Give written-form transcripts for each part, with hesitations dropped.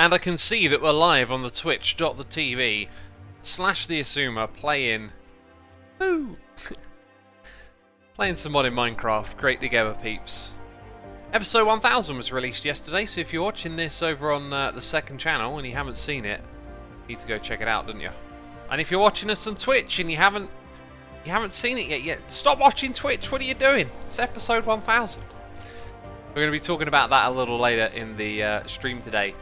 And I can see that we're live on the twitch.tv / the Xisuma playing... Woo! Playing some mod in Minecraft. Great together, peeps. Episode 1000 was released yesterday, so if you're watching this over on the second channel and you haven't seen it, you need to go check it out, don't you? And if you're watching us on Twitch and you haven't seen it yet, stop watching Twitch. What are you doing? It's episode 1000. We're going to be talking about that a little later in the stream today.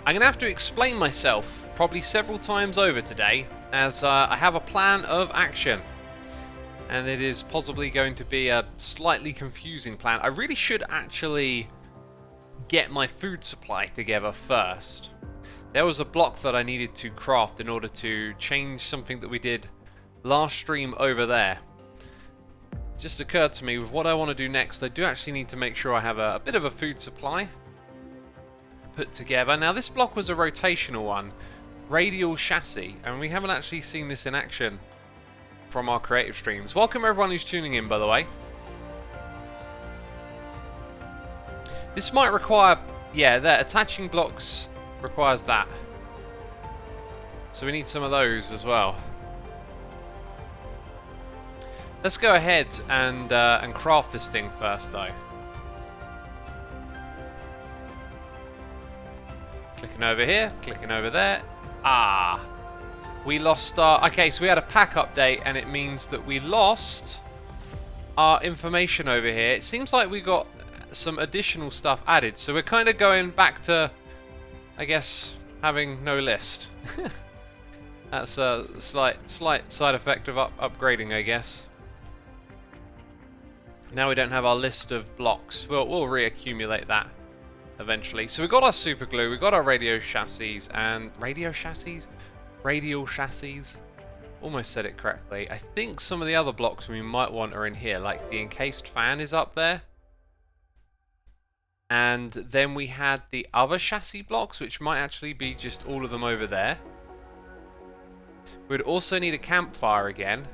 I'm going to have to explain myself probably several times over today, as I have a plan of action. And it is possibly going to be a slightly confusing plan. I really should actually get my food supply together first. There was a block that I needed to craft in order to change something that we did last stream over there. It just occurred to me with what I want to do next, I do actually need to make sure I have a bit of a food supply put together. Now this block was a rotational one, radial chassis, and we haven't actually seen this in action from our creative streams. Welcome everyone who's tuning in, by the way. This might require, yeah, that attaching blocks requires that. So we need some of those as well. Let's go ahead and craft this thing first, though. Clicking over here, clicking over there. Ah, we lost our... Okay, so we had a pack update, and it means that we lost our information over here. It seems like we got some additional stuff added, so we're kind of going back to, I guess, having no list. That's a slight side effect of upgrading, I guess. Now we don't have our list of blocks. We'll reaccumulate that eventually. So we got our super glue, we got our radio chassis, and radial chassis. Almost said it correctly. I think some of the other blocks we might want are in here, like the encased fan is up there. And then we had the other chassis blocks, which might actually be just all of them over there. We'd also need a campfire again,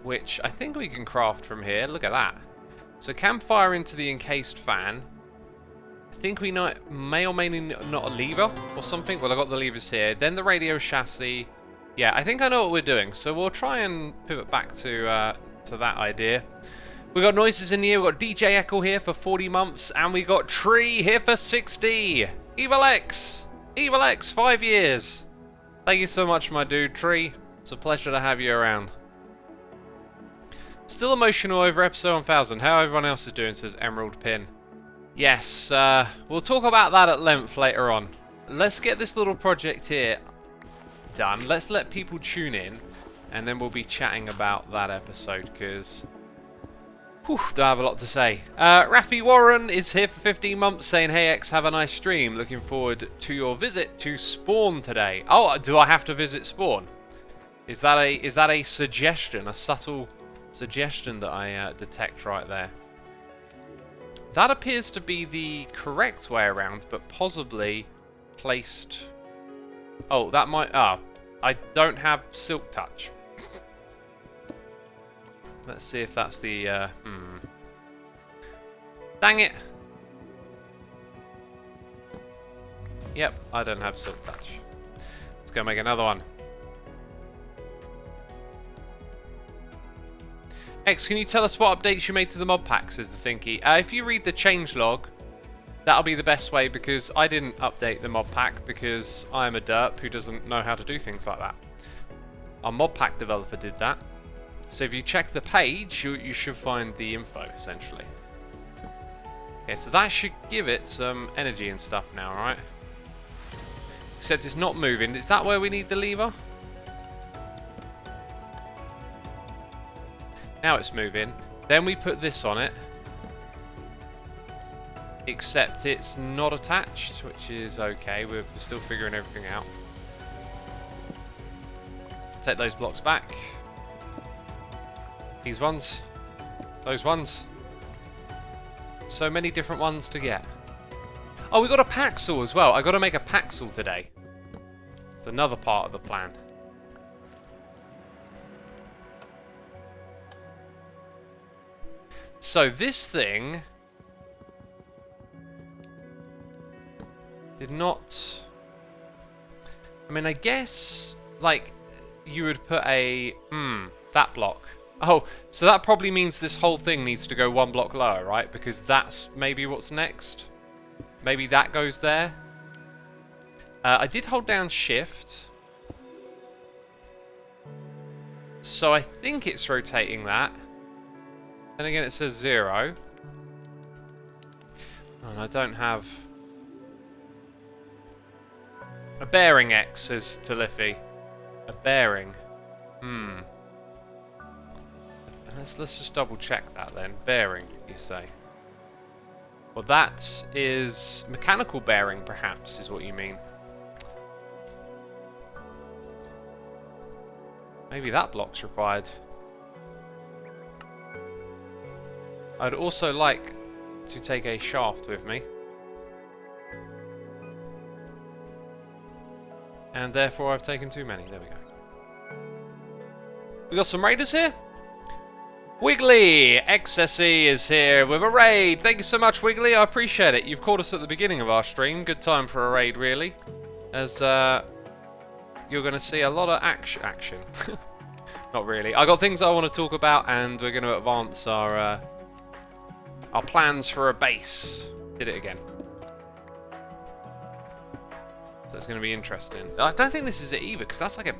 which I think we can craft from here. Look at that. So campfire into the encased fan. I think we may or may not a lever or something. Well, I got the levers here. Then the radio chassis. Yeah, I think I know what we're doing. So we'll try and pivot back to that idea. We got noises in the ear. We got DJ Echo here for 40 months, and we got Tree here for 60. Evil X, 5 years. Thank you so much, my dude, Tree. It's a pleasure to have you around. Still emotional over episode 1000. How everyone else is doing, says Emerald Pin. Yes, we'll talk about that at length later on. Let's get this little project here done. Let's let people tune in, and then we'll be chatting about that episode, because don't have a lot to say. Rafi Warren is here for 15 months saying, hey X, have a nice stream. Looking forward to your visit to Spawn today. Oh, do I have to visit Spawn? Is that a suggestion, a subtle suggestion that I detect right there? That appears to be the correct way around, but possibly placed... Oh, that might... Ah, I don't have Silk Touch. Let's see if that's the... Dang it! Yep, I don't have Silk Touch. Let's go make another one. X, can you tell us what updates you made to the Modpack, says the Thinky. If you read the changelog, that'll be the best way, because I didn't update the Modpack because I'm a derp who doesn't know how to do things like that. Our Modpack developer did that. So if you check the page, you should find the info, essentially. Okay, so that should give it some energy and stuff now, right? Except it's not moving. Is that where we need the lever? Now it's moving. Then we put this on it. Except it's not attached, which is okay. We're still figuring everything out. Take those blocks back. These ones. Those ones. So many different ones to get. Oh, we got a paxel as well. I got to make a paxel today. It's another part of the plan. So this thing would not... I mean, I guess, like, you would put a... that block. Oh, so that probably means this whole thing needs to go one block lower, right? Because that's maybe what's next. Maybe that goes there. I did hold down shift. So I think it's rotating that. Then again, it says 0. And I don't have... A bearing X, says Talifi. A bearing. Let's just double check that then. Bearing, you say. Well, that is mechanical bearing, perhaps, is what you mean. Maybe that block's required. I'd also like to take a shaft with me. And therefore I've taken too many. There we go. We got some raiders here. Wiggly XSE is here with a raid. Thank you so much, Wiggly. I appreciate it. You've caught us at the beginning of our stream. Good time for a raid, really. As you're going to see a lot of action. Not really. I got things I want to talk about, and we're going to advance our plans for a base. Did it again. So it's going to be interesting. I don't think this is it either, because that's like a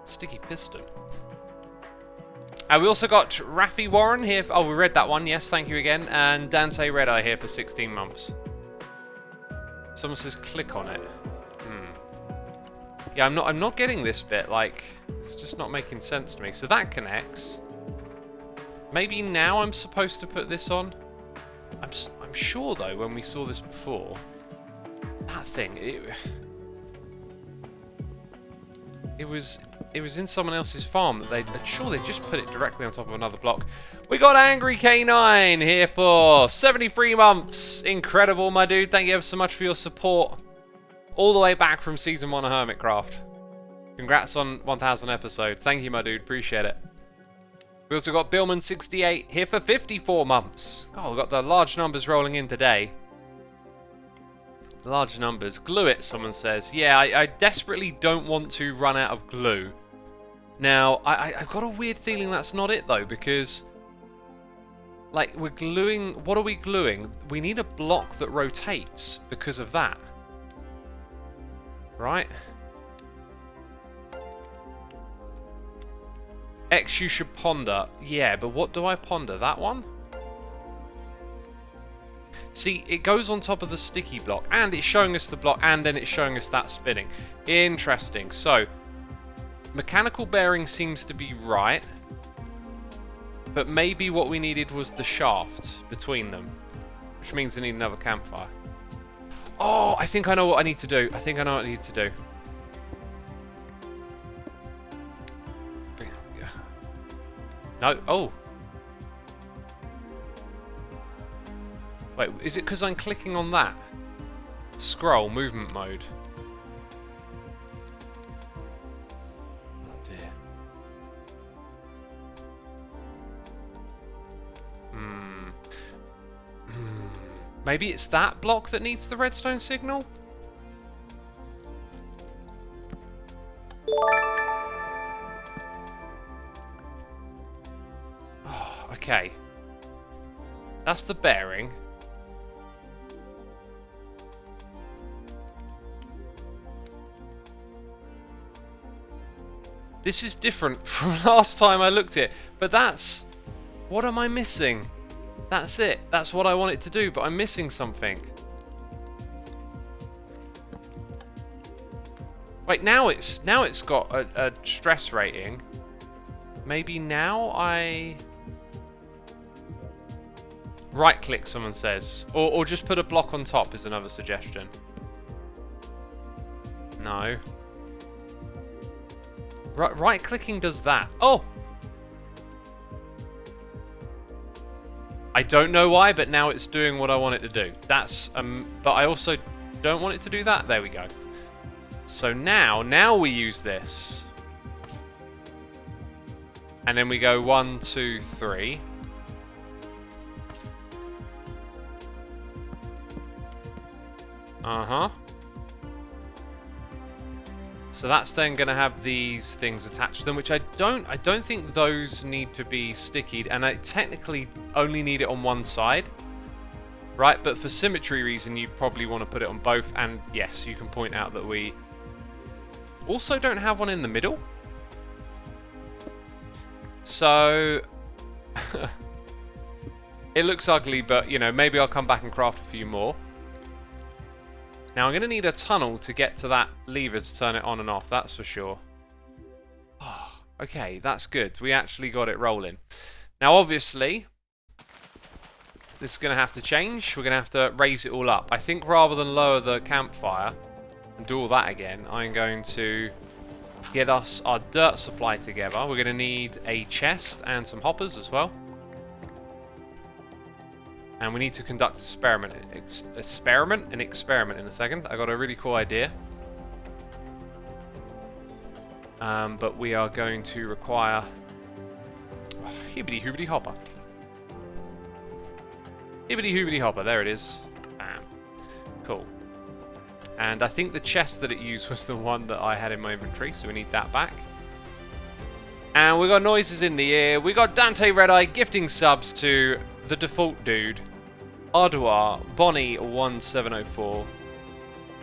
sticky piston. We also got Raffi Warren here. Oh, we read that one. Yes, thank you again. And Dante Red Eye here for 16 months. Someone says click on it. Yeah, I'm not getting this bit. Like, it's just not making sense to me. So that connects. Maybe now I'm supposed to put this on. I'm sure though when we saw this before, that thing it was in someone else's farm that I'm sure they just put it directly on top of another block. We got Angry K9 here for 73 months. Incredible, my dude. Thank you ever so much for your support. All the way back from Season 1 of Hermitcraft. Congrats on 1,000 episodes. Thank you, my dude. Appreciate it. We also got Billman68 here for 54 months. Oh, we've got the large numbers rolling in today. Large numbers. Glue it, someone says. Yeah, I desperately don't want to run out of glue. Now, I've got a weird feeling that's not it, though, because... Like, we're gluing... What are we gluing? We need a block that rotates because of that. Right? X you should ponder. Yeah, but what do I ponder? That one? See, it goes on top of the sticky block, and it's showing us the block, and then it's showing us that spinning. Interesting. So, mechanical bearing seems to be right, but maybe what we needed was the shaft between them, which means I need another campfire. Oh, I think I know what I need to do. I think I know what I need to do. No, oh. Wait, is it because I'm clicking on that? Scroll, movement mode. Oh dear. Maybe it's that block that needs the redstone signal? Oh, okay. That's the bearing. This is different from last time I looked at it, but that's... What am I missing? That's it. That's what I want it to do, but I'm missing something. Wait, now it's got a stress rating. Maybe now I... Right-click, someone says. Or just put a block on top is another suggestion. No. Right-clicking does that. Oh! I don't know why, but now it's doing what I want it to do. That's... but I also don't want it to do that. There we go. So now we use this. And then we go 1, 2, 3. Uh-huh. So that's then going to have these things attached to them, which I don't think those need to be stickied, and I technically only need it on one side, right? But for symmetry reason, you probably want to put it on both. And yes, you can point out that we also don't have one in the middle. So it looks ugly, but you know, maybe I'll come back and craft a few more. Now I'm going to need a tunnel to get to that lever to turn it on and off, that's for sure. Oh, okay, that's good. We actually got it rolling. Now obviously, this is going to have to change. We're going to have to raise it all up. I think rather than lower the campfire and do all that again, I'm going to get us our dirt supply together. We're going to need a chest and some hoppers as well. And we need to conduct an experiment in a second. I got a really cool idea. But we are going to require hibbity hoobity hopper. Hibbity hoobity hopper, there it is. Bam. Cool. And I think the chest that it used was the one that I had in my inventory, so we need that back. And we got noises in the ear. We got Dante Redeye gifting subs to the default dude, Ardoir, Bonnie1704,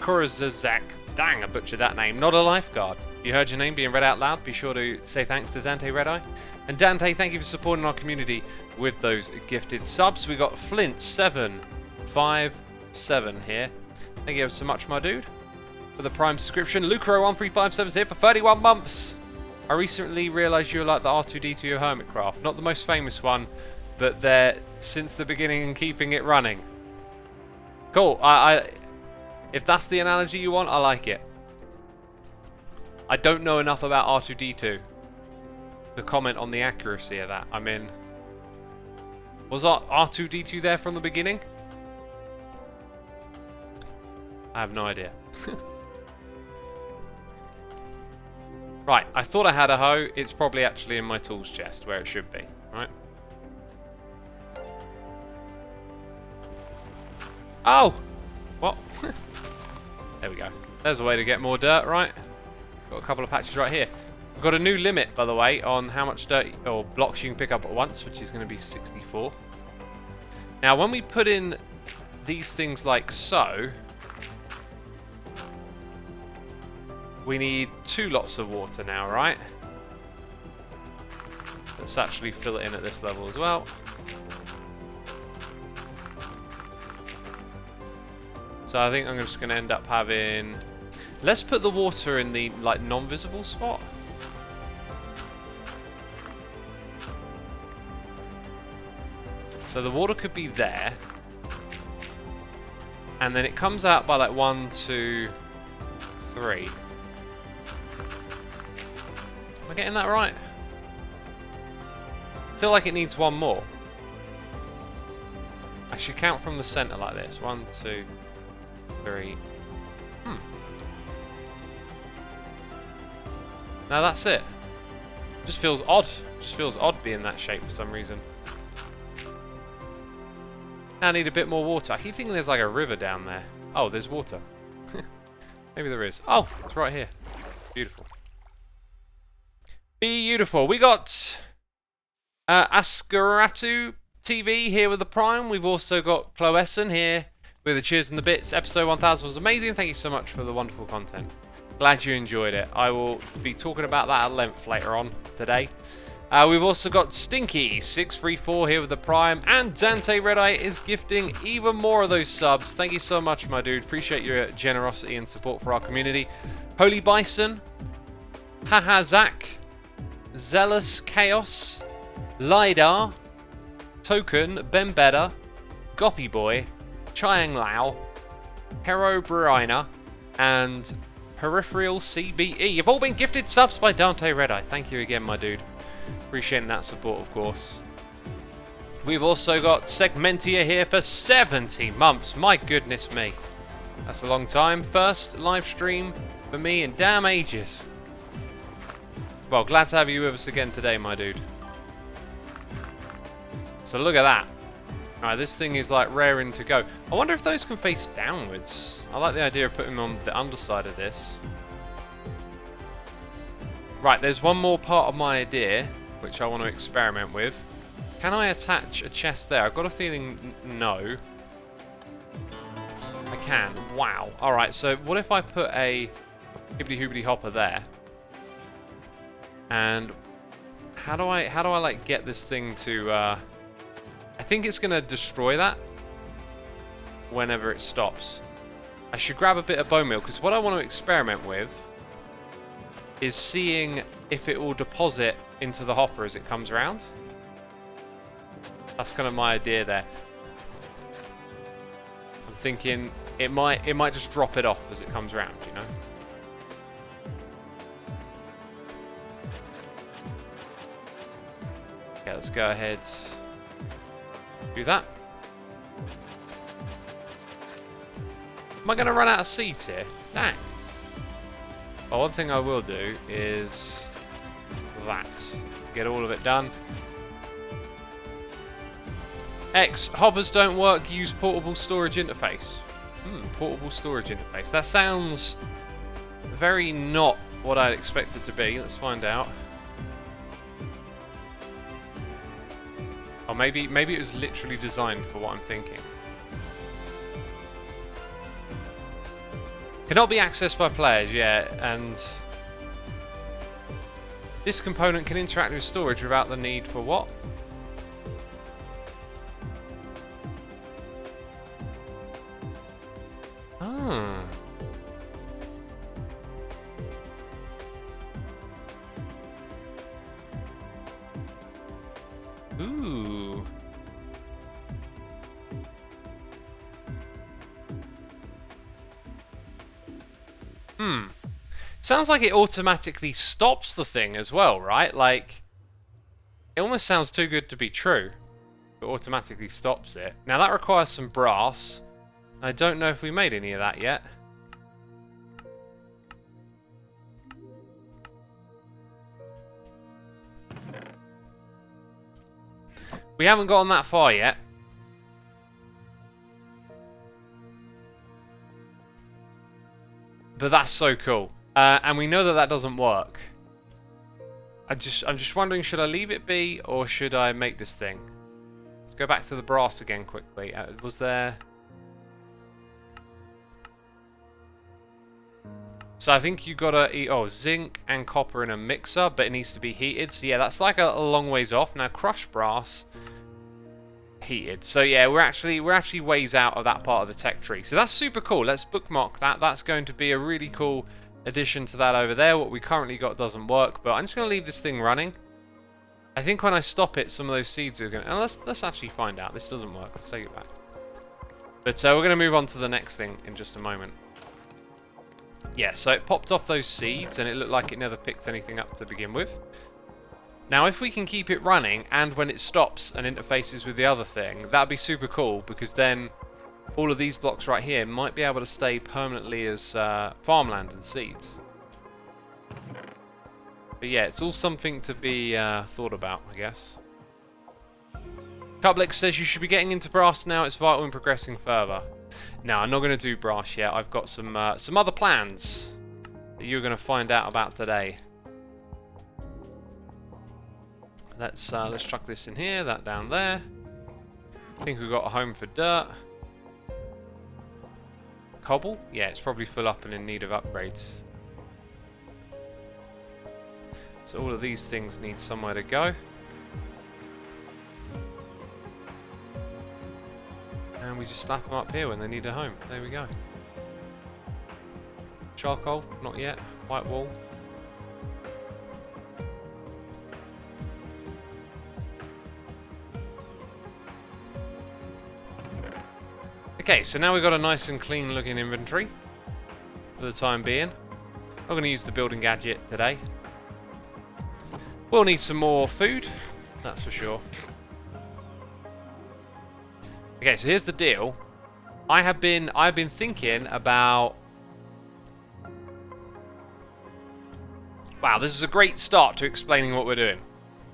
Kurazazak, dang I butchered that name, not a lifeguard. You heard your name being read out loud, be sure to say thanks to Dante Redeye. And Dante, thank you for supporting our community with those gifted subs. We got Flint757 here. Thank you ever so much, my dude, for the Prime subscription. Lucro1357 is here for 31 months. I recently realised you're like the R2D2 of Hermitcraft. Not the most famous one, but they're since the beginning and keeping it running. Cool. If that's the analogy you want, I like it. I don't know enough about R2D2 to comment on the accuracy of that. I mean, was R2D2 there from the beginning? I have no idea. Right, I thought I had a hoe. It's probably actually in my tools chest where it should be, right? Oh! What? There we go. There's a way to get more dirt, right? Got a couple of patches right here. We've got a new limit, by the way, on how much dirt or blocks you can pick up at once, which is going to be 64. Now, when we put in these things like so, we need 2 lots of water now, right? Let's actually fill it in at this level as well. So I think I'm just going to end up having... Let's put the water in the like non-visible spot. So the water could be there. And then it comes out by like 1, 2, 3. Am I getting that right? I feel like it needs one more. I should count from the center like this. 1, 2, 3. Now that's it. Just feels odd. Just feels odd being that shape for some reason. Now I need a bit more water. I keep thinking there's like a river down there. Oh, there's water. Maybe there is. Oh, it's right here. Beautiful. Beautiful. We got Askaratu TV here with the Prime. We've also got Cloeson here with the Cheers and the Bits. Episode 1000 was amazing. Thank you so much for the wonderful content. Glad you enjoyed it. I will be talking about that at length later on today. We've also got Stinky634 here with the Prime, and Dante Redeye is gifting even more of those subs. Thank you so much, my dude. Appreciate your generosity and support for our community. Holy Bison, Haha Zach, Zealous Chaos, Lidar, Token, Ben Better, Goppy Boy, Chiang Lao, Hero Brina, and Peripheral CBE. You've all been gifted subs by Dante Redeye. Thank you again, my dude. Appreciating that support, of course. We've also got Segmentia here for 70 months. My goodness me. That's a long time. First live stream for me in damn ages. Well, glad to have you with us again today, my dude. So look at that. Alright, this thing is like raring to go. I wonder if those can face downwards. I like the idea of putting them on the underside of this. Right, there's one more part of my idea which I want to experiment with. Can I attach a chest there? I've got a feeling no. I can. Wow. Alright, so what if I put a hibbity-hoobity hopper there? And how do I like get this thing to I think it's gonna destroy that whenever it stops. I should grab a bit of bone meal, because what I want to experiment with is seeing if it will deposit into the hopper as it comes around. That's kind of my idea there. I'm thinking it might just drop it off as it comes around, you know? Okay, let's go ahead. Do that. Am I going to run out of seeds here? Dang. Well, one thing I will do is that. Get all of it done. X, hoppers don't work, use portable storage interface. Portable storage interface. That sounds very not what I'd expect it to be. Let's find out. Or maybe it was literally designed for what I'm thinking. Cannot be accessed by players, yeah, and this component can interact with storage without the need for what? Ah. Ooh. Sounds like it automatically stops the thing as well, right? Like, it almost sounds too good to be true. It automatically stops it. Now that requires some brass. I don't know if we made any of that yet. We haven't gotten that far yet. But that's so cool. And we know that that doesn't work. I'm just wondering, should I leave it be or should I make this thing? Let's go back to the brass again quickly. Was there... So I think you gotta eat, zinc and copper in a mixer, but it needs to be heated. So yeah, that's like a long ways off. Now crushed brass, heated. So yeah, we're actually ways out of that part of the tech tree. So that's super cool. Let's bookmark that. That's going to be a really cool addition to that over there. What we currently got doesn't work, but I'm just gonna leave this thing running. I think when I stop it, some of those seeds are gonna. And let's actually find out. This doesn't work. Let's take it back. But we're gonna move on to the next thing in just a moment. Yeah, so it popped off those seeds and it looked like it never picked anything up to begin with. Now if we can keep it running and when it stops and interfaces with the other thing, that'd be super cool, because then all of these blocks right here might be able to stay permanently as farmland and seeds. But yeah, it's all something to be thought about, I guess. Cublix says you should be getting into brass now, it's vital in progressing further. No, I'm not going to do brass yet. I've got some other plans that you're going to find out about today. Let's chuck this in here, that down there. I think we've got a home for dirt. Cobble? Yeah, it's probably full up and in need of upgrades. So all of these things need somewhere to go. And we just slap them up here when they need a home. There we go. Charcoal? Not yet. White wool. Okay, so now we've got a nice and clean looking inventory for the time being. I'm going to use the building gadget today. We'll need some more food, that's for sure. Okay, so here's the deal. I've been thinking about... Wow, this is a great start to explaining what we're doing.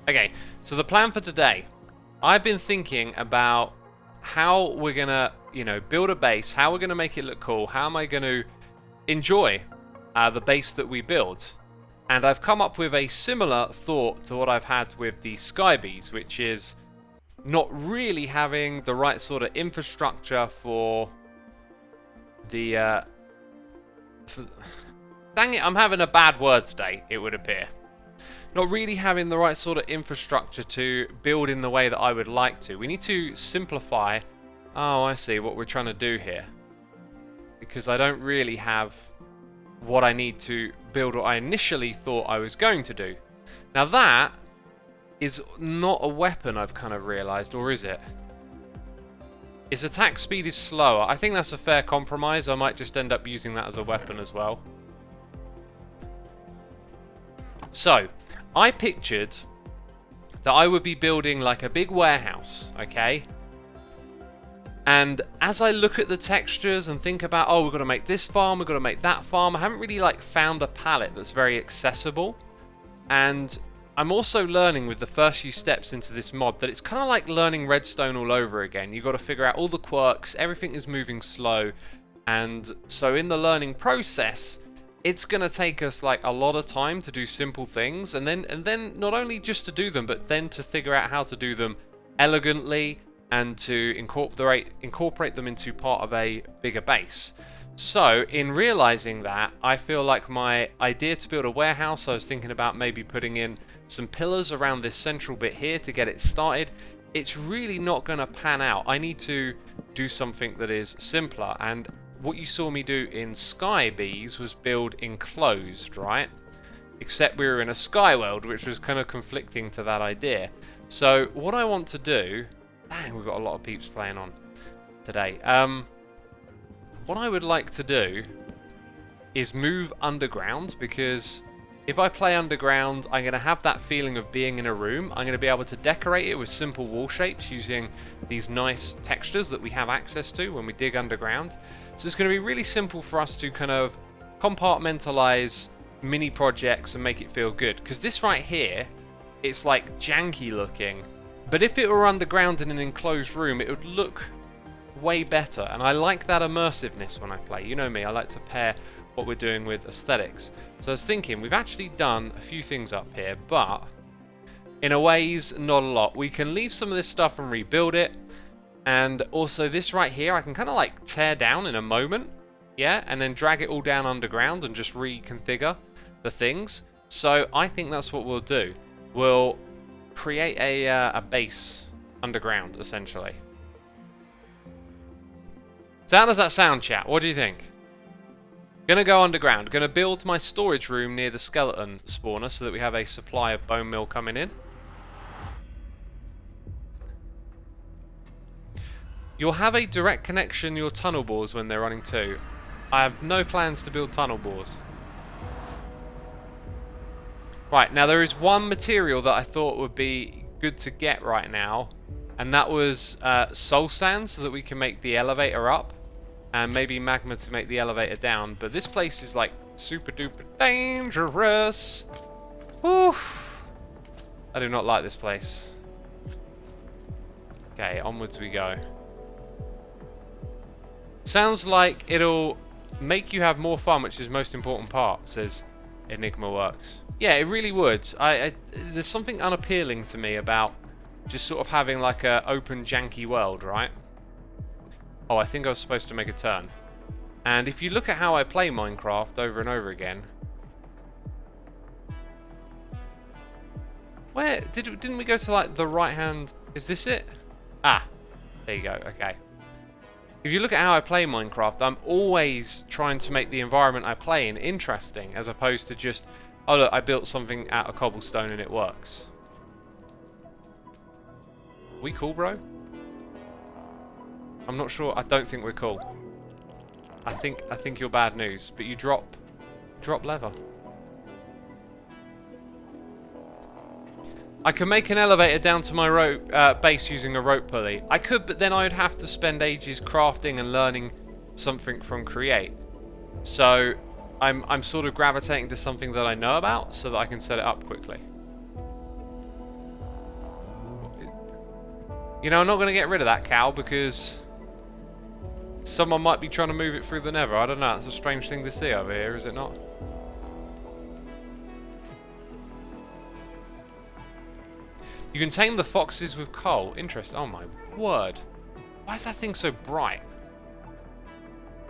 Okay, so the plan for today. I've been thinking about how we're going to, build a base, how we're going to make it look cool, how am I going to enjoy the base that we build. And I've come up with a similar thought to what I've had with the Skybees, which is not really having the right sort of infrastructure for the... dang it, I'm having a bad words day, it would appear. Not really having the right sort of infrastructure to build in the way that I would like to. We need to simplify... Oh, I see what we're trying to do here. Because I don't really have what I need to build what I initially thought I was going to do. Now that is not a weapon, I've kind of realised, or is it? Its attack speed is slower. I think that's a fair compromise. I might just end up using that as a weapon as well. So, I pictured that I would be building like a big warehouse, okay? And as I look at the textures and think about, oh, we've got to make this farm, we've got to make that farm, I haven't really like found a palette that's very accessible. And I'm also learning with the first few steps into this mod that it's kind of like learning Redstone all over again. You've got to figure out all the quirks, everything is moving slow. And so in the learning process, it's going to take us like a lot of time to do simple things. And then not only just to do them, but then to figure out how to do them elegantly and to incorporate them into part of a bigger base. So, in realizing that, I feel like my idea to build a warehouse, I was thinking about maybe putting in some pillars around this central bit here to get it started. It's really not going to pan out. I need to do something that is simpler, and what you saw me do in Skybees was build enclosed, right? Except we were in a sky world, which was kind of conflicting to that idea. So, what I want to do... Dang, we've got a lot of peeps playing on today. What I would like to do is move underground, because if I play underground, I'm going to have that feeling of being in a room. I'm going to be able to decorate it with simple wall shapes using these nice textures that we have access to when we dig underground. So it's going to be really simple for us to kind of compartmentalize mini projects and make it feel good. Because this right here, it's like janky looking. But if it were underground in an enclosed room, it would look way better. And I like that immersiveness when I play. You know me, I like to pair what we're doing with aesthetics. So I was thinking, we've actually done a few things up here, but in a ways, not a lot. We can leave some of this stuff and rebuild it. And also this right here, I can kind of like tear down in a moment. Yeah, and then drag it all down underground and just reconfigure the things. So I think that's what we'll do. We'll create a base underground, essentially. So how does that sound, chat? What do you think? Gonna go underground. Gonna build my storage room near the skeleton spawner so that we have a supply of bone meal coming in. You'll have a direct connection to your tunnel bores when they're running too. I have no plans to build tunnel bores. Right, now there is one material that I thought would be good to get right now, and that was soul sand, so that we can make the elevator up, and maybe magma to make the elevator down. But this place is like super duper dangerous. Whew. I do not like this place. Okay, onwards we go. Sounds like it'll make you have more fun, which is the most important part, says Enigma Works. Yeah, it really would. There's something unappealing to me about just sort of having like a open janky world, right? Oh, I think I was supposed to make a turn. And if you look at how I play Minecraft over and over again... Where? Didn't we go to like the right hand... Is this it? Ah, there you go, okay. If you look at how I play Minecraft, I'm always trying to make the environment I play in interesting, as opposed to just... Oh look, I built something out of cobblestone and it works. We cool, bro? I'm not sure. I don't think we're cool. I think you're bad news. But you drop leather. I can make an elevator down to my rope base using a rope pulley. I could, but then I would have to spend ages crafting and learning something from Create. So I'm sort of gravitating to something that I know about so that I can set it up quickly. You know, I'm not going to get rid of that cow because someone might be trying to move it through the nether. I don't know. It's a strange thing to see over here, is it not? You can tame the foxes with coal. Interesting. Oh my word. Why is that thing so bright?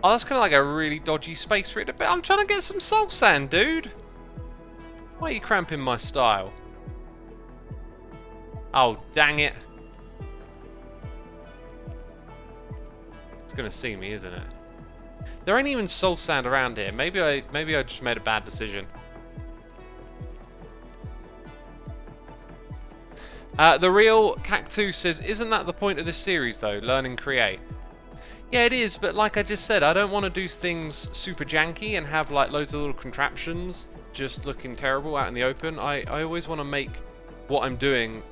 Oh, that's kind of like a really dodgy space for it to be. I'm trying to get some soul sand, dude. Why are you cramping my style? Oh, dang it. It's going to see me, isn't it? There ain't even soul sand around here. Maybe I just made a bad decision. The real Cactus says, isn't that the point of this series though? Learn and create. Yeah, it is, but like I just said, I don't want to do things super janky and have like loads of little contraptions just looking terrible out in the open. I always want to make what I'm doing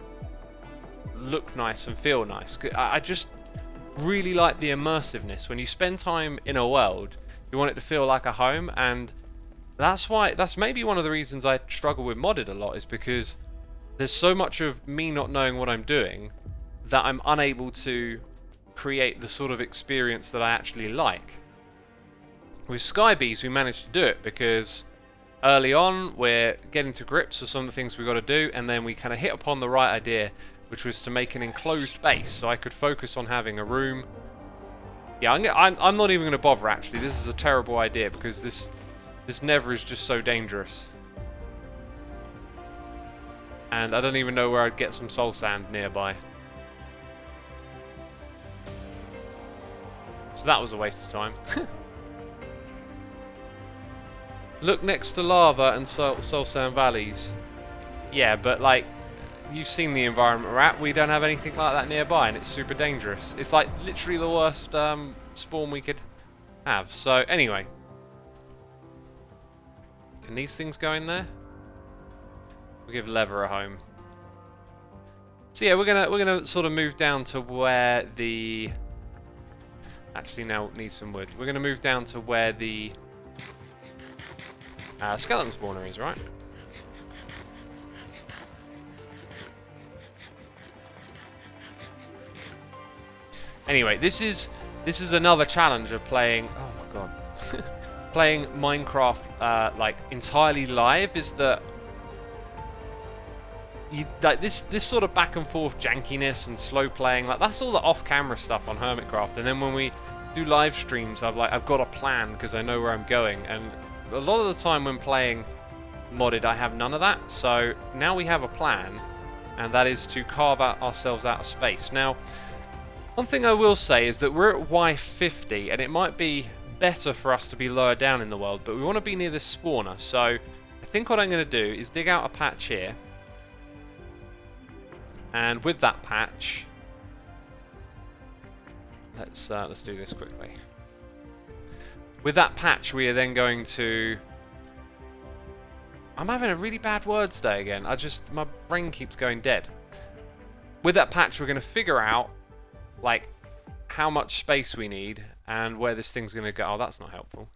look nice and feel nice. I just really like the immersiveness. When you spend time in a world, you want it to feel like a home, and that's maybe one of the reasons I struggle with modded a lot, is because there's so much of me not knowing what I'm doing that I'm unable to create the sort of experience that I actually like. With Skybees, we managed to do it because early on we're getting to grips with some of the things we've got to do, and then we kind of hit upon the right idea, which was to make an enclosed base so I could focus on having a room. Yeah, I'm not even going to bother actually. This is a terrible idea because this Nether is just so dangerous. And I don't even know where I'd get some soul sand nearby. So that was a waste of time. Look next to lava and soul sand valleys. Yeah, but like, you've seen the environment we're at. We don't have anything like that nearby, and it's super dangerous. It's like literally the worst spawn we could have. So anyway, can these things go in there? We'll give leather a home. So yeah, we're gonna sort of move down to where the. Actually, now need some wood. We're gonna move down to where the skeleton spawner is, right? Anyway, this is another challenge of playing. Oh my god, playing Minecraft like entirely live is that. Like this sort of back and forth jankiness and slow playing, like that's all the off-camera stuff on Hermitcraft. And then when we do live streams, I've got a plan because I know where I'm going. And a lot of the time when playing modded, I have none of that. So now we have a plan, and that is to carve ourselves out of space. Now, one thing I will say is that we're at Y50, and it might be better for us to be lower down in the world, but we want to be near this spawner. So I think what I'm going to do is dig out a patch here. And with that patch, let's do this quickly. With that patch, we are then going to. I'm having a really bad words day again. My brain keeps going dead. With that patch, we're going to figure out like how much space we need and where this thing's going to go. Oh, that's not helpful.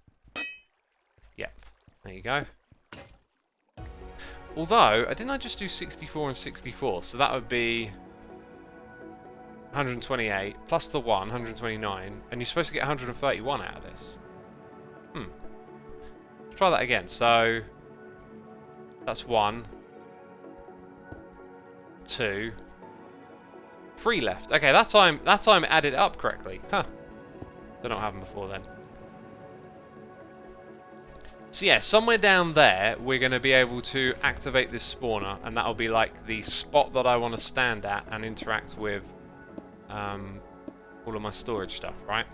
Yep, there you go. Although, didn't I just do 64 and 64? So that would be 128 plus the 129, and you're supposed to get 131 out of this. Let's try that again. So that's 1, 2, 3 left. Okay, that time it added it up correctly. Huh. Don't know what happened before then. So yeah, somewhere down there, we're going to be able to activate this spawner, and that'll be like the spot that I want to stand at and interact with all of my storage stuff, right?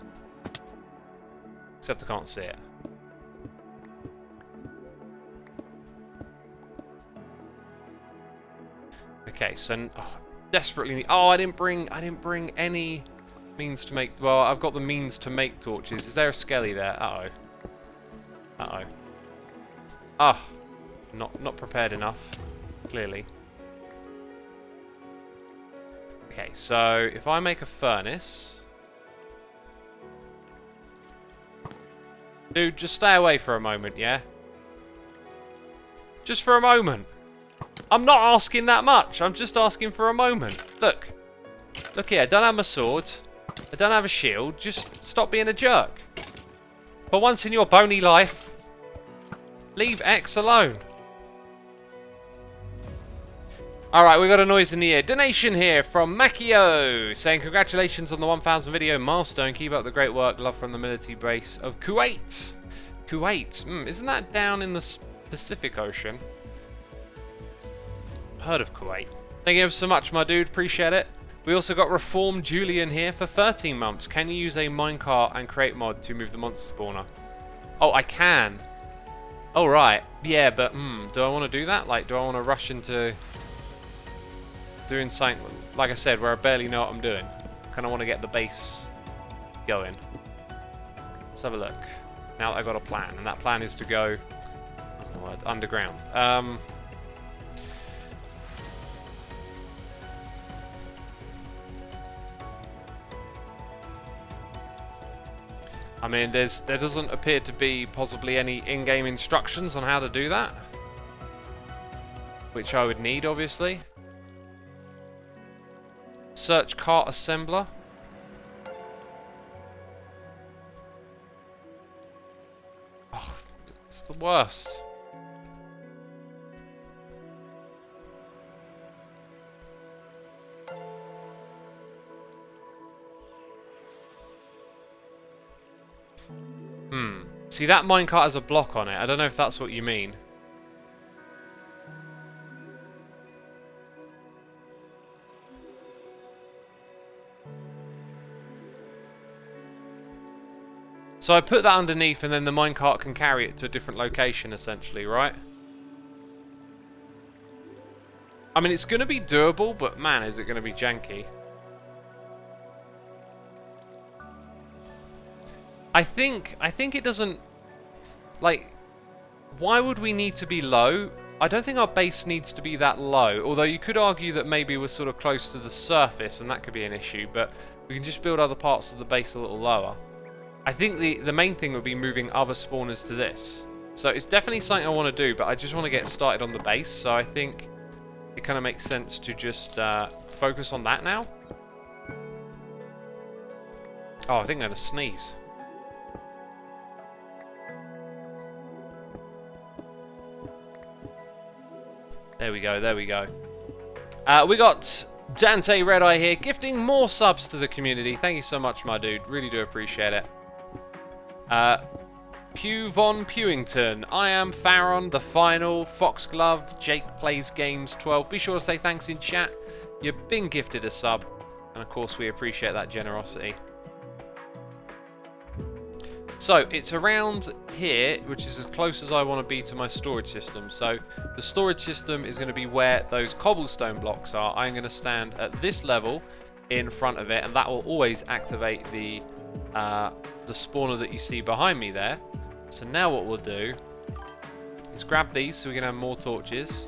Except I can't see it. Okay, so desperately need. Oh, I didn't bring any means to make. Well, I've got the means to make torches. Is there a skelly there? Uh oh. Uh oh. Ah, not prepared enough, clearly. Okay, so if I make a furnace... Dude, just stay away for a moment, yeah? Just for a moment. I'm not asking that much, I'm just asking for a moment. Look. Look here, I don't have my sword. I don't have a shield, just stop being a jerk. For once in your bony life... Leave X alone. Alright, we got a noise in the ear. Donation here from Makio saying congratulations on the 1,000 video milestone. Keep up the great work. Love from the military base of Kuwait. Kuwait. Isn't that down in the Pacific Ocean? Heard of Kuwait. Thank you ever so much, my dude. Appreciate it. We also got Reform Julian here for 13 months. Can you use a minecart and create mod to move the monster spawner? Oh, I can. Oh, right. Yeah, but do I want to do that? Like, do I want to rush into doing something, like I said, where I barely know what I'm doing? I kind of want to get the base going. Let's have a look. Now that I've got a plan, and that plan is to go underground. I mean, there doesn't appear to be possibly any in-game instructions on how to do that, which I would need, obviously. Search cart assembler. Oh, it's the worst. See, that minecart has a block on it. I don't know if that's what you mean. So I put that underneath and then the minecart can carry it to a different location, essentially, right? I mean, it's going to be doable, but man, is it going to be janky. I think it doesn't, like, why would we need to be low? I don't think our base needs to be that low, although you could argue that maybe we're sort of close to the surface and that could be an issue, but we can just build other parts of the base a little lower. I think the main thing would be moving other spawners to this. So it's definitely something I want to do, but I just want to get started on the base, so I think it kind of makes sense to just focus on that now. Oh, I think I'm going to sneeze. There we go, there we go. We got Dante Red Eye here, gifting more subs to the community. Thank you so much, my dude. Really do appreciate it. Pew Von Pewington. I am Farron, the final. Foxglove, Jake Plays Games 12. Be sure to say thanks in chat. You've been gifted a sub. And of course, we appreciate that generosity. So, it's around here, which is as close as I want to be to my storage system. So, the storage system is going to be where those cobblestone blocks are. I'm going to stand at this level in front of it, and that will always activate the spawner that you see behind me there. So now what we'll do is grab these so we can have more torches.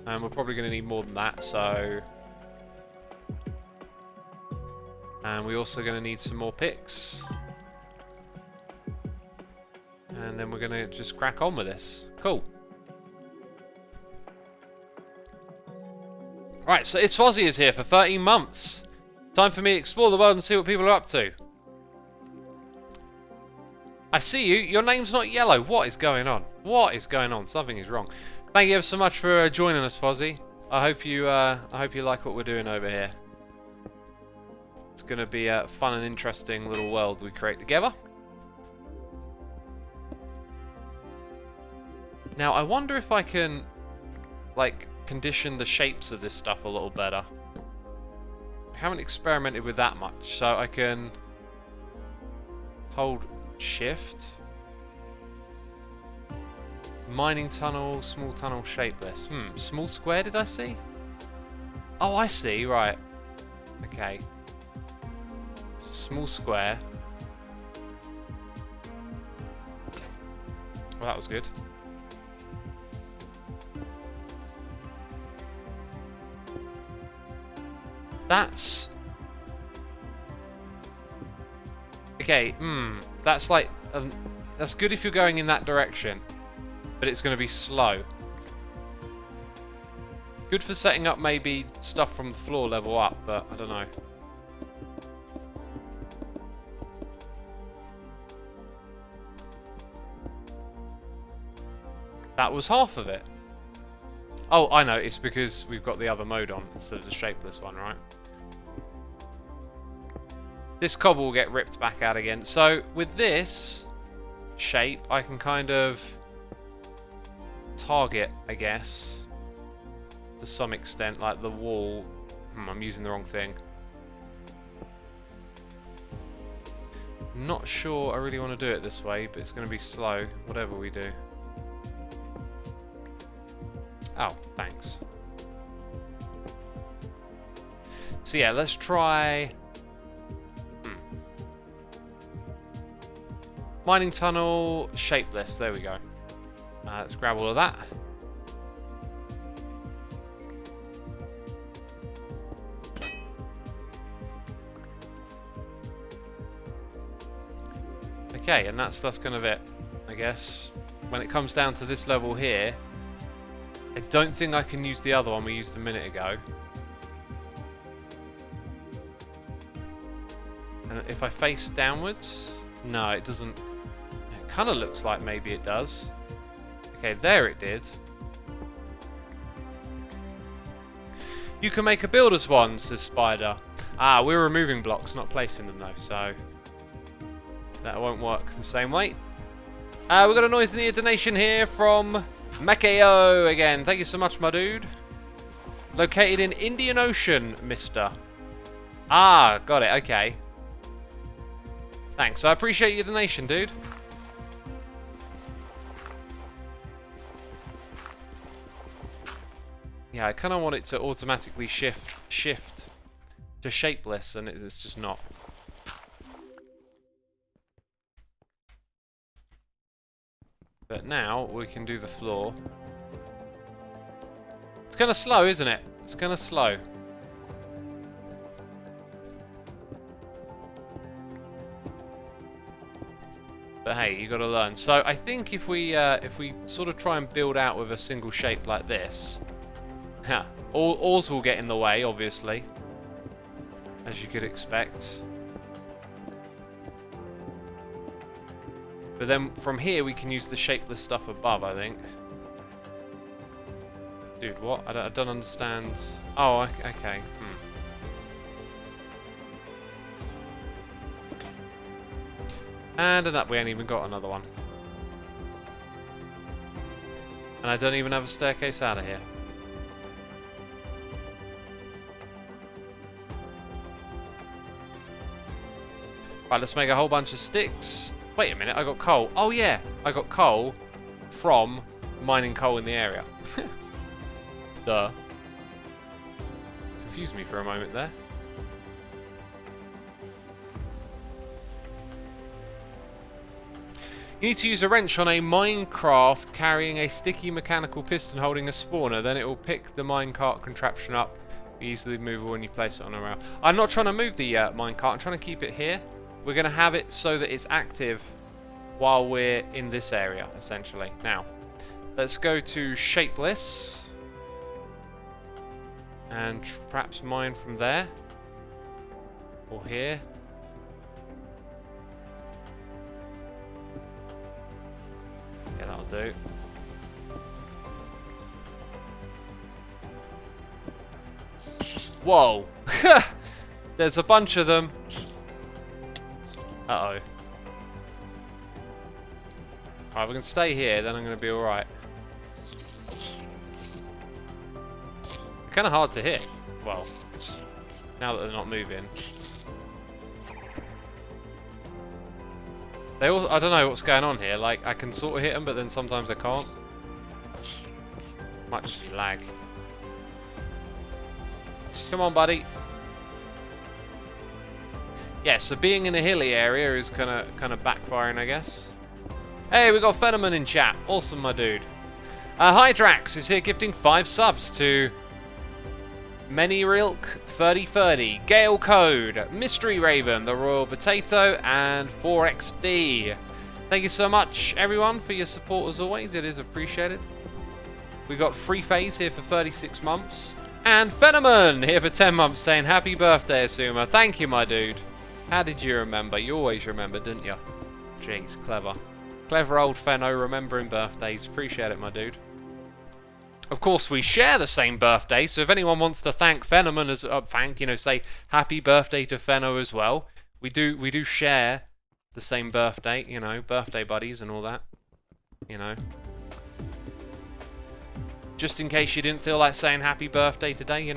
And we're probably going to need more than that, so... And we're also going to need some more picks. And then we're going to just crack on with this. Cool. Right, so It's Fozzie is here for 13 months. Time for me to explore the world and see what people are up to. I see you. Your name's not yellow. What is going on? What is going on? Something is wrong. Thank you ever so much for joining us, Fozzie. I hope you like what we're doing over here. It's going to be a fun and interesting little world we create together. Now, I wonder if I can, like, condition the shapes of this stuff a little better. I haven't experimented with that much, so I can hold shift. Mining tunnel, small tunnel, shapeless. Small square, did I see? Oh, I see, right. Okay. Small square. Well, that was good. That's... Okay, that's like... that's good if you're going in that direction. But it's going to be slow. Good for setting up maybe stuff from the floor level up, but I don't know. That was half of it. Oh, I know. It's because we've got the other mode on instead of the shapeless one, right? This cobble will get ripped back out again. So with this shape, I can kind of target, I guess, to some extent, like the wall. I'm using the wrong thing. Not sure I really want to do it this way, but it's going to be slow, whatever we do. Oh, thanks. So yeah, let's try... Mining tunnel, shapeless, there we go. Let's grab all of that. Okay, and that's kind of it, I guess. When it comes down to this level here, I don't think I can use the other one we used a minute ago. And if I face downwards, no, it doesn't. It kind of looks like maybe it does. Okay, there it did. You can make a builder's one, says Spider. Ah, we're removing blocks, not placing them though, so that won't work the same way. We got a noise in the ear donation here from Mekeo again. Thank you so much, my dude. Located in Indian Ocean, mister. Ah, got it, okay. Thanks, I appreciate your donation, dude. Yeah, I kind of want it to automatically shift to shapeless, and it's just not. But now we can do the floor. It's kind of slow, isn't it? It's kind of slow. But hey, you got to learn. So I think if we sort of try and build out with a single shape like this, oars will get in the way, obviously, as you could expect. But then from here we can use the shapeless stuff above, I think. Dude, what? I don't understand. Oh, okay. And we ain't even got another one. And I don't even have a staircase out of here. Right, let's make a whole bunch of sticks. Wait a minute, I got coal. Oh yeah, I got coal from mining coal in the area. Duh. Confused me for a moment there. You need to use a wrench on a minecart carrying a sticky mechanical piston holding a spawner. Then it will pick the minecart contraption up. Easily movable when you place it on a rail. I'm not trying to move the minecart. I'm trying to keep it here. We're going to have it so that it's active while we're in this area, essentially. Now, let's go to shapeless. And perhaps mine from there. Or here. Yeah, that'll do. Whoa! There's a bunch of them. Uh-oh. Alright, we can stay here, then I'm going to be alright. Kind of hard to hit. Well, now that they're not moving. They all, I don't know what's going on here. Like, I can sort of hit them, but then sometimes I can't. Might just be lag. Come on, buddy. Yeah, so being in a hilly area is kind of backfiring, I guess. Hey, we got Phenomen in chat. Awesome, my dude. Hydrax is here gifting 5 subs to Manyrilk 3030, Gale Code, Mystery Raven, The Royal Potato, and 4XD. Thank you so much, everyone, for your support as always. It is appreciated. We got Free Phase here for 36 months. And Phenomen here for 10 months saying happy birthday, Xisuma. Thank you, my dude. How did you remember? You always remember, didn't you? Jeez, clever. Clever old Fenno remembering birthdays. Appreciate it, my dude. Of course, we share the same birthday, so if anyone wants to thank Fenneman as say happy birthday to Fenno as well. We do share the same birthday, birthday buddies and all that, Just in case you didn't feel like saying happy birthday today,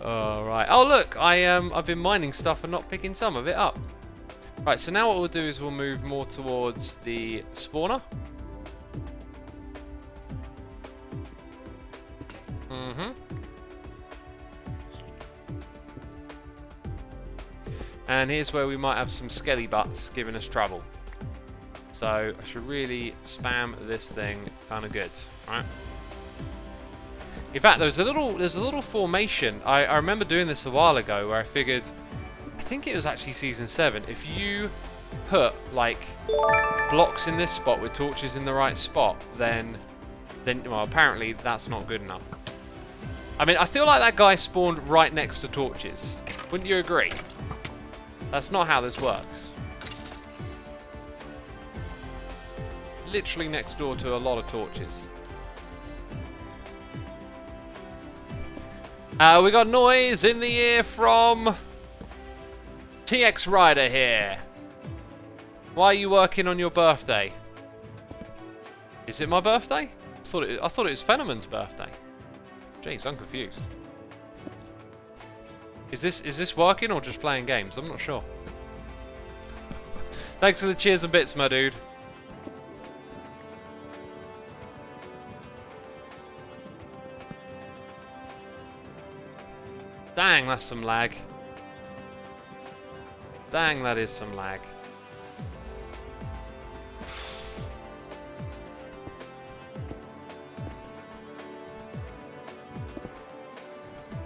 Alright. Oh look, I've been mining stuff and not picking some of it up. Right, so now what we'll do is we'll move more towards the spawner. And here's where we might have some skelly butts giving us trouble. So I should really spam this thing kind of good, right? In fact, there's a little formation. I remember doing this a while ago where I figured, I think it was actually season 7. If you put like blocks in this spot with torches in the right spot, then well, apparently that's not good enough. I mean, I feel like that guy spawned right next to torches. Wouldn't you agree? That's not how this works. Literally next door to a lot of torches. We got noise in the ear from TX Rider here. Why are you working on your birthday? Is it my birthday? I thought it was Fenneman's birthday. Jeez, I'm confused. Is this working or just playing games? I'm not sure. Thanks for the cheers and bits, my dude. Dang, that's some lag. Dang, that is some lag.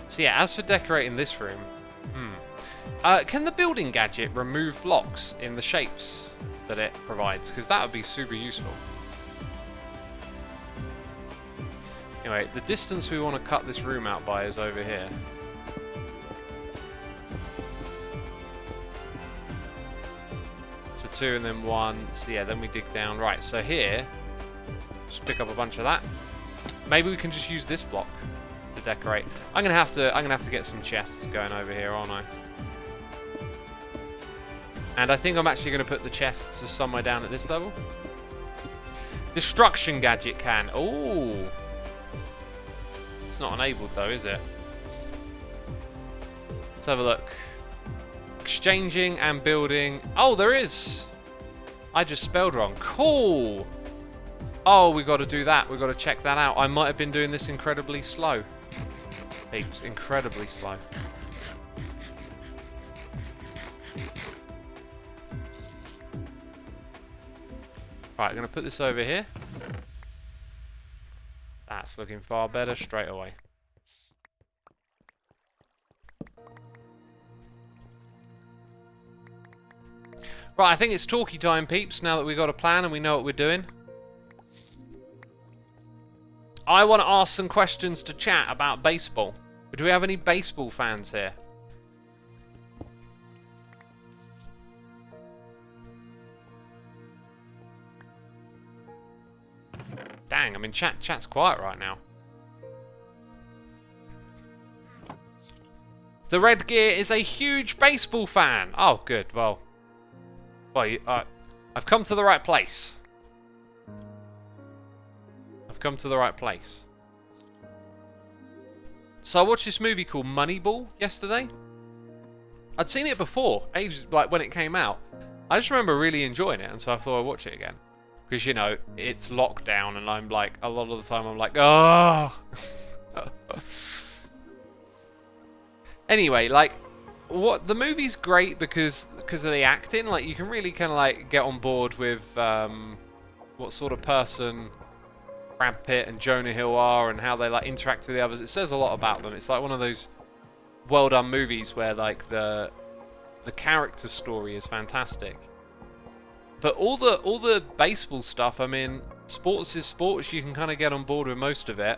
So yeah, as for decorating this room, can the building gadget remove blocks in the shapes that it provides? Because that would be super useful. Anyway, the distance we want to cut this room out by is over here. So 2 and then 1. So yeah, then we dig down. Right, so here, just pick up a bunch of that. Maybe we can just use this block to decorate. I'm gonna have to get some chests going over here, aren't I? And I think I'm actually gonna put the chests somewhere down at this level. Destruction gadget can. Oh, it's not enabled though, is it? Let's have a look. Exchanging and building. Oh, there is. I just spelled wrong. Cool. Oh, we got to do that. We got to check that out. I might have been doing this incredibly slow. Peeps, incredibly slow. Right, I'm going to put this over here. That's looking far better straight away. Right, I think it's talkie time, peeps, now that we've got a plan and we know what we're doing. I want to ask some questions to chat about baseball. Do we have any baseball fans here? Dang, I mean, chat's quiet right now. The Red Gear is a huge baseball fan. Oh, good. Well, I've come to the right place. I've come to the right place. So I watched this movie called Moneyball yesterday. I'd seen it before, ages, like when it came out. I just remember really enjoying it, and so I thought I'd watch it again. Because, you know, it's lockdown, and I'm like, a lot of the time I'm like, oh. Anyway, like, the movie's great because of the acting. Like, you can really kind of like get on board with what sort of person Brad Pitt and Jonah Hill are, and how they like interact with the others. It says a lot about them. It's like one of those well done movies where like the character story is fantastic. But all the baseball stuff, I mean, sports is sports. You can kind of get on board with most of it.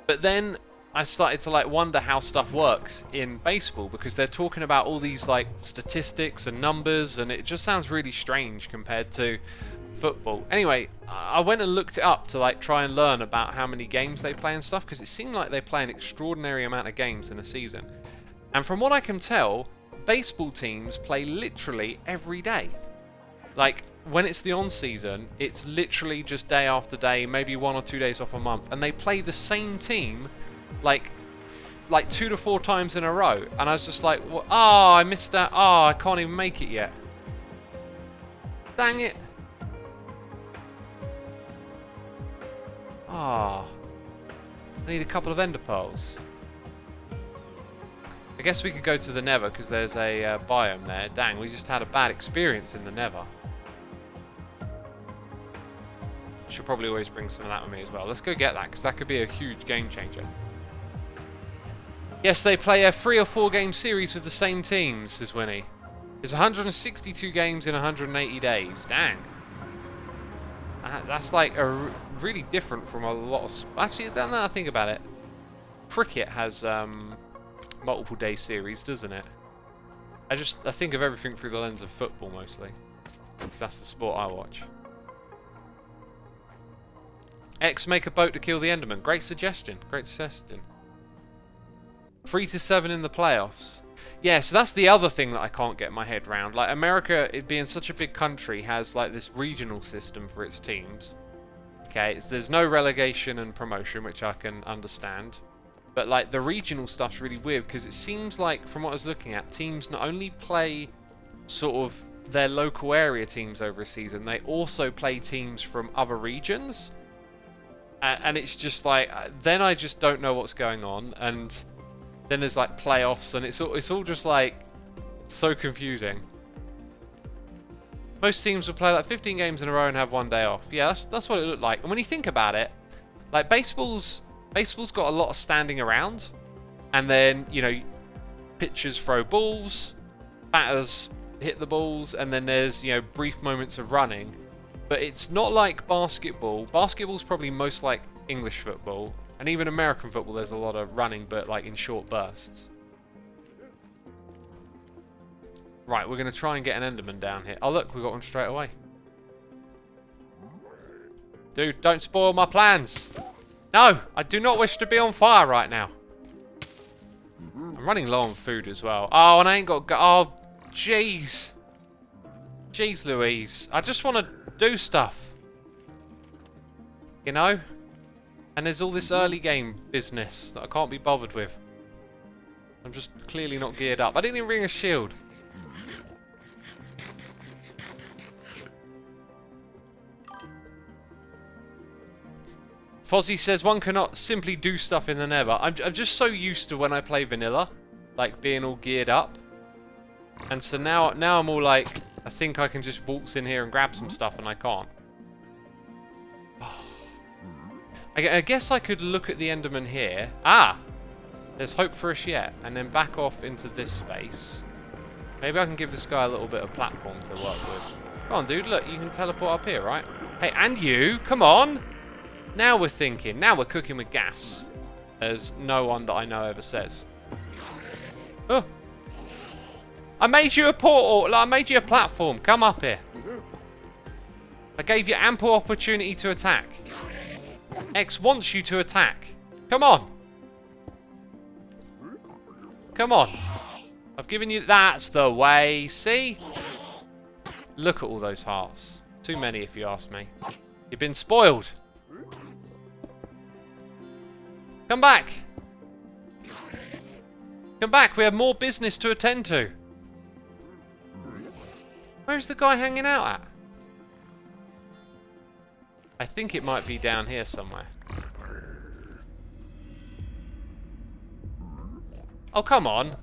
But then I started to like wonder how stuff works in baseball, because they're talking about all these like statistics and numbers, and it just sounds really strange compared to football. Anyway, I went and looked it up to like try and learn about how many games they play and stuff, because it seemed like they play an extraordinary amount of games in a season. And from what I can tell, baseball teams play literally every day. Like, when it's the on-season, it's literally just day after day, maybe 1 or 2 days off a month, and they play the same team like 2 to 4 times in a row. And I was just like, well, oh, I missed that. Oh, I can't even make it yet. Dang it. Ah, I need a couple of ender pearls. I guess we could go to the Nether because there's a biome there. Dang, we just had a bad experience in the Nether. Should probably always bring some of that with me as well. Let's go get that, because that could be a huge game changer. Yes, they play a 3 or 4 game series with the same teams, says Winnie. There's 162 games in 180 days. Dang. That's like really different from a lot of... Actually, now that I think about it, cricket has multiple day series, doesn't it? I think of everything through the lens of football mostly, because that's the sport I watch. X, make a boat to kill the Enderman. Great suggestion. Great suggestion. 3 to 7 in the playoffs. Yeah, so that's the other thing that I can't get my head around. Like, America, it being such a big country, has like this regional system for its teams. Okay, there's no relegation and promotion, which I can understand. But like the regional stuff's really weird, because it seems like, from what I was looking at, teams not only play sort of their local area teams over a season, they also play teams from other regions. And it's just like, then I just don't know what's going on, and then there's like playoffs, and it's all just like so confusing. Most teams will play like 15 games in a row and have 1 day off. Yeah, that's what it looked like. And when you think about it, like baseball's got a lot of standing around, and then, you know, pitchers throw balls, batters hit the balls, and then there's, you know, brief moments of running. But it's not like basketball. Basketball's probably most like English football, and even American football there's a lot of running, but like in short bursts. Right, we're going to try and get an Enderman down here. Oh look, we got one straight away. Dude, don't spoil my plans. No, I do not wish to be on fire right now. I'm running low on food as well. Oh, and I ain't got... Oh, jeez. Jeez Louise. I just want to do stuff. You know? And there's all this early game business that I can't be bothered with. I'm just clearly not geared up. I didn't even bring a shield. Fozzie says one cannot simply do stuff in the Nether. I'm just so used to when I play vanilla, like being all geared up. And so now I'm all like, I think I can just waltz in here and grab some stuff, and I can't. Oh. I guess I could look at the Enderman here. Ah! There's hope for us yet. And then back off into this space. Maybe I can give this guy a little bit of platform to work with. Come on, dude. Look, you can teleport up here, right? Hey, and you! Come on! Now we're thinking. Now we're cooking with gas. As no one that I know ever says. Oh! I made you a portal! I made you a platform. Come up here. I gave you ample opportunity to attack. X wants you to attack. Come on. Come on. I've given you... That's the way. See? Look at all those hearts. Too many, if you ask me. You've been spoiled. Come back. Come back. We have more business to attend to. Where's the guy hanging out at? I think it might be down here somewhere. Oh, come on.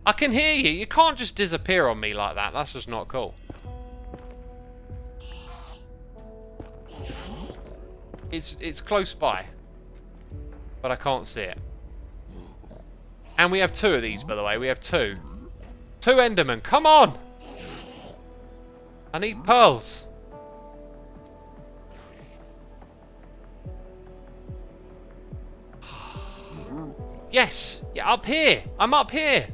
I can hear you. You can't just disappear on me like that. That's just not cool. It's close by. But I can't see it. And we have 2 of these, by the way. We have 2. 2 Endermen. Come on! I need pearls. Yes! Yeah, up here! I'm up here!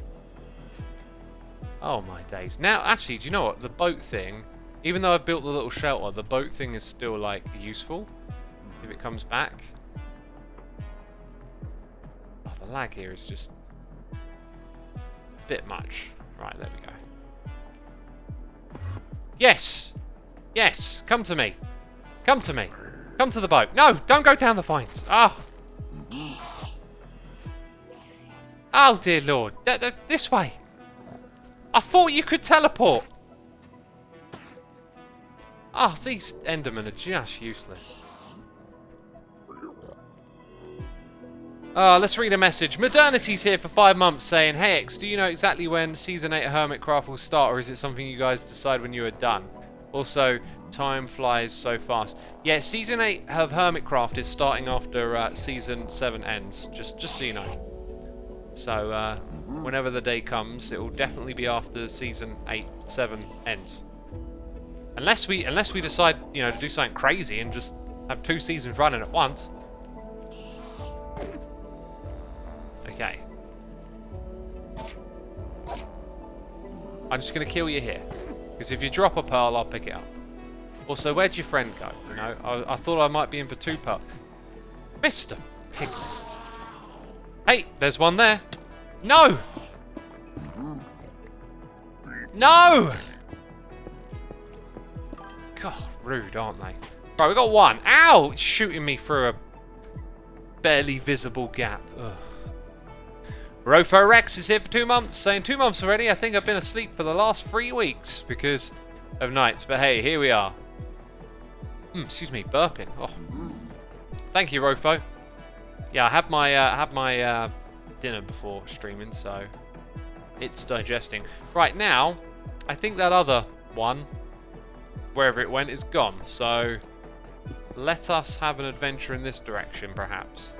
Oh my days. Now, actually, do you know what? The boat thing, even though I've built the little shelter, the boat thing is still, like, useful. If it comes back. Oh, the lag here is just a bit much. Right, there we go. Yes! Yes! Come to me! Come to me! Come to the boat! No! Don't go down the vines! Oh! Oh, dear Lord. This way! I thought you could teleport! Oh, these Endermen are just useless. Let's read a message. Modernity's here for 5 months saying, "Hey X, do you know exactly when Season 8 of Hermitcraft will start, or is it something you guys decide when you are done? Also, time flies so fast." Yeah, Season 8 of Hermitcraft is starting after Season 7 ends, just so you know. So, whenever the day comes, it will definitely be after Season 7 ends. Unless we decide, you know, to do something crazy and just have 2 seasons running at once. Okay. I'm just going to kill you here. Because if you drop a pearl, I'll pick it up. Also, where'd your friend go? You know, I thought I might be in for 2 pearls. Mr. Piglet. Hey, there's one there. No! No! God, rude, aren't they? Right, we got 1. Ow! It's shooting me through a barely visible gap. Ugh. Rofo Rex is here for 2 months, saying 2 months already. I think I've been asleep for the last 3 weeks because of nights. But hey, here we are. Excuse me, burping. Oh. Thank you, Rofo. Yeah, I had my dinner before streaming, so it's digesting. Right now, I think that other one, wherever it went, is gone. So let us have an adventure in this direction, perhaps.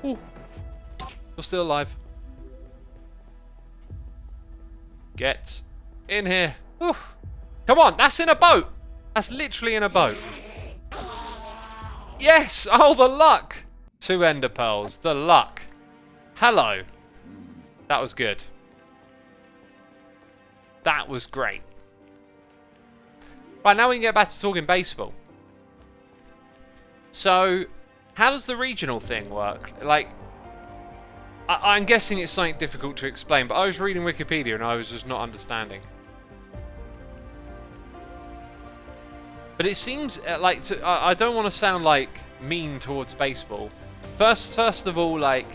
Ooh. You're still alive. Get in here. Ooh. Come on, that's in a boat. That's literally in a boat. Yes! Oh, the luck! 2 ender pearls. The luck. Hello. That was good. That was great. Right, now we can get back to talking baseball. So, how does the regional thing work? Like, I'm guessing it's something difficult to explain, but I was reading Wikipedia and I was just not understanding. But it seems like I don't want to sound like mean towards baseball. First of all, like,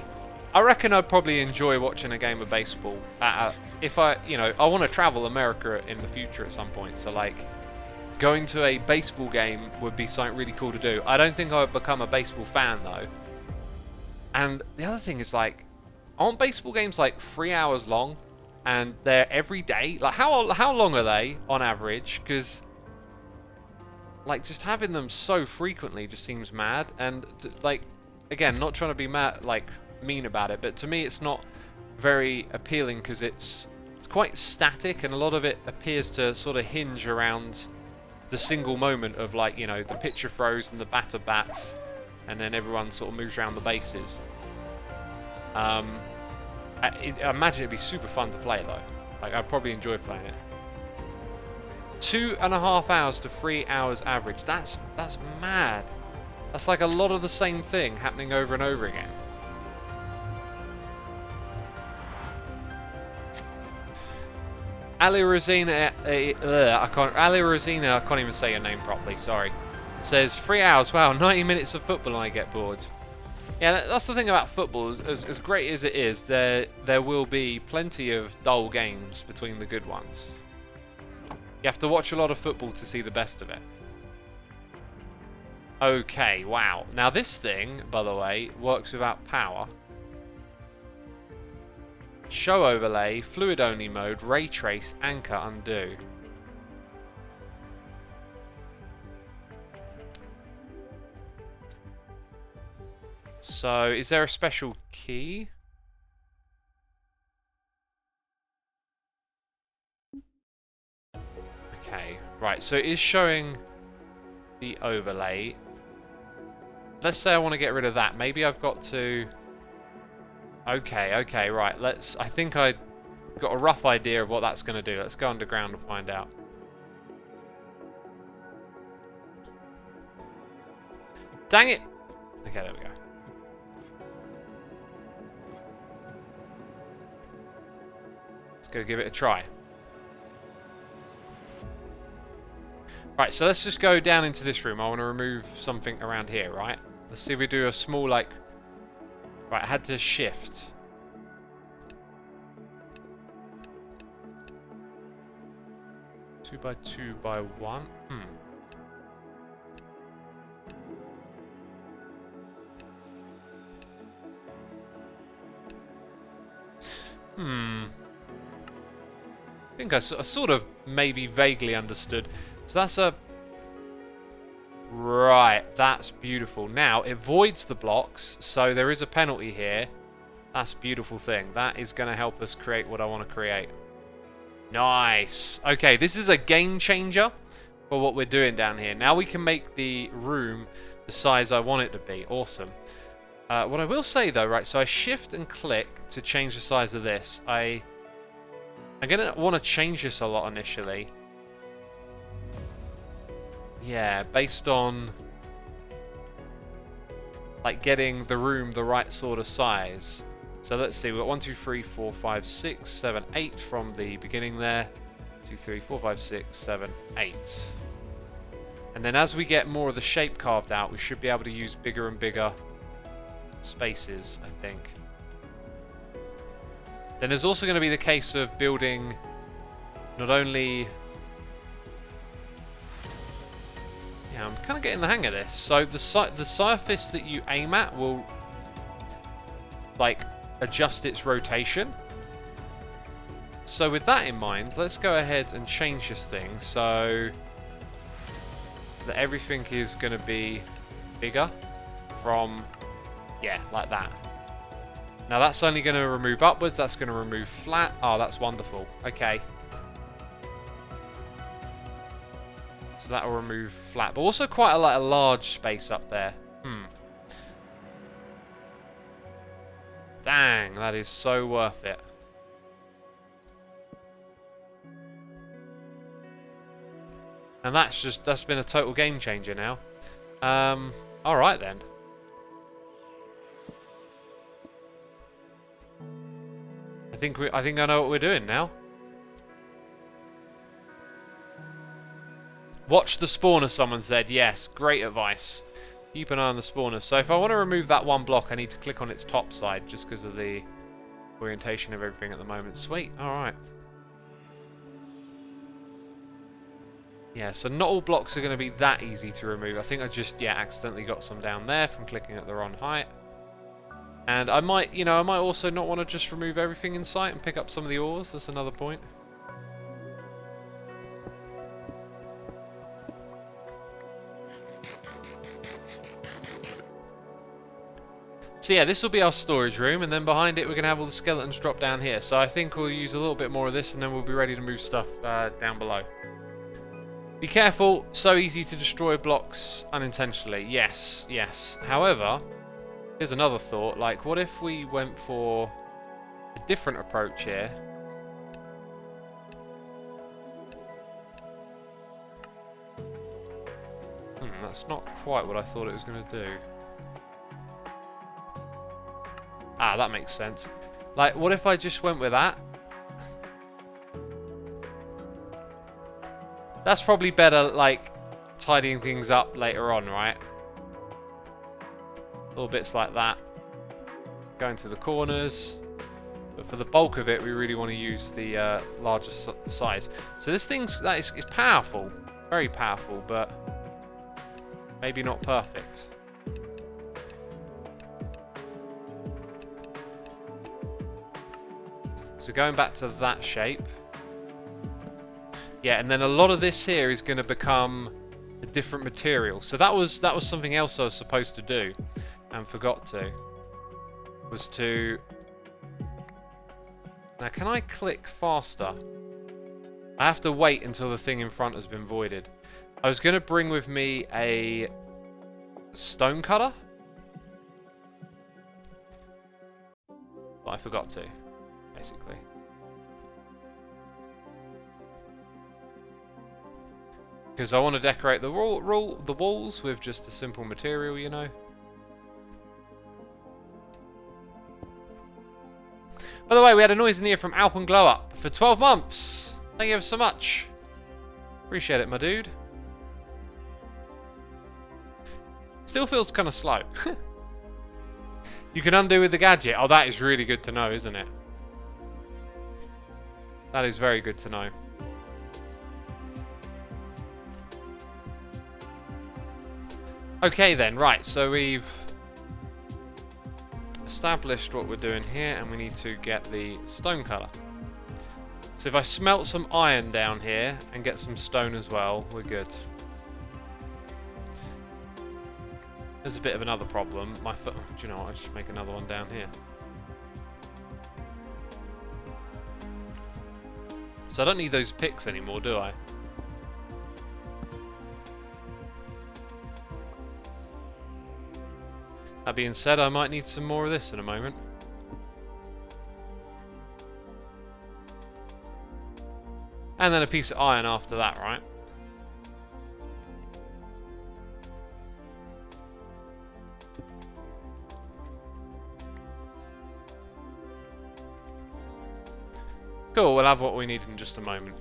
I reckon I'd probably enjoy watching a game of baseball. If I want to travel America in the future at some point. So like, going to a baseball game would be something really cool to do. I don't think I would become a baseball fan though. And the other thing is, like, aren't baseball games like 3 hours long, and they're every day? Like, how long are they on average? Because, like, just having them so frequently just seems mad. And like, again, not trying to be mad, like, mean about it, but to me it's not very appealing because it's quite static, and a lot of it appears to sort of hinge around the single moment of, like, you know, the pitcher throws and the batter bats, and then everyone sort of moves around the bases. I imagine it'd be super fun to play though. Like, I'd probably enjoy playing it. 2.5 hours to 3 hours average. That's mad. That's like a lot of the same thing happening over and over again. Ali Rosina, I can't even say your name properly, sorry. Says 3 hours, wow, 90 minutes of football and I get bored. Yeah, that's the thing about football. As great as it is, there will be plenty of dull games between the good ones. You have to watch a lot of football to see the best of it. Okay, wow. Now this thing, by the way, works without power. Show overlay, fluid only mode, ray trace, anchor, undo. So, is there a special key? Okay, right, so it is showing the overlay. let's say I want to get rid of that. Maybe I've got to... Okay, right. I think I got a rough idea of what that's going to do. Let's go underground and find out. Dang it! Okay, there we go. Let's go give it a try. Right, so let's just go down into this room. I want to remove something around here, right? Let's see if we do a small, like... Right, I had to shift. Two by 2 by 1. I think I sort of maybe vaguely understood. So that's a... Right, that's beautiful. Now, it voids the blocks, so there is a penalty here. That's a beautiful thing. That is going to help us create what I want to create. Nice. Okay, this is a game changer for what we're doing down here. Now we can make the room the size I want it to be. Awesome. What I will say though, right, so I shift and click to change the size of this. I'm going to want to change this a lot initially. Yeah, based on like getting the room the right sort of size. So let's see, we've got 1, 2, 3, 4, 5, 6, 7, 8 from the beginning there. 2, 3, 4, 5, 6, 7, 8. And then as we get more of the shape carved out, we should be able to use bigger and bigger spaces, I think. Then there's also going to be the case of building not only... Yeah, I'm kind of getting the hang of this. So the surface that you aim at will like adjust its rotation. So with that in mind, let's go ahead and change this thing so that everything is going to be bigger from, yeah, like that. Now that's only going to remove upwards, that's going to remove flat. Oh, that's wonderful. Okay. So that will remove flat, but also quite a large space up there. Dang, that is so worth it. And that's been a total game changer now. Alright then. I think I know what we're doing now. Watch the spawner, someone said. Yes, great advice. Keep an eye on the spawner. So if I want to remove that one block, I need to click on its top side just because of the orientation of everything at the moment. Sweet, alright. Yeah, so not all blocks are going to be that easy to remove. I think I just, yeah, accidentally got some down there from clicking at the wrong height. And I might, you know, I might also not want to just remove everything in sight and pick up some of the ores. That's another point. So yeah, this will be our storage room, and then behind it we're going to have all the skeletons drop down here. So I think we'll use a little bit more of this, and then we'll be ready to move stuff down below. Be careful, so easy to destroy blocks unintentionally. Yes, yes. However, here's another thought. Like, what if we went for a different approach here? That's not quite what I thought it was going to do. Ah, that makes sense. Like, what if I just went with that? That's probably better, like, tidying things up later on, right? Little bits like that. Going to the corners. But for the bulk of it, we really want to use the larger size. So this thing's it's powerful. Very powerful, but maybe not perfect. So going back to that shape. Yeah, and then a lot of this here is going to become a different material. So that was something else I was supposed to do and forgot to. Was to... Now, can I click faster? I have to wait until the thing in front has been voided. I was going to bring with me a stone cutter, But I forgot to, basically. Because I want to decorate the walls with just a simple material, you know. By the way, we had a noise in the ear from Alp and Glow Up for 12 months. Thank you ever so much. Appreciate it, my dude. Still feels kind of slow. You can undo with the gadget. Oh, that is really good to know, isn't it? That is very good to know. Okay then, right, so we've established what we're doing here, and we need to get the stone colour. So if I smelt some iron down here and get some stone as well, we're good. There's a bit of another problem. My foot. Do you know what? I'll just make another one down here. So I don't need those picks anymore, do I? That being said, I might need some more of this in a moment. And then a piece of iron after that, right? Cool, we'll have what we need in just a moment.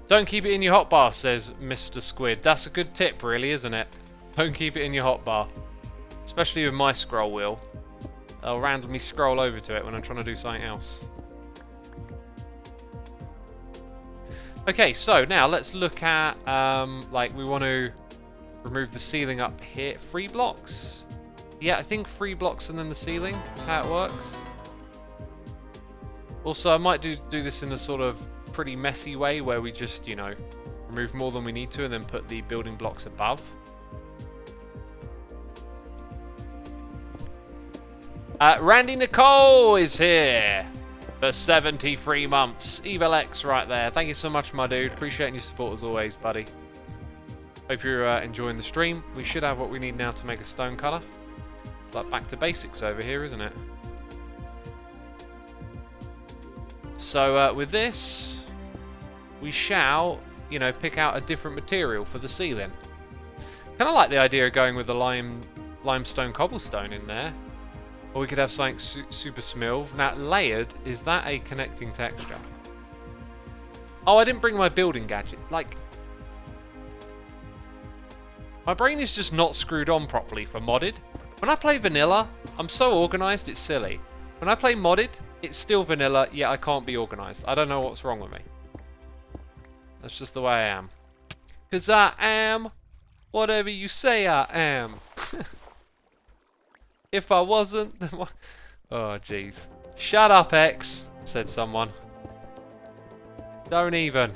Don't keep it in your hotbar, says Mr. Squid. That's a good tip, really, isn't it? Don't keep it in your hotbar. Especially with my scroll wheel. I'll randomly scroll over to it when I'm trying to do something else. Okay, so now let's look at, like, we want to remove the ceiling up here. 3 blocks? Yeah, I think 3 blocks and then the ceiling is how it works. Also, I might do this in a sort of pretty messy way where we just, you know, remove more than we need to and then put the building blocks above. Randy Nicole is here for 73 months. Evil X right there. Thank you so much, my dude. Appreciating your support as always, buddy. Hope you're enjoying the stream. We should have what we need now to make a stone colour. It's like back to basics over here, isn't it? So with this, we shall, you know, pick out a different material for the ceiling. Kind of like the idea of going with the limestone cobblestone in there. Or we could have something super smooth. Now, layered, is that a connecting texture? Oh, I didn't bring my building gadget. Like, my brain is just not screwed on properly for modded. When I play vanilla, I'm so organised, it's silly. When I play modded, it's still vanilla, yet I can't be organised. I don't know what's wrong with me. That's just the way I am. Because I am whatever you say I am. If I wasn't, then what? Oh, jeez. Shut up, X, said someone. Don't even.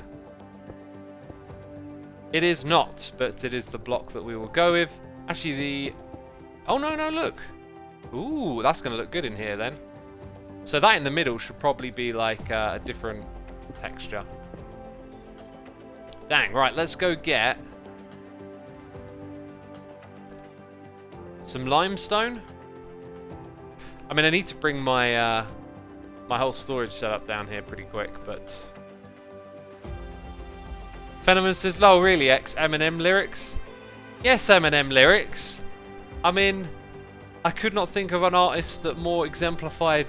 It is not, but it is the block that we will go with. Actually, the... Oh, no, no, look. Ooh, that's going to look good in here, then. So that in the middle should probably be like a different texture. Dang, right, let's go get some limestone. I mean, I need to bring my my whole storage setup down here pretty quick, but... Fenneman says, lol, really, X Eminem lyrics? Yes, Eminem lyrics. I mean, I could not think of an artist that more exemplified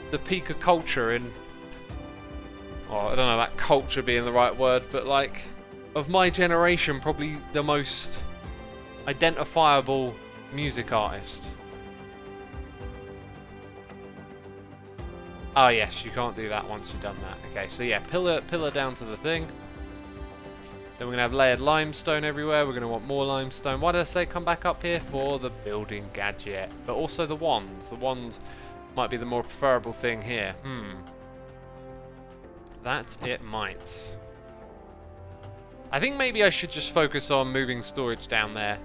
the peak of culture in... Oh, I don't know about culture being the right word, but like, of my generation, probably the most identifiable music artist. Oh yes, you can't do that once you've done that. Okay, so yeah, pillar down to the thing. Then we're going to have layered limestone everywhere. We're going to want more limestone. Why did I say come back up here? For the building gadget. But also the wands. The wand might be the more preferable thing here. That it might. I think maybe I should just focus on moving storage down there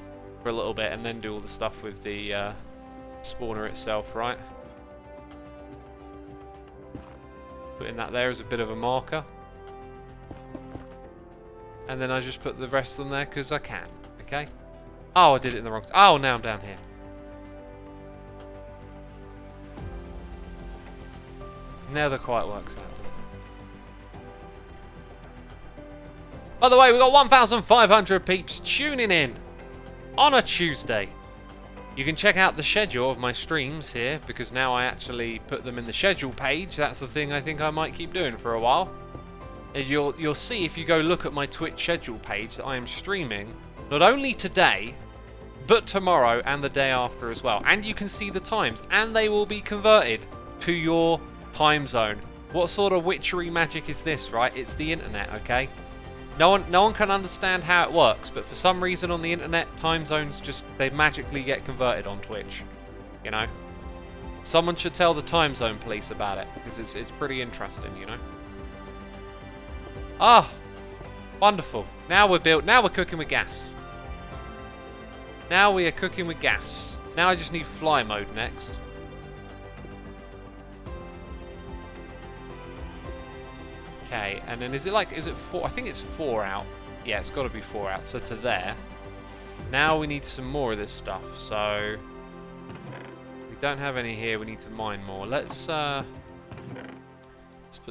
for a little bit and then do all the stuff with the spawner itself, right? Putting that there as a bit of a marker. And then I just put the rest on there because I can, okay? Oh, I did it in the wrong... Oh, now I'm down here. Never quite works out, does it? By the way, we got 1,500 peeps tuning in on a Tuesday. You can check out the schedule of my streams here, because now I actually put them in the schedule page. That's the thing I think I might keep doing for a while. And you'll see if you go look at my Twitch schedule page that I am streaming not only today, but tomorrow and the day after as well. And you can see the times, and they will be converted to your time zone. What sort of witchery magic is this, right? It's the internet, okay? No one can understand how it works, but for some reason on the internet, time zones just, they magically get converted on Twitch. You know? Someone should tell the time zone police about it, because it's pretty interesting, you know? Ah! Wonderful. Now we're cooking with gas. Now we are cooking with gas. Now I just need fly mode next. Okay, and then is it 4? I think it's 4 out. Yeah, it's got to be 4 out. So to there. Now we need some more of this stuff. So we don't have any here. We need to mine more. Let's put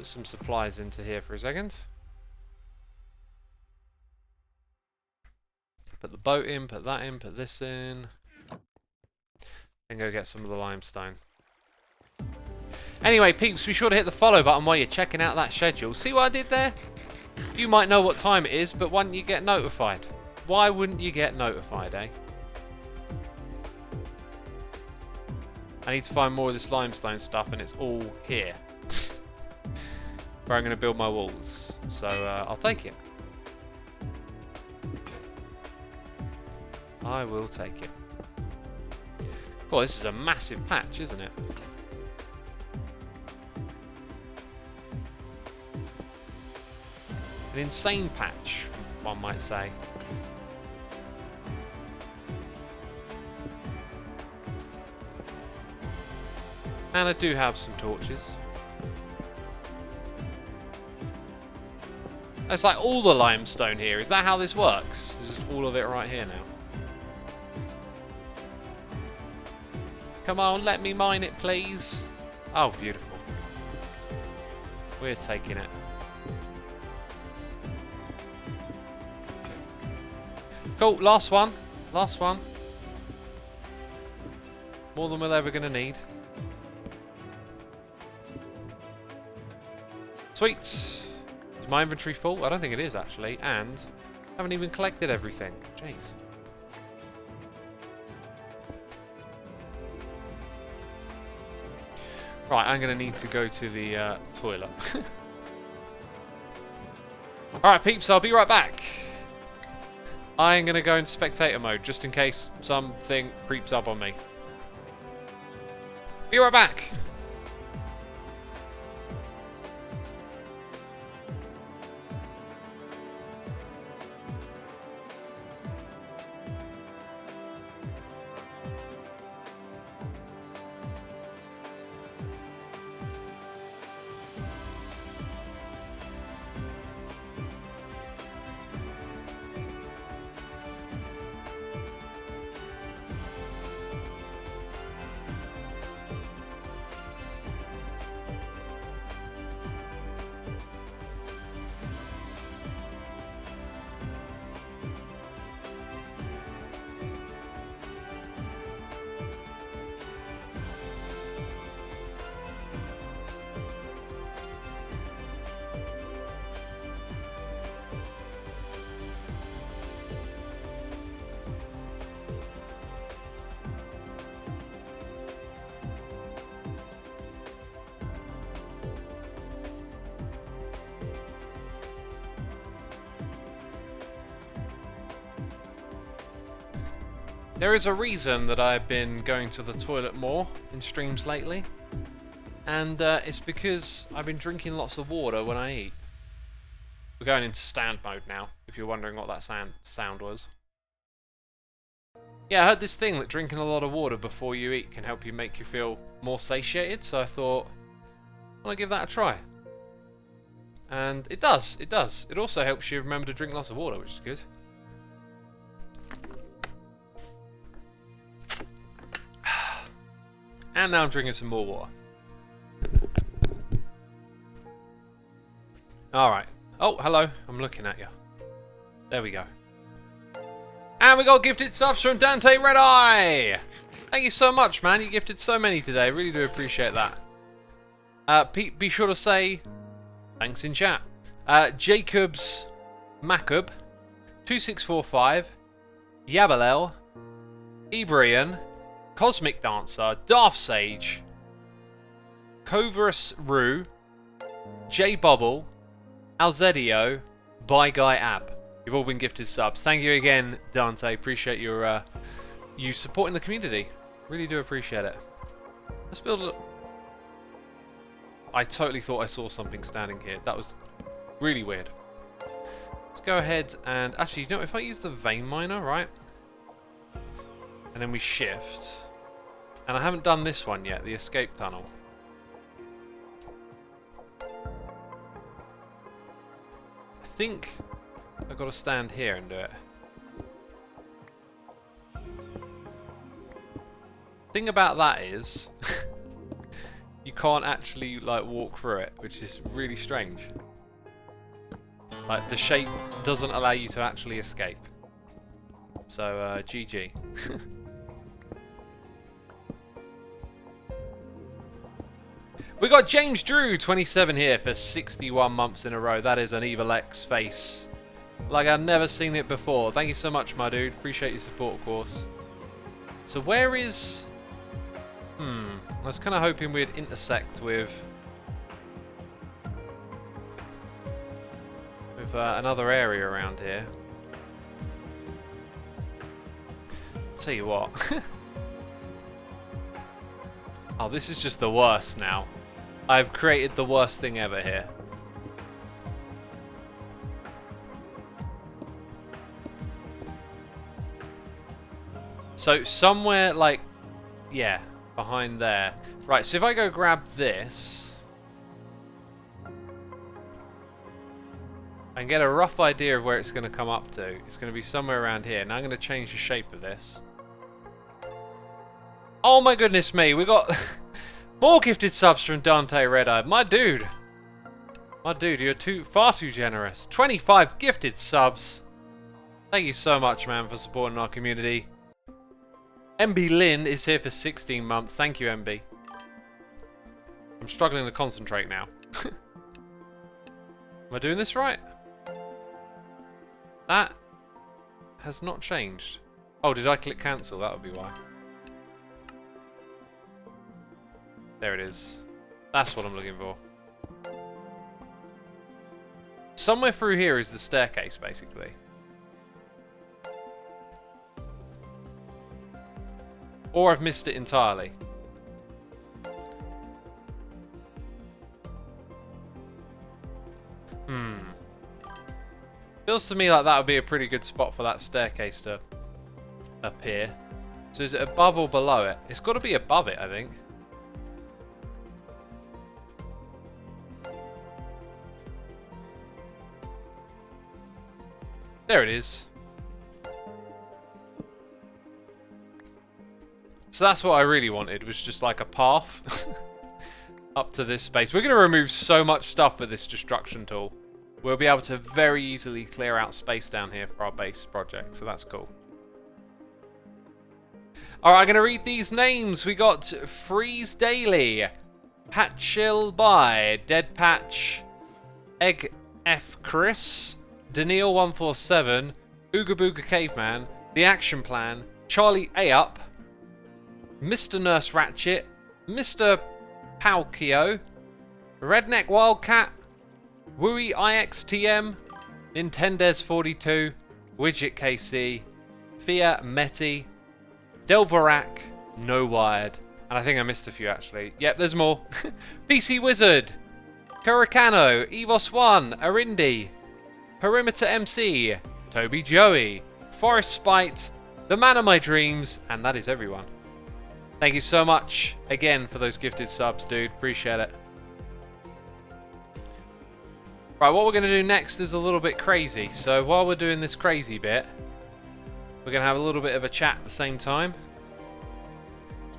some supplies into here for a second. Put the boat in, put that in, put this in. And go get some of the limestone. Anyway, peeps, be sure to hit the follow button while you're checking out that schedule. See what I did there? You might know what time it is, but why don't you get notified? Why wouldn't you get notified, eh? I need to find more of this limestone stuff, and it's all here. Where I'm going to build my walls. So, I'll take it. I will take it. Oh, this is a massive patch, isn't it? An insane patch, one might say. And I do have some torches. It's like all the limestone here. Is that how this works? This is all of it right here now. Come on, let me mine it, please. Oh, beautiful. We're taking it. Cool, last one. Last one. More than we're ever going to need. Sweet. Is my inventory full? I don't think it is, actually. And I haven't even collected everything. Jeez. Right, I'm going to need to go to the toilet. Alright, peeps, I'll be right back. I'm going to go into spectator mode, just in case something creeps up on me. Be right back. There is a reason that I've been going to the toilet more in streams lately, and it's because I've been drinking lots of water when I eat. We're going into stand mode now, if you're wondering what that sound was. Yeah, I heard this thing that drinking a lot of water before you eat can help you make you feel more satiated, so I thought, I want to give that a try. And it does, it does. It also helps you remember to drink lots of water, which is good. And now I'm drinking some more water. Alright. Oh, hello. I'm looking at you. There we go. And we got gifted subs from Dante Red Eye. Thank you so much, man. You gifted so many today. Really do appreciate that. Pete, be sure to say thanks in chat. Jacobs Macub, 2645, Yabalel, Ebrian, Cosmic Dancer, Darth Sage, Coverus Rue, J Bubble, Alzedio, Bye Guy Ab. You've all been gifted subs. Thank you again, Dante. Appreciate your you supporting the community. Really do appreciate it. Let's build a... I totally thought I saw something standing here. That was really weird. Let's go ahead and... Actually, you know, if I use the vein miner, right? And then we shift. And I haven't done this one yet, the escape tunnel. I think I've got to stand here and do it. Thing about that is you can't actually like walk through it, which is really strange. Like the shape doesn't allow you to actually escape. So GG. We got James Drew 27 here for 61 months in a row. That is an Evil X face like I've never seen it before. Thank you so much, my dude. Appreciate your support, of course. So where is... I was kind of hoping we'd intersect with another area around here. Tell you what. Oh, this is just the worst now. I've created the worst thing ever here. So somewhere like, yeah, behind there. Right, so if I go grab this and get a rough idea of where it's going to come up to, it's going to be somewhere around here. Now I'm going to change the shape of this. Oh my goodness me, we got more gifted subs from Dante Red-Eye. My dude, you're far too generous. 25 gifted subs. Thank you so much, man, for supporting our community. MB Lynn is here for 16 months. Thank you, MB. I'm struggling to concentrate now. Am I doing this right? That has not changed. Oh, did I click cancel? That would be why. There it is. That's what I'm looking for. Somewhere through here is the staircase, basically. Or I've missed it entirely. Feels to me like that would be a pretty good spot for that staircase to appear. So is it above or below it? It's got to be above it, I think. There it is. So that's what I really wanted, was just like a path up to this space. We're going to remove so much stuff with this destruction tool. We'll be able to very easily clear out space down here for our base project, so that's cool. Alright, I'm going to read these names. We got Freeze Daily, Patchill By, Dead Patch, Egg F Chris, Daniil 147, Ooga Booga Caveman, The Action Plan, Charlie A Up, Mr. Nurse Ratchet, Mr. Palkio, Redneck Wildcat, Wooey IXTM, Nintendes 42, Widget KC, Fia Meti, Delvorak, No Wired, and I think I missed a few actually. Yep, there's more. PC Wizard, Kurikano, Evos1, Arindi, Perimeter MC, Toby Joey, Forest Spite, The Man of My Dreams, and that is everyone. Thank you so much again for those gifted subs, dude. Appreciate it. Right, what we're going to do next is a little bit crazy. So while we're doing this crazy bit, we're going to have a little bit of a chat at the same time.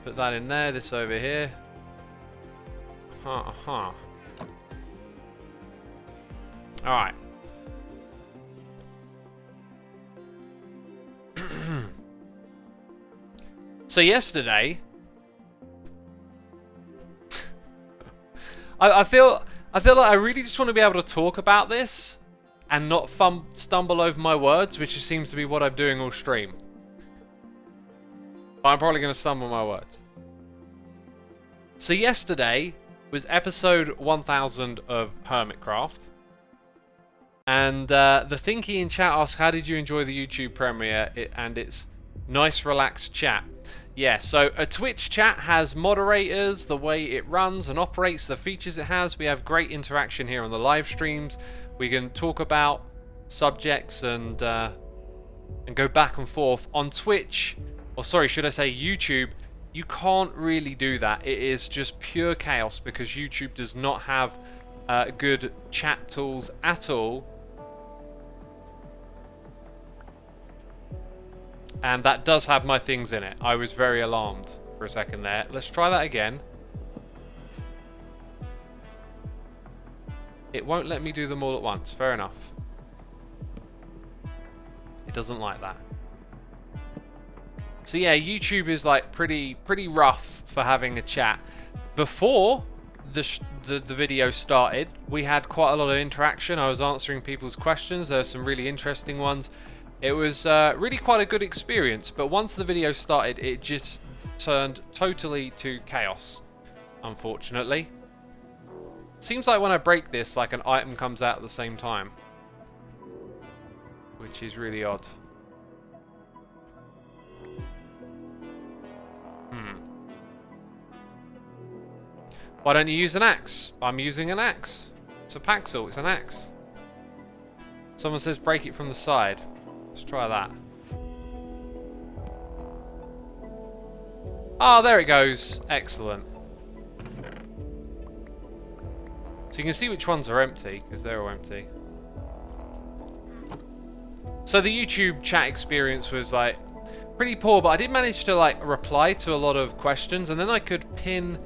Put that in there, this over here. Alright. So yesterday, I feel like I really just want to be able to talk about this and not stumble over my words, which just seems to be what I'm doing all stream. But I'm probably going to stumble my words. So yesterday was episode 1000 of Hermitcraft. And the Thinky in chat asks, how did you enjoy the YouTube premiere? And it's nice, relaxed chat. Yeah, so a Twitch chat has moderators, the way it runs and operates, the features it has. We have great interaction here on the live streams. We can talk about subjects and go back and forth. On Twitch, or sorry, should I say YouTube, you can't really do that. It is just pure chaos because YouTube does not have good chat tools at all. And that does have my things in it. I was very alarmed for a second there. Let's try that again. It won't let me do them all at once. Fair enough. It doesn't like that. So yeah, YouTube is like pretty rough for having a chat. Before the video started, we had quite a lot of interaction. I was answering people's questions. There were some really interesting ones. It was really quite a good experience, but once the video started, it just turned totally to chaos, unfortunately. Seems like when I break this, like an item comes out at the same time, which is really odd. Why don't you use an axe? I'm using an axe. It's a paxel, it's an axe. Someone says break it from the side. Let's try that. Oh, there it goes. Excellent. So you can see which ones are empty, because they're all empty. So the YouTube chat experience was like pretty poor, but I did manage to like reply to a lot of questions, and then I could pin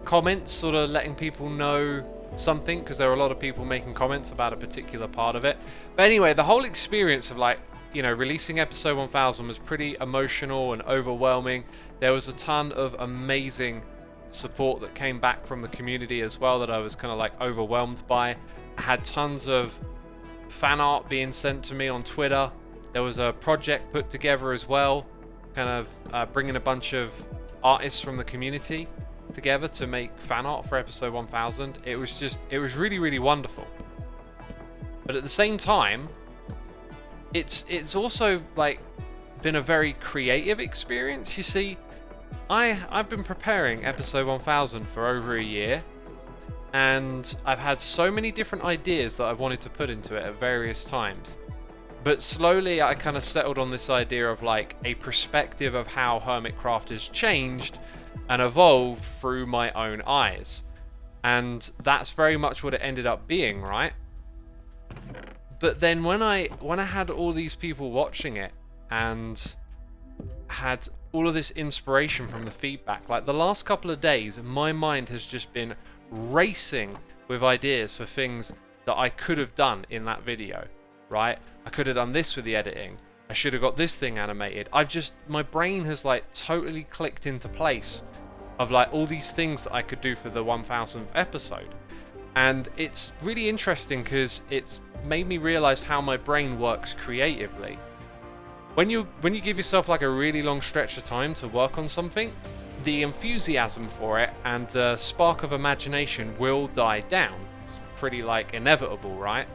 comments, sort of letting people know something, because there were a lot of people making comments about a particular part of it. But anyway, the whole experience of like, you know, releasing episode 1000 was pretty emotional and overwhelming. There was a ton of amazing support that came back from the community as well that I was kind of like overwhelmed by. I had tons of fan art being sent to me on Twitter. There was a project put together as well, kind of bringing a bunch of artists from the community together to make fan art for episode 1000. It was really wonderful. But at the same time, it's also like been a very creative experience. You see, I've been preparing episode 1000 for over a year, and I've had so many different ideas that I've wanted to put into it at various times. But slowly I kind of settled on this idea of like a perspective of how Hermitcraft has changed and evolved through my own eyes. And that's very much what it ended up being, right? But then when I had all these people watching it and had all of this inspiration from the feedback, like the last couple of days, my mind has just been racing with ideas for things that I could have done in that video, right? I could have done this with the editing. I should have got this thing animated. My brain has like totally clicked into place of like all these things that I could do for the 1000th episode. And it's really interesting because it's made me realize how my brain works creatively. When you give yourself like a really long stretch of time to work on something, the enthusiasm for it and the spark of imagination will die down. It's pretty like inevitable, right?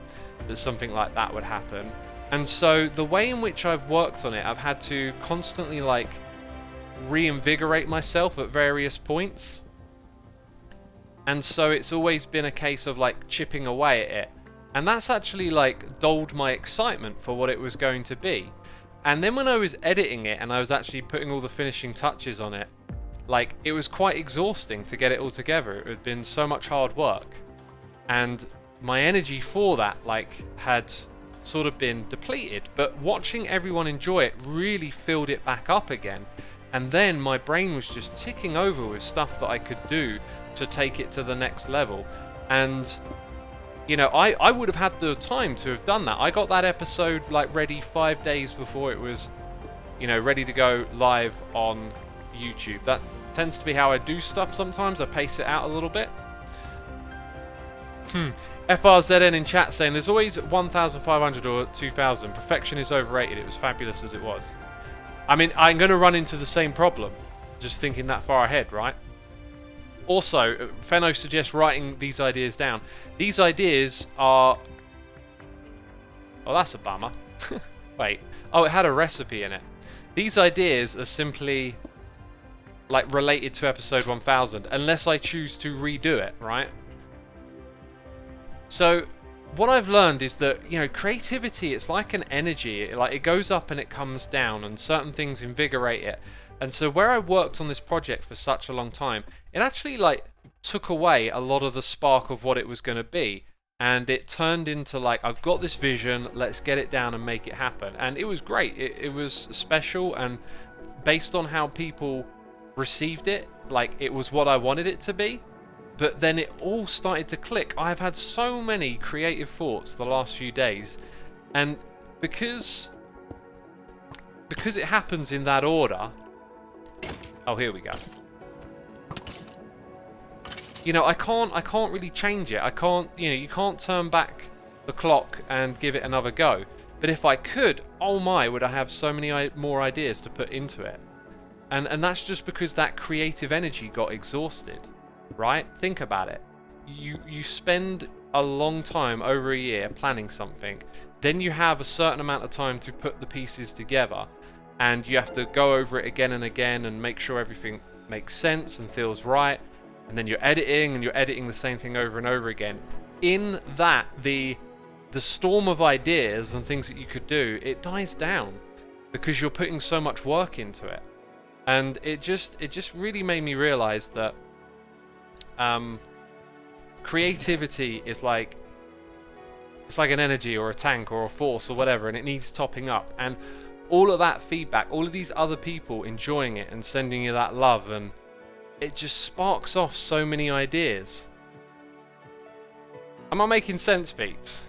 That something like that would happen. And so the way in which I've worked on it, I've had to constantly like reinvigorate myself at various points. And so it's always been a case of like chipping away at it. And that's actually like dulled my excitement for what it was going to be. And then when I was editing it and I was actually putting all the finishing touches on it, like it was quite exhausting to get it all together. It had been so much hard work. And my energy for that like had sort of been depleted. But watching everyone enjoy it really filled it back up again. And then my brain was just ticking over with stuff that I could do to take it to the next level. And, you know, I would have had the time to have done that. I got that episode like ready 5 days before it was, you know, ready to go live on YouTube. That tends to be how I do stuff sometimes. I pace it out a little bit. FRZN in chat saying there's always 1,500 or 2,000. Perfection is overrated. It was fabulous as it was. I mean, I'm going to run into the same problem. Just thinking that far ahead, right? Also, Fenno suggests writing these ideas down. These ideas are... Oh, that's a bummer. Wait. Oh, it had a recipe in it. These ideas are simply like related to episode 1000, unless I choose to redo it, right? So what I've learned is that, you know, creativity, it's like an energy. It goes up and it comes down, and certain things invigorate it. And so where I worked on this project for such a long time, it actually like took away a lot of the spark of what it was going to be. And it turned into like, I've got this vision, let's get it down and make it happen. And it was great. It was special, and based on how people received it, like it was what I wanted it to be. But then it all started to click. I've had so many creative thoughts the last few days, and because it happens in that order. Oh, here we go. You know, I can't really change it. I can't, you know, you can't turn back the clock and give it another go. But if I could, oh my, would I have so many more ideas to put into it. And that's just because that creative energy got exhausted. Right? Think about it. You spend a long time, over a year, planning something. Then you have a certain amount of time to put the pieces together, and you have to go over it again and again and make sure everything makes sense and feels right. And then you're editing, and you're editing the same thing over and over again. In that, the storm of ideas and things that you could do, it dies down because you're putting so much work into it. And it just really made me realize that creativity is like, it's like an energy or a tank or a force or whatever, and it needs topping up. And all of that feedback, all of these other people enjoying it and sending you that love, and it just sparks off so many ideas. Am I making sense, peeps?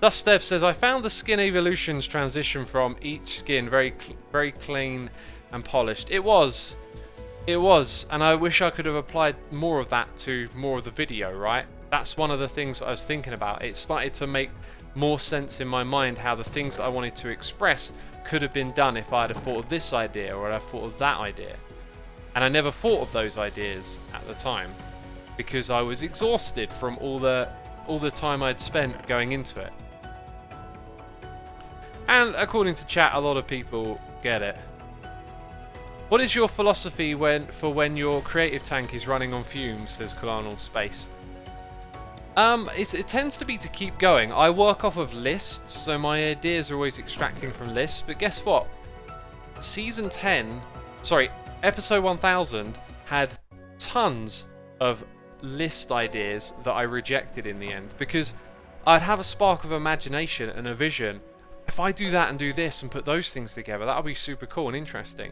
Thus, Steph says, I found the skin evolutions transition from each skin very clean and polished. It was, and I wish I could have applied more of that to more of the video, right? That's one of the things I was thinking about. It started to make more sense in my mind how the things that I wanted to express could have been done if I had thought of this idea or I'd thought of that idea. And I never thought of those ideas at the time because I was exhausted from all the time I'd spent going into it. And according to chat, a lot of people get it. What is your philosophy for when your creative tank is running on fumes, says Colonel Space? It tends to be to keep going. I work off of lists, so my ideas are always extracting from lists. But guess what? Episode 1000 had tons of list ideas that I rejected in the end because I'd have a spark of imagination and a vision. If I do that and do this and put those things together, that'll be super cool and interesting.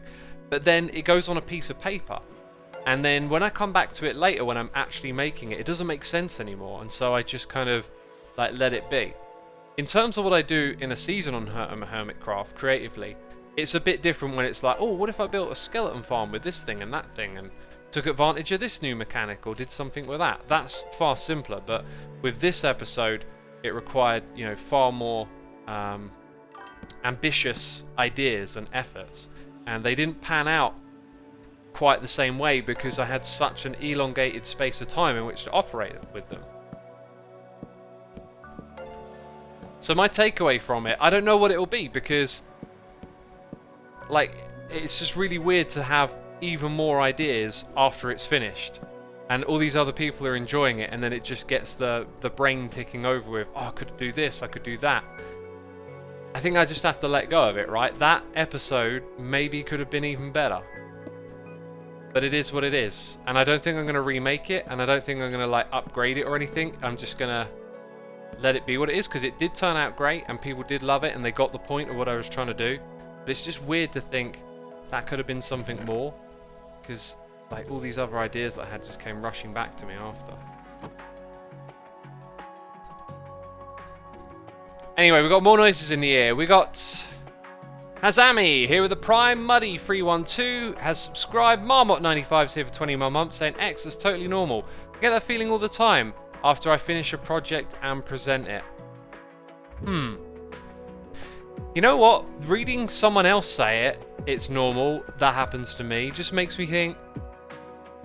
But then it goes on a piece of paper. And then when I come back to it later, when I'm actually making it, it doesn't make sense anymore. And so I just kind of like let it be. In terms of what I do in a season on Hermitcraft creatively, it's a bit different when it's like, oh, what if I built a skeleton farm with this thing and that thing and took advantage of this new mechanic or did something with that. That's far simpler. But with this episode, it required, you know, far more ambitious ideas and efforts, and they didn't pan out quite the same way because I had such an elongated space of time in which to operate with them. So my takeaway from it, I don't know what it will be because like it's just really weird to have even more ideas after it's finished and all these other people are enjoying it, and then it just gets the brain ticking over with, oh, I could do this, I could do that. I think I just have to let go of it, right? That episode maybe could have been even better. But it is what it is. And I don't think I'm going to remake it, and I don't think I'm going to like upgrade it or anything. I'm just going to let it be what it is, because it did turn out great and people did love it and they got the point of what I was trying to do. But it's just weird to think that could have been something more, because like all these other ideas that I had just came rushing back to me after. Anyway, we got more noises in the air. We got Hazami here with the Prime. Muddy 312 has subscribed. Marmot95 is here for 21 months saying, X, that's totally normal. I get that feeling all the time after I finish a project and present it. You know what? Reading someone else say it, it's normal, that happens to me, just makes me think,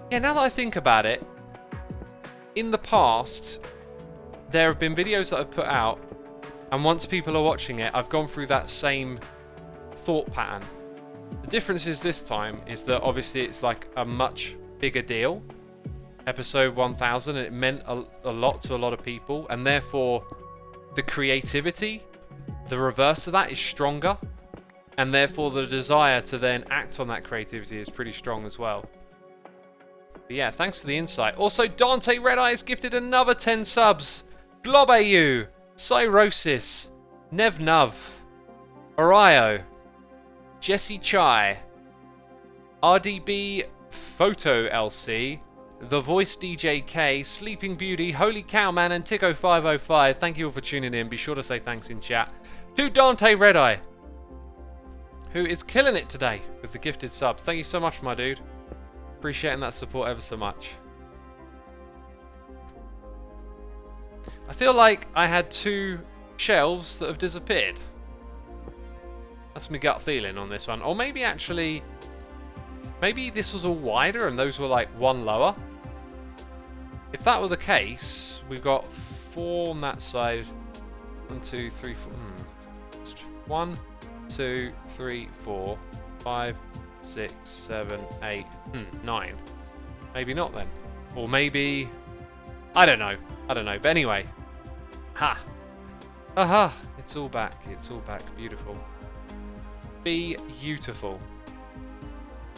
yeah, now that I think about it, in the past, there have been videos that I've put out, and once people are watching it, I've gone through that same thought pattern. The difference is this time is that obviously it's like a much bigger deal. Episode 1000, and it meant a lot to a lot of people, and therefore the creativity, the reverse of that, is stronger, and therefore the desire to then act on that creativity is pretty strong as well. But yeah, thanks for the insight. Also, Dante Red Eyes gifted another 10 subs. GlobAU, Cyrosis, Nevnuv, Orio, Jesse Chai, RDB Photo LC, The Voice DJ K, Sleeping Beauty, Holy Cow Man, and Tico505. Thank you all for tuning in. Be sure to say thanks in chat to Dante Red Eye, who is killing it today with the gifted subs. Thank you so much, my dude. Appreciating that support ever so much. I feel like I had 2 shelves that have disappeared. That's my gut feeling on this one. Or maybe actually, maybe this was all wider and those were like 1 lower. If that were the case, we've got 4 on that side. 1, 2, 3, 4. 1, 2, 3, 4, 5, 6, 7, 8, 9. Maybe not then. Or maybe, I don't know. But anyway. Ha! Aha! It's all back. It's all back. Beautiful. Beautiful.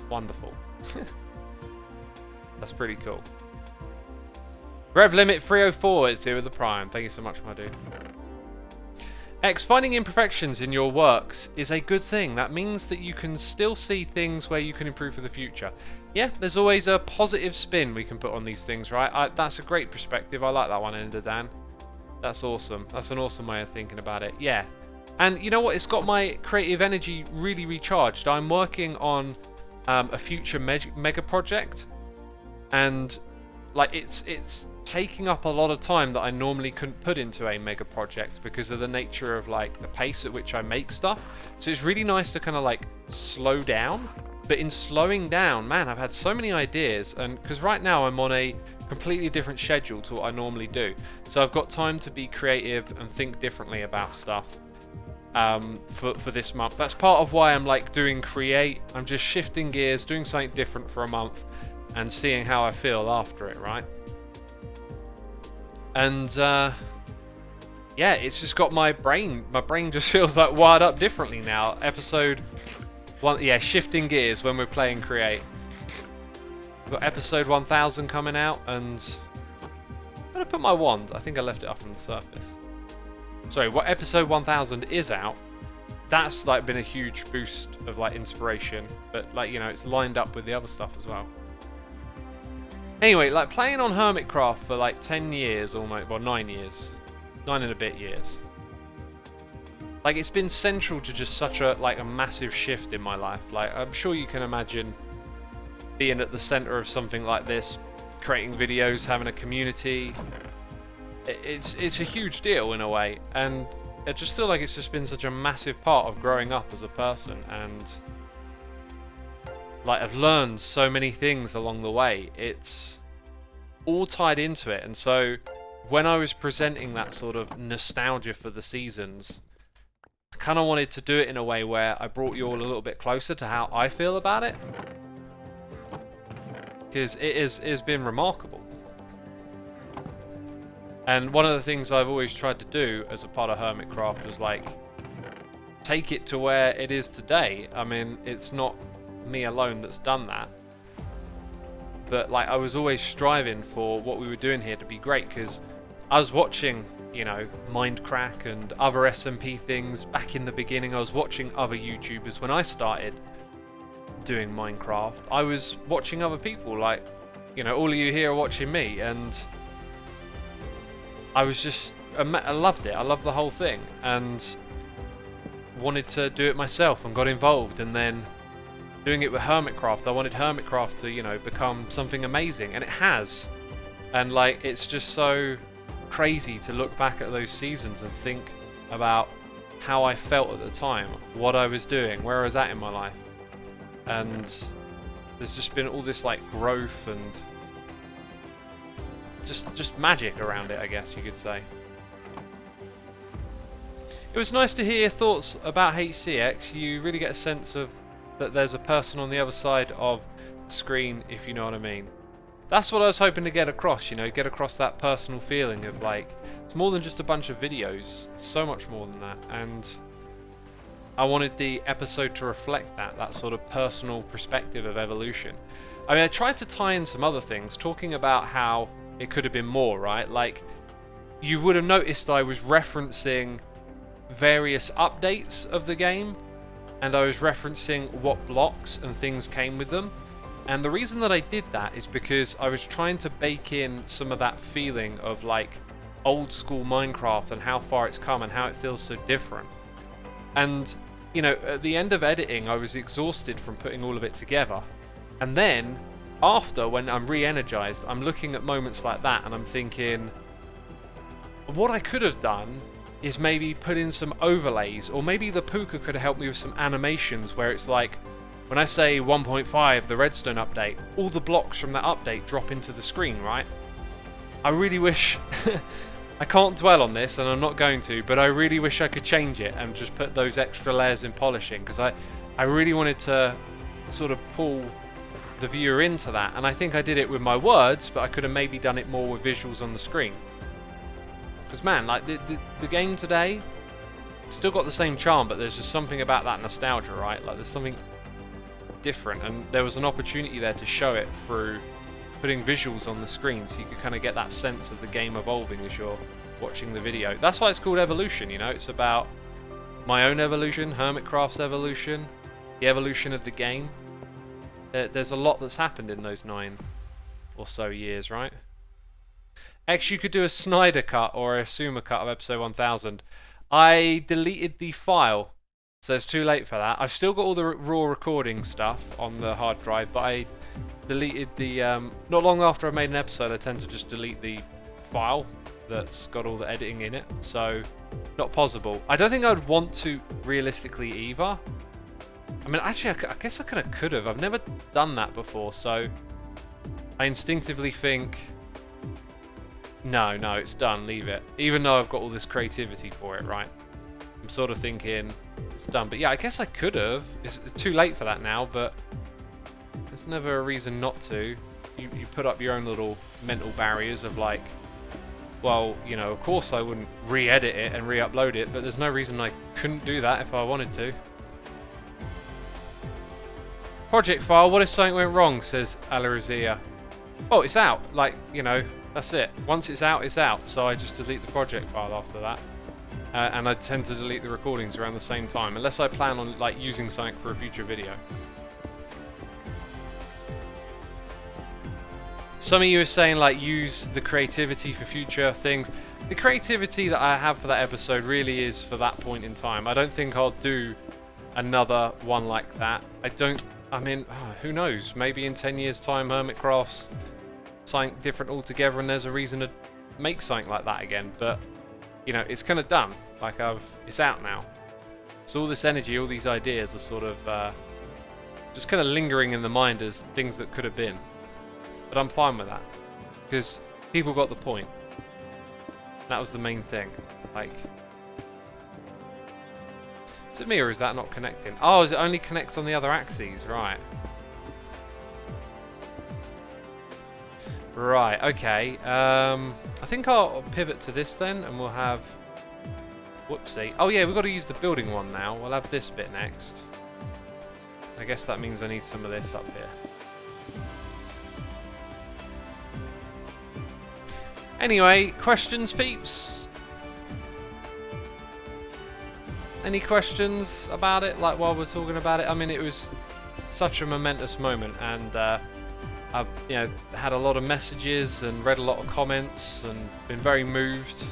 Wonderful. That's pretty cool. Rev Limit 304 is here with the Prime. Thank you so much, my dude. X, finding imperfections in your works is a good thing. That means that you can still see things where you can improve for the future. Yeah, there's always a positive spin we can put on these things, right? That's a great perspective. I like that one, Ender Dan. That's awesome. That's an awesome way of thinking about it. Yeah. And you know what? It's got my creative energy really recharged. I'm working on a future mega project, and like it's taking up a lot of time that I normally couldn't put into a mega project because of the nature of like the pace at which I make stuff. So it's really nice to kind of like slow down. But in slowing down, man, I've had so many ideas, and because right now I'm on a completely different schedule to what I normally do, so I've got time to be creative and think differently about stuff for this month. That's part of why I'm like doing create. I'm just shifting gears, doing something different for a month, and seeing how I feel after it, right? And yeah, it's just got my brain just feels like wired up differently now. Episode 1, yeah, shifting gears when we're playing create. We've got episode 1000 coming out, and I'm gonna put my wand. I think I left it up on the surface. Sorry, what episode 1000 is out, that's like been a huge boost of like inspiration, but like, you know, it's lined up with the other stuff as well. Anyway, like playing on Hermitcraft for like 10 years almost, well 9 years, 9 and a bit years. Like it's been central to just such a like a massive shift in my life. Like I'm sure you can imagine being at the center of something like this, creating videos, having a community. It's a huge deal in a way, and I just feel like it's just been such a massive part of growing up as a person, and like I've learned so many things along the way. It's all tied into it, and so when I was presenting that sort of nostalgia for the seasons, I kind of wanted to do it in a way where I brought you all a little bit closer to how I feel about it, because it's been remarkable. And one of the things I've always tried to do as a part of Hermitcraft was like take it to where it is today. I mean, it's not me alone that's done that. but like I was always striving for what we were doing here to be great, because I was watching, you know, Mindcrack and other SMP things back in the beginning. I was watching other YouTubers when I started doing Minecraft. I was watching other people, like, you know, all of you here are watching me, and I was just, I loved it. I loved the whole thing, and wanted to do it myself, and got involved. And then doing it with Hermitcraft, I wanted Hermitcraft to, you know, become something amazing, and it has. And like, it's just so crazy to look back at those seasons and think about how I felt at the time, what I was doing, where I was at in my life. And there's just been all this like growth and just magic around it, I guess you could say. It was nice to hear your thoughts about HCX. You really get a sense of that there's a person on the other side of the screen, if you know what I mean. That's what I was hoping to get across, you know, get across that personal feeling of like, it's more than just a bunch of videos, it's so much more than that. And I wanted the episode to reflect that sort of personal perspective of evolution. I mean, I tried to tie in some other things, talking about how it could have been more, right? Like, you would have noticed I was referencing various updates of the game, and I was referencing what blocks and things came with them. And the reason that I did that is because I was trying to bake in some of that feeling of like old school Minecraft and how far it's come and how it feels so different. And, you know, at the end of editing, I was exhausted from putting all of it together. And then, after, when I'm re-energized, I'm looking at moments like that and I'm thinking, what I could have done is maybe put in some overlays, or maybe the Puka could have helped me with some animations where it's like, when I say 1.5, the redstone update, all the blocks from that update drop into the screen, right? I really wish... I can't dwell on this, and I'm not going to, but I really wish I could change it and just put those extra layers in polishing, because I really wanted to sort of pull the viewer into that, and I think I did it with my words, but I could have maybe done it more with visuals on the screen. Because man, like the game today, still got the same charm, but there's just something about that nostalgia, right? Like there's something different, and there was an opportunity there to show it through putting visuals on the screen, so you could kind of get that sense of the game evolving as you're watching the video. That's why it's called evolution, you know? It's about my own evolution, Hermitcraft's evolution, the evolution of the game. There's a lot that's happened in those 9 or so years, right? X, you could do a Snyder cut or a Xisuma cut of episode 1000. I deleted the file, so it's too late for that. I've still got all the raw recording stuff on the hard drive, but I deleted the... not long after I made an episode, I tend to just delete the file that's got all the editing in it, so not possible. I don't think I would want to realistically either. I mean, actually, I guess I could have. I've never done that before, so I instinctively think, no, it's done, leave it. Even though I've got all this creativity for it, right? I'm sort of thinking it's done. But yeah, I guess I could have. It's too late for that now, but there's never a reason not to. You put up your own little mental barriers of like, well, you know, of course I wouldn't re-edit it and re-upload it, but there's no reason I couldn't do that if I wanted to. Project file, what if something went wrong, says Alarazia. Oh, it's out. Like, you know, that's it. Once it's out, it's out. So I just delete the project file after that. And I tend to delete the recordings around the same time, unless I plan on like using something for a future video. Some of you are saying like use the creativity for future things. The creativity that I have for that episode really is for that point in time. I don't think I'll do another one like that. I mean, who knows? Maybe in 10 years' time, Hermitcraft's something different altogether, and there's a reason to make something like that again. But you know, it's kind of done. Like it's out now. So all this energy, all these ideas are sort of just kind of lingering in the mind as things that could have been. But I'm fine with that because people got the point. That was the main thing. Like, is it me or is that not connecting? Oh, does it only connect on the other axes? Right. Right, okay. I think I'll pivot to this then, and we'll have... Whoopsie. Oh yeah, we've got to use the building one now. We'll have this bit next. I guess that means I need some of this up here. Anyway, questions, peeps? Any questions about it, like while we're talking about it? I mean, it was such a momentous moment, and I've had a lot of messages and read a lot of comments and been very moved.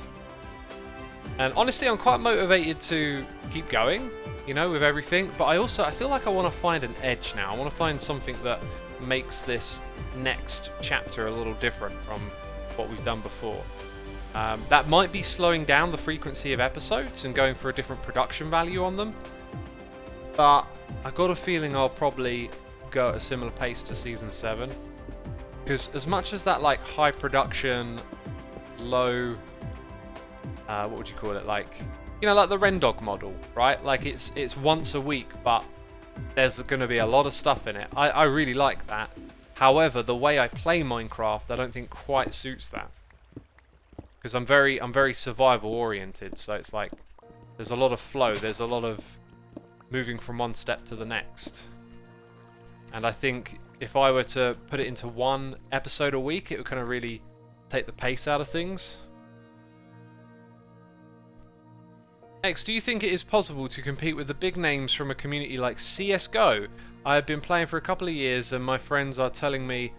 And honestly, I'm quite motivated to keep going, with everything. But I feel like I want to find an edge now. I want to find something that makes this next chapter a little different from what we've done before. That might be slowing down the frequency of episodes and going for a different production value on them. But I got a feeling I'll probably go at a similar pace to Season 7. Because as much as that like high production, low... what would you call it? Like the Rendog model, right? Like it's once a week, but there's going to be a lot of stuff in it. I really like that. However, the way I play Minecraft, I don't think quite suits that. Because I'm very survival oriented, so it's like there's a lot of flow, there's a lot of moving from one step to the next. And I think if I were to put it into one episode a week, it would kind of really take the pace out of things. Next, do you think it is possible to compete with the big names from a community like CSGO? I have been playing for a couple of years and my friends are telling me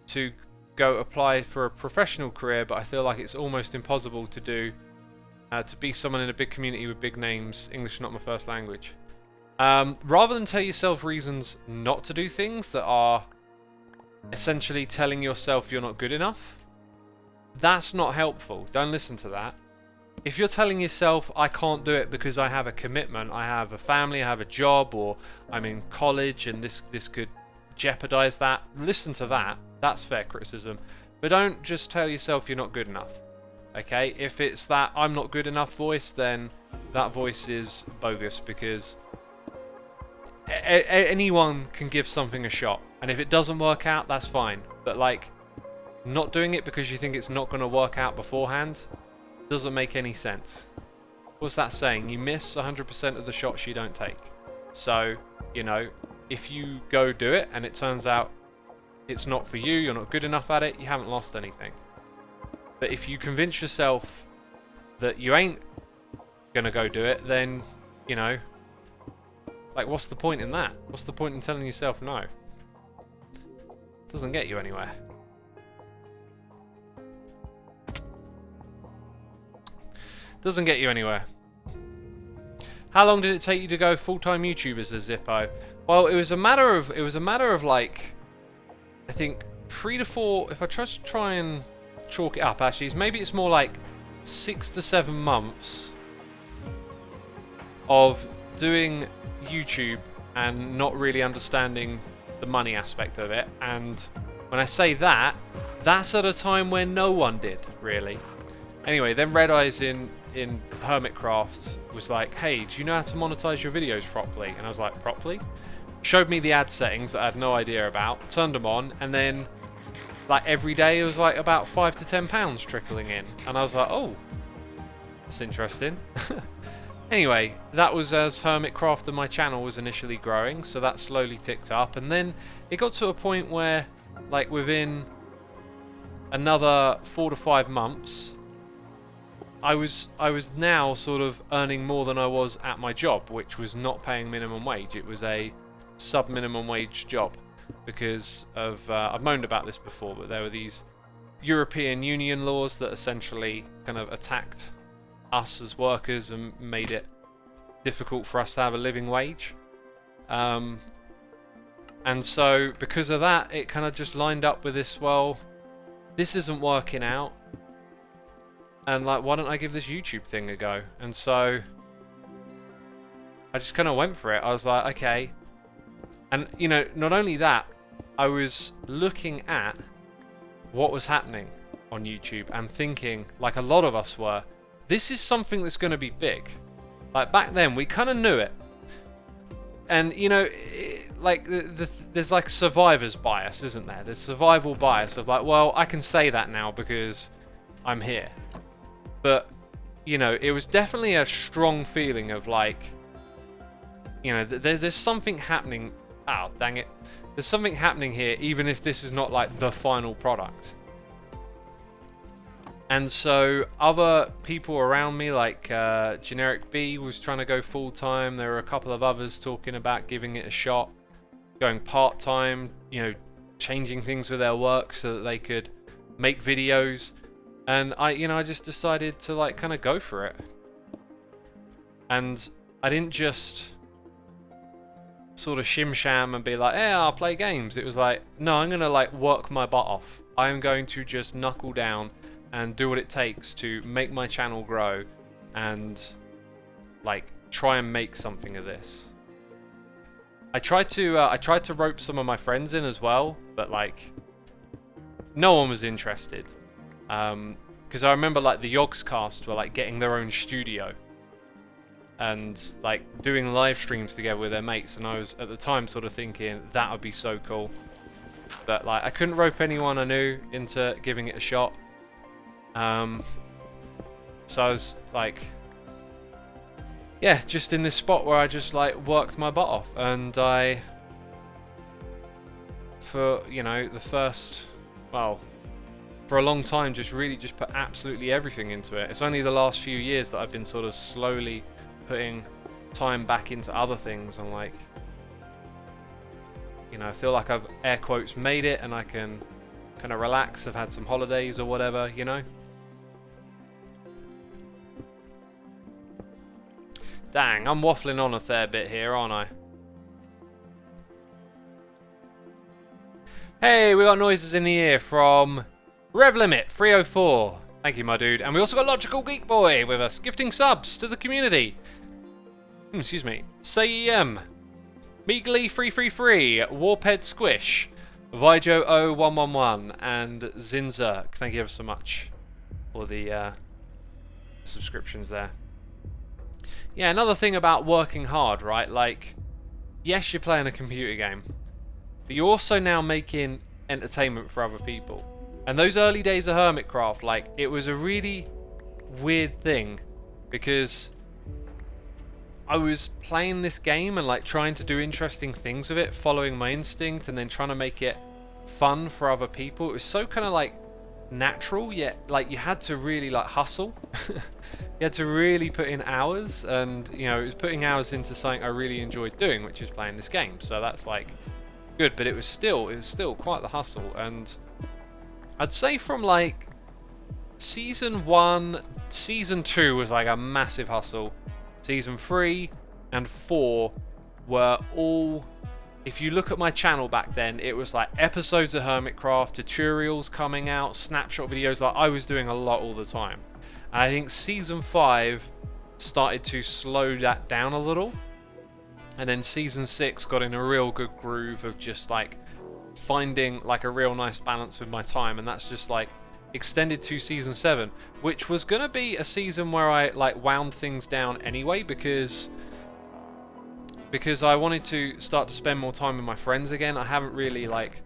to go apply for a professional career, but I feel like it's almost impossible to do, to be someone in a big community with big names. English not my first language. Rather than tell yourself reasons not to do things that are essentially telling yourself you're not good enough, that's not helpful. Don't listen to that. If you're telling yourself, I can't do it because I have a commitment, I have a family, I have a job, or I'm in college and this could jeopardize that, listen to that. That's fair criticism. But don't just tell yourself you're not good enough. Okay? If it's that I'm not good enough voice, then that voice is bogus, because anyone can give something a shot. And if it doesn't work out, that's fine. But like, not doing it because you think it's not going to work out beforehand doesn't make any sense. What's that saying? You miss 100% of the shots you don't take. So, if you go do it and it turns out it's not for you, you're not good enough at it, you haven't lost anything. But if you convince yourself that you ain't gonna go do it, then, like, what's the point in that? What's the point in telling yourself no? Doesn't get you anywhere. Doesn't get you anywhere. How long did it take you to go full-time YouTuber, says Zippo? Well, it was a matter of like, I think 3 to 4. If I just try and chalk it up, actually, it's more like 6 to 7 months of doing YouTube and not really understanding the money aspect of it. And when I say that, that's at a time when no one did really. Anyway, then Red Eyes in Hermitcraft was like, hey, do you know how to monetize your videos properly? And I was like, properly? Showed me the ad settings that I had no idea about, turned them on, and then like every day it was like about £5 to £10 trickling in. And I was like, oh, that's interesting. Anyway, that was as Hermitcraft and my channel was initially growing, so that slowly ticked up. And then it got to a point where, like within another 4 to 5 months, I was now sort of earning more than I was at my job, which was not paying minimum wage. It was a sub-minimum wage job because of, I've moaned about this before, but there were these European Union laws that essentially kind of attacked us as workers and made it difficult for us to have a living wage. And so because of that, it kind of just lined up with this, well, this isn't working out. And like, why don't I give this YouTube thing a go? And so I just kind of went for it. I was like, okay. And, not only that, I was looking at what was happening on YouTube and thinking, like a lot of us were, this is something that's going to be big. Like back then, we kind of knew it. And, there's like survivor's bias, isn't there? There's survival bias of like, well, I can say that now because I'm here. But, it was definitely a strong feeling of like, there's something happening. Oh, dang it. There's something happening here, even if this is not like the final product. And so other people around me, like Generic B was trying to go full-time. There were a couple of others talking about giving it a shot, going part-time, you know, changing things with their work so that they could make videos. And I just decided to like kind of go for it. And I didn't just sort of shim-sham and be like, yeah, I'll play games. It was like, no, I'm going to like work my butt off. I'm going to just knuckle down and do what it takes to make my channel grow and like try and make something of this. I tried to rope some of my friends in as well, but like no one was interested. Because I remember like the Yogscast were like getting their own studio and like doing live streams together with their mates, and I was at the time sort of thinking that would be so cool. But like I couldn't rope anyone I knew into giving it a shot. So I was like, yeah, just in this spot where I just like worked my butt off, and I, for you know the first, well, for a long time, just really just put absolutely everything into it. It's only the last few years that I've been sort of slowly putting time back into other things, and like, you know, I feel like I've air quotes made it, and I can kind of relax. I've had some holidays or whatever, you know. Dang, I'm waffling on a fair bit here, aren't I? Hey, we got noises in the ear from RevLimit 304. Thank you, my dude. And we also got Logical Geek Boy with us, gifting subs to the community. Excuse me. Sayem, Meagly 333, Warped Squish, Vijo 0111, and Zinzerk. Thank you ever so much for the subscriptions there. Yeah, another thing about working hard, right? Like, yes, you're playing a computer game, but you're also now making entertainment for other people. And those early days of Hermitcraft, like, it was a really weird thing, because I was playing this game and like trying to do interesting things with it, following my instinct, and then trying to make it fun for other people. It was so kind of like natural, yet like you had to really like hustle. You had to really put in hours, and you know, it was putting hours into something I really enjoyed doing, which is playing this game. So that's like good, but it was still quite the hustle. And I'd say from like season 1, season 2 was like a massive hustle. Season 3 and 4 were all, if you look at my channel back then, it was like episodes of Hermitcraft, tutorials coming out, snapshot videos. Like I was doing a lot all the time. And I think season 5 started to slow that down a little. And then season 6 got in a real good groove of just like finding like a real nice balance with my time. And that's just like extended to season 7, which was gonna be a season where I like wound things down anyway, because I wanted to start to spend more time with my friends again. I haven't really like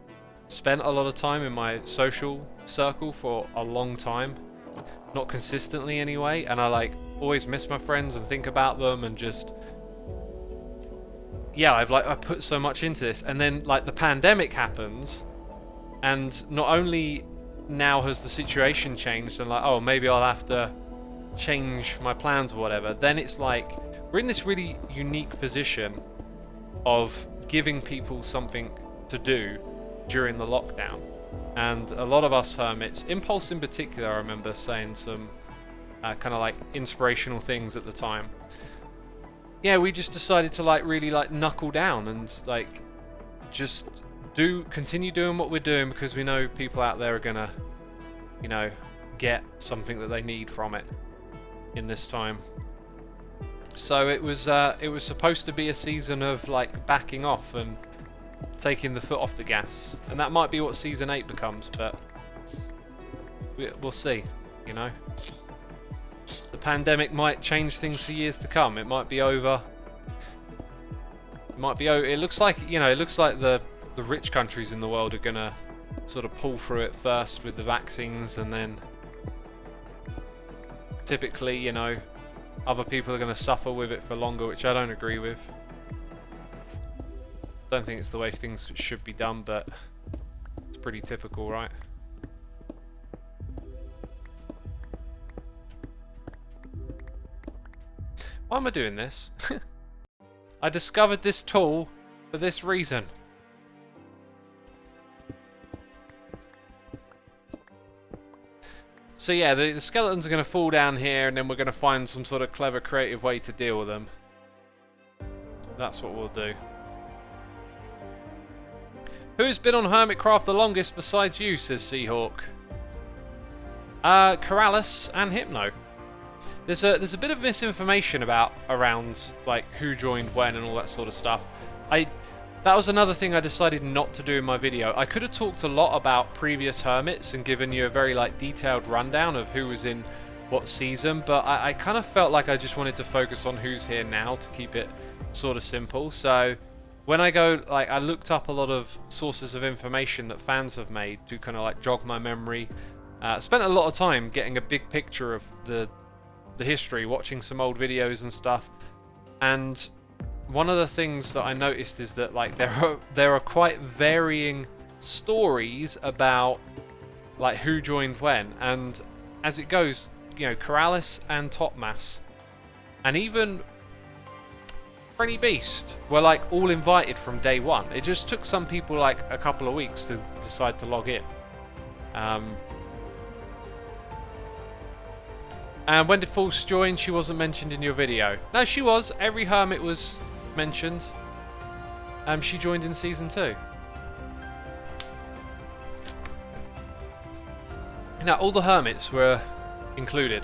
spent a lot of time in my social circle for a long time, not consistently anyway, and I like always miss my friends and think about them, and just yeah, I put so much into this, and then like the pandemic happens, and not only now has the situation changed and like, oh, maybe I'll have to change my plans or whatever, then it's like we're in this really unique position of giving people something to do during the lockdown. And a lot of us hermits, Impulse in particular, I remember saying some kind of like inspirational things at the time. Yeah, we just decided to like really like knuckle down and like just continue doing what we're doing, because we know people out there are gonna, you know, get something that they need from it in this time. So it was supposed to be a season of like backing off and taking the foot off the gas, and that might be what season 8 becomes, but we'll see. You know, the pandemic might change things for years to come. It might be over. It might be over. It looks like, you know, the rich countries in the world are gonna sort of pull through it first with the vaccines, and then typically, you know, other people are gonna suffer with it for longer, which I don't agree with. Don't think it's the way things should be done, but it's pretty typical, right? Why am I doing this? I discovered this tool for this reason. So yeah, the skeletons are going to fall down here, and then we're going to find some sort of clever, creative way to deal with them. That's what we'll do. Who's been on Hermitcraft the longest besides you, says Seahawk. Corrales and Hypno. There's a bit of misinformation around like who joined when and all that sort of stuff. That was another thing I decided not to do in my video. I could have talked a lot about previous Hermits and given you a very like detailed rundown of who was in what season, but I kind of felt like I just wanted to focus on who's here now to keep it sort of simple. So when I looked up a lot of sources of information that fans have made to kind of like jog my memory. Spent a lot of time getting a big picture of the history, watching some old videos and stuff, and one of the things that I noticed is that like there are quite varying stories about like who joined when, and as it goes, you know, Corrales and Topmas and even Frenny Beast were like all invited from day one. It just took some people like a couple of weeks to decide to log in. And when did False join? She wasn't mentioned in your video. No, she was. Every Hermit was mentioned. She joined in Season 2. Now, all the Hermits were included.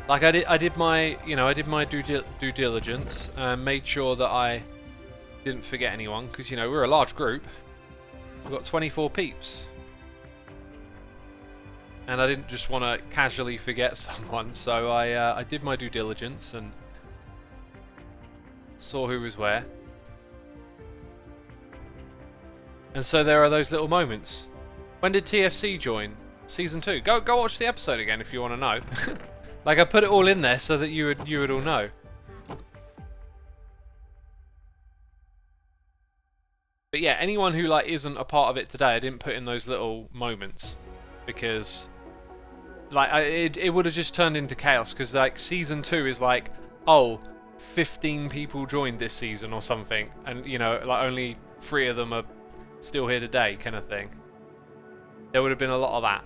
Like, I did my due diligence and made sure that I didn't forget anyone, because, you know, we're a large group. We've got 24 peeps. And I didn't just want to casually forget someone, so I did my due diligence and saw who was where. And so there are those little moments. When did TFC join? Season 2. Go watch the episode again if you want to know. Like, I put it all in there so that you would all know. But yeah, anyone who like isn't a part of it today, I didn't put in those little moments because like it would have just turned into chaos, because like Season 2 is like, oh, 15 people joined this season or something, and you know, like only 3 of them are still here today kind of thing. There would have been a lot of that.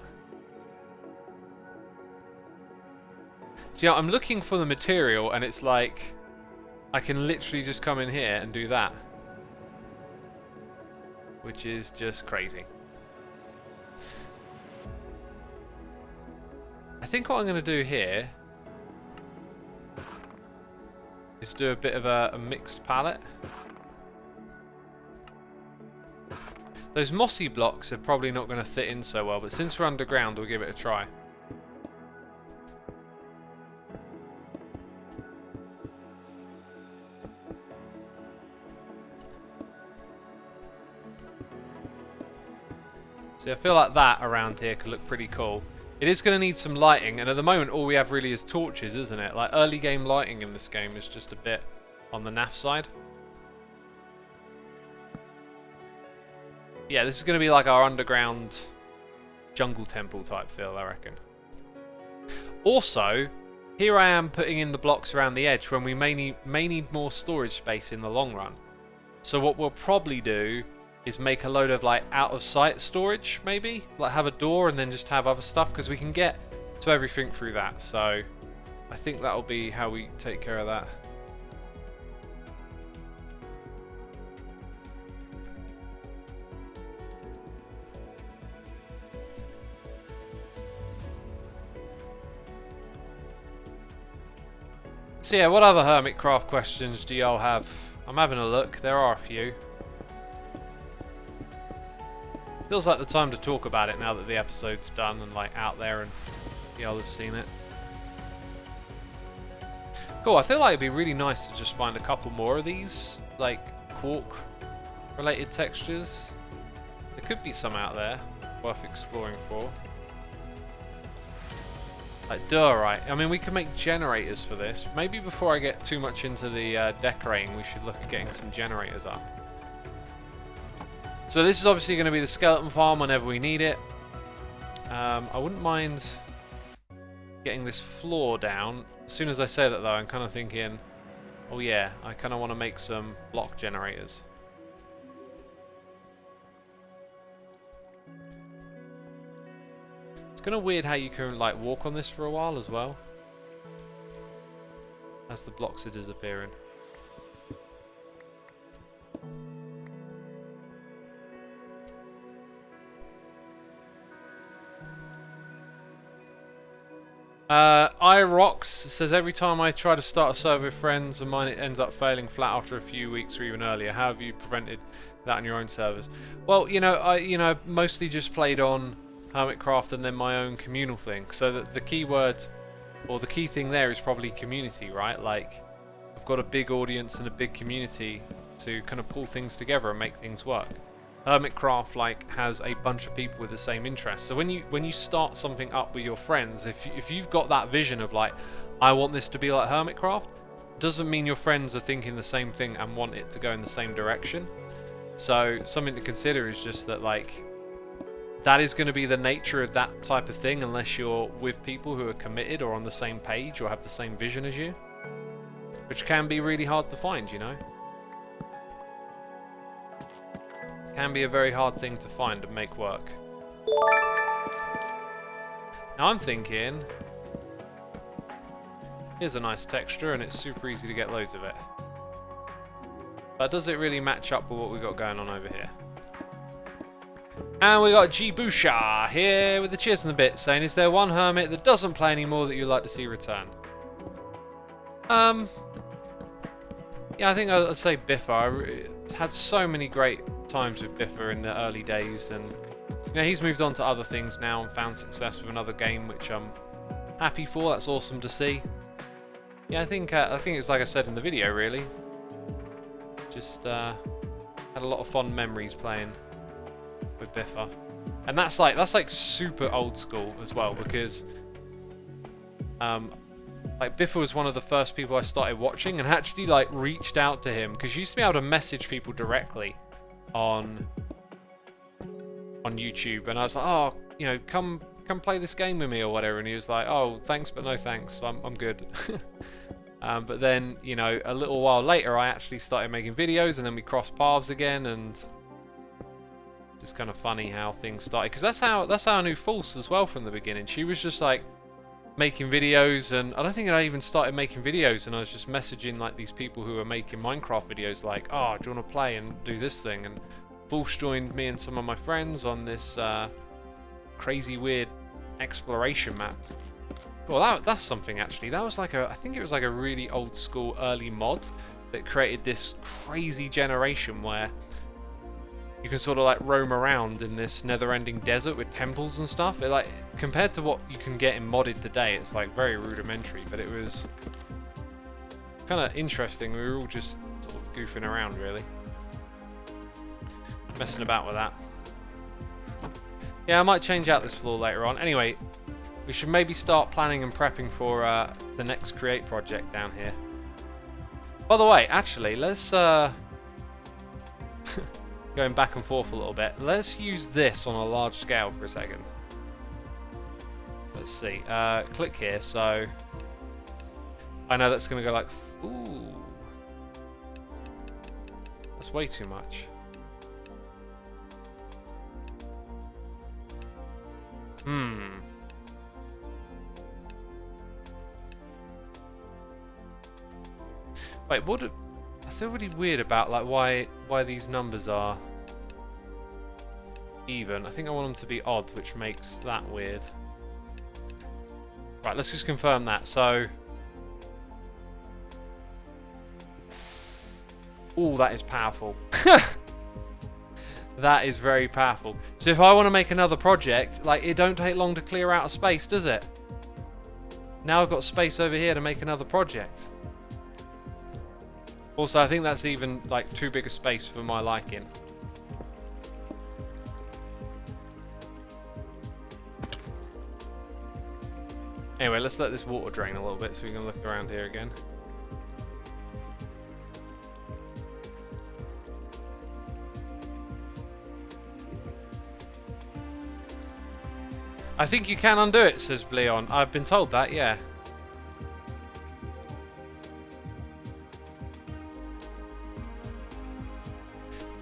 Do you know, I'm looking for the material and it's like I can literally just come in here and do that, which is just crazy. I think what I'm going to do here is do a bit of a mixed palette. Those mossy blocks are probably not going to fit in so well, but since we're underground, we'll give it a try. See, I feel like that around here could look pretty cool. It is going to need some lighting, and at the moment all we have really is torches, isn't it? Like, early game lighting in this game is just a bit on the naff side. Yeah, this is going to be like our underground jungle temple type feel, I reckon. Also, here I am putting in the blocks around the edge when we may need more storage space in the long run. So what we'll probably do is make a load of like out of sight storage, maybe like have a door and then just have other stuff, because we can get to everything through that. So I think that'll be how we take care of that. So yeah, what other Hermitcraft questions do y'all have? I'm having a look, there are a few. Feels like the time to talk about it now that the episode's done and like out there and y'all have seen it. Cool, I feel like it'd be really nice to just find a couple more of these, like quark related textures. There could be some out there worth exploring for. Like diorite. I mean, we can make generators for this. Maybe before I get too much into the decorating, we should look at getting some generators up. So this is obviously going to be the skeleton farm whenever we need it. I wouldn't mind getting this floor down. As soon as I say that though, I'm kind of thinking, oh yeah, I kind of want to make some block generators. It's kind of weird how you can like walk on this for a while as well, as the blocks are disappearing. iRox says, every time I try to start a server with friends of mine, it ends up failing flat after a few weeks or even earlier. How have you prevented that on your own servers? Well, I mostly just played on Hermitcraft and then my own communal thing. So that the key word, or the key thing there is probably community, right? Like, I've got a big audience and a big community to kind of pull things together and make things work. Hermitcraft like has a bunch of people with the same interests. So when you start something up with your friends, if you've got that vision of like, I want this to be like Hermitcraft, doesn't mean your friends are thinking the same thing and want it to go in the same direction. So something to consider is just that like, that is going to be the nature of that type of thing unless you're with people who are committed or on the same page or have the same vision as you, which can be really hard to find, you know. Can be a very hard thing to find and make work. Now I'm thinking, here's a nice texture and it's super easy to get loads of it. But does it really match up with what we've got going on over here? And we got G Busha here with the cheers and the bit saying, is there one hermit that doesn't play anymore that you'd like to see return? Yeah, I think I'd say Biffa. I had so many great times with Biffa in the early days, and he's moved on to other things now and found success with another game, which I'm happy for. That's awesome to see. Yeah, I think it's like I said in the video, really. Just had a lot of fond memories playing with Biffa, and that's like super old school as well, because like Biffa was one of the first people I started watching and actually like reached out to him, because you used to be able to message people directly on YouTube, and I was like, oh, come play this game with me or whatever, and he was like, oh, thanks but no thanks, I'm good. But then a little while later I actually started making videos, and then we crossed paths again, and just kind of funny how things started, because that's how I knew False as well from the beginning. She was just like making videos, and I don't think I even started making videos, and I was just messaging like these people who were making Minecraft videos like, oh, do you want to play and do this thing? And False joined me and some of my friends on this crazy weird exploration map. Well, that's something actually. That was like I think it was like a really old school early mod that created this crazy generation where you can sort of like roam around in this never-ending desert with temples and stuff. It, like, compared to what you can get in modded today, it's like very rudimentary, but it was kind of interesting. We were all just sort of goofing around, really, messing about with that. Yeah, I might change out this floor later on. Anyway, we should maybe start planning and prepping for the next Create project down here. By the way, actually, let's going back and forth a little bit. Let's use this on a large scale for a second. Let's see. Click here. So I know that's going to go like, ooh, that's way too much. Wait, what? I feel really weird about like why these numbers are even. I think I want them to be odd, which makes that weird. Right, let's just confirm that. So, ooh, that is powerful. That is very powerful. So if I want to make another project, like, it don't take long to clear out a space, does it? Now I've got space over here to make another project. Also, I think that's even like too big a space for my liking. Anyway, let's let this water drain a little bit so we can look around here again. I think you can undo it, says Bleon. I've been told that, yeah.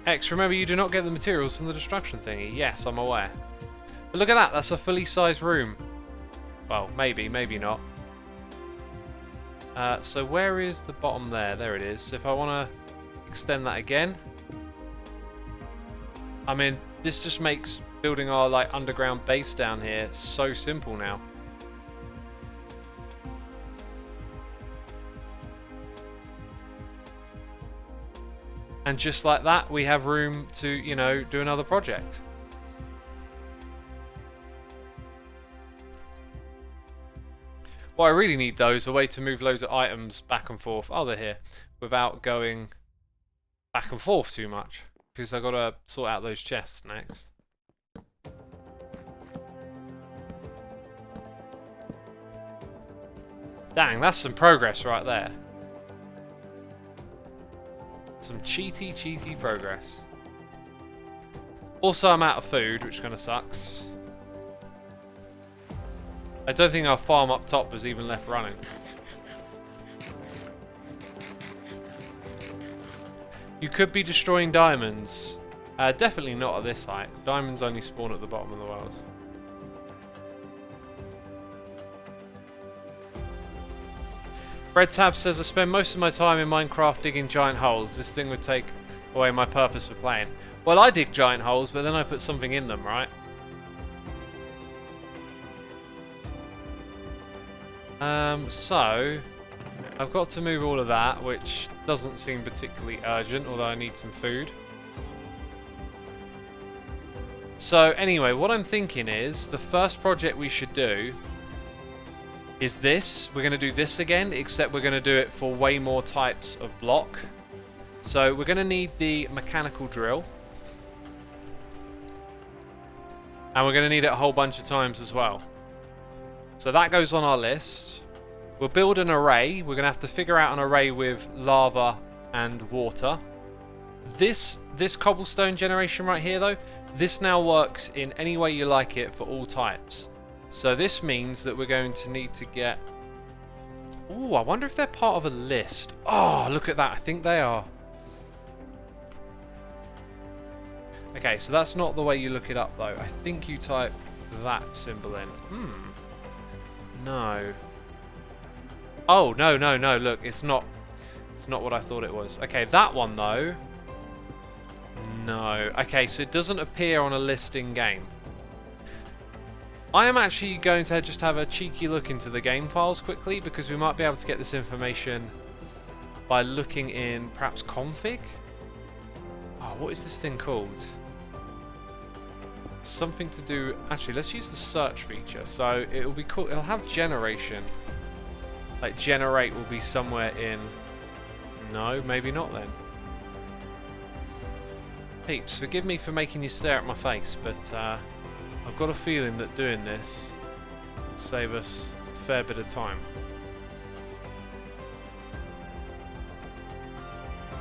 X, remember you do not get the materials from the destruction thingy. Yes, I'm aware. But look at that, that's a fully sized room. Well, maybe, maybe not. So where is the bottom there? There it is. So if I want to extend that again. I mean, this just makes building our like underground base down here so simple now. And just like that, we have room to, you know, do another project. What I really need, though, is a way to move loads of items back and forth. Oh, they're here. Without going back and forth too much. Because I've got to sort out those chests next. Dang, that's some progress right there. Some cheaty progress. Also, I'm out of food, which kind of sucks. I don't think our farm up top was even left running. You could be destroying diamonds. Definitely not at this height. Diamonds only spawn at the bottom of the world. Red Tab says, I spend most of my time in Minecraft digging giant holes. This thing would take away my purpose for playing. Well, I dig giant holes, but then I put something in them, right? So I've got to move all of that, which doesn't seem particularly urgent, although I need some food. So anyway, what I'm thinking is the first project we should do is this. We're going to do this again, except we're going to do it for way more types of block. So we're going to need the mechanical drill. And we're going to need it a whole bunch of times as well. So that goes on our list. We'll build an array. We're going to have to figure out an array with lava and water. This cobblestone generation right here, though, this now works in any way you like it for all types. So this means that we're going to need to get... Ooh, I wonder if they're part of a list. Oh, look at that. I think they are. Okay, so that's not the way you look it up, though. I think you type that symbol in. No. Oh, no. Look, it's not what I thought it was. Okay, that one, though. No. Okay, so it doesn't appear on a list in game. I am actually going to just have a cheeky look into the game files quickly, because we might be able to get this information by looking in perhaps config? Oh, what is this thing called? Something to do... Actually, let's use the search feature. So it'll be cool. It'll have generation. Like generate will be somewhere in... No, maybe not then. Peeps, forgive me for making you stare at my face, but I've got a feeling that doing this will save us a fair bit of time.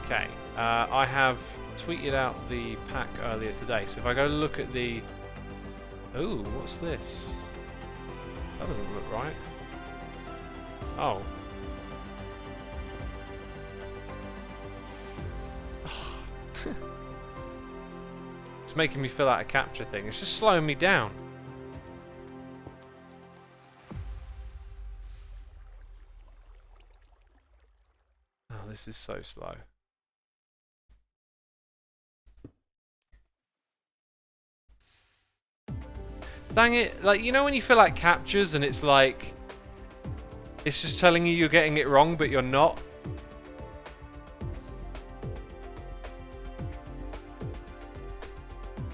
Okay, I have tweeted out the pack earlier today, so if I go look at the... Ooh, what's this? That doesn't look right. Oh. It's making me fill out a capture thing. It's just slowing me down. Oh, this is so slow. Dang it, like, you know when you fill out captures and it's like, it's just telling you you're getting it wrong, but you're not?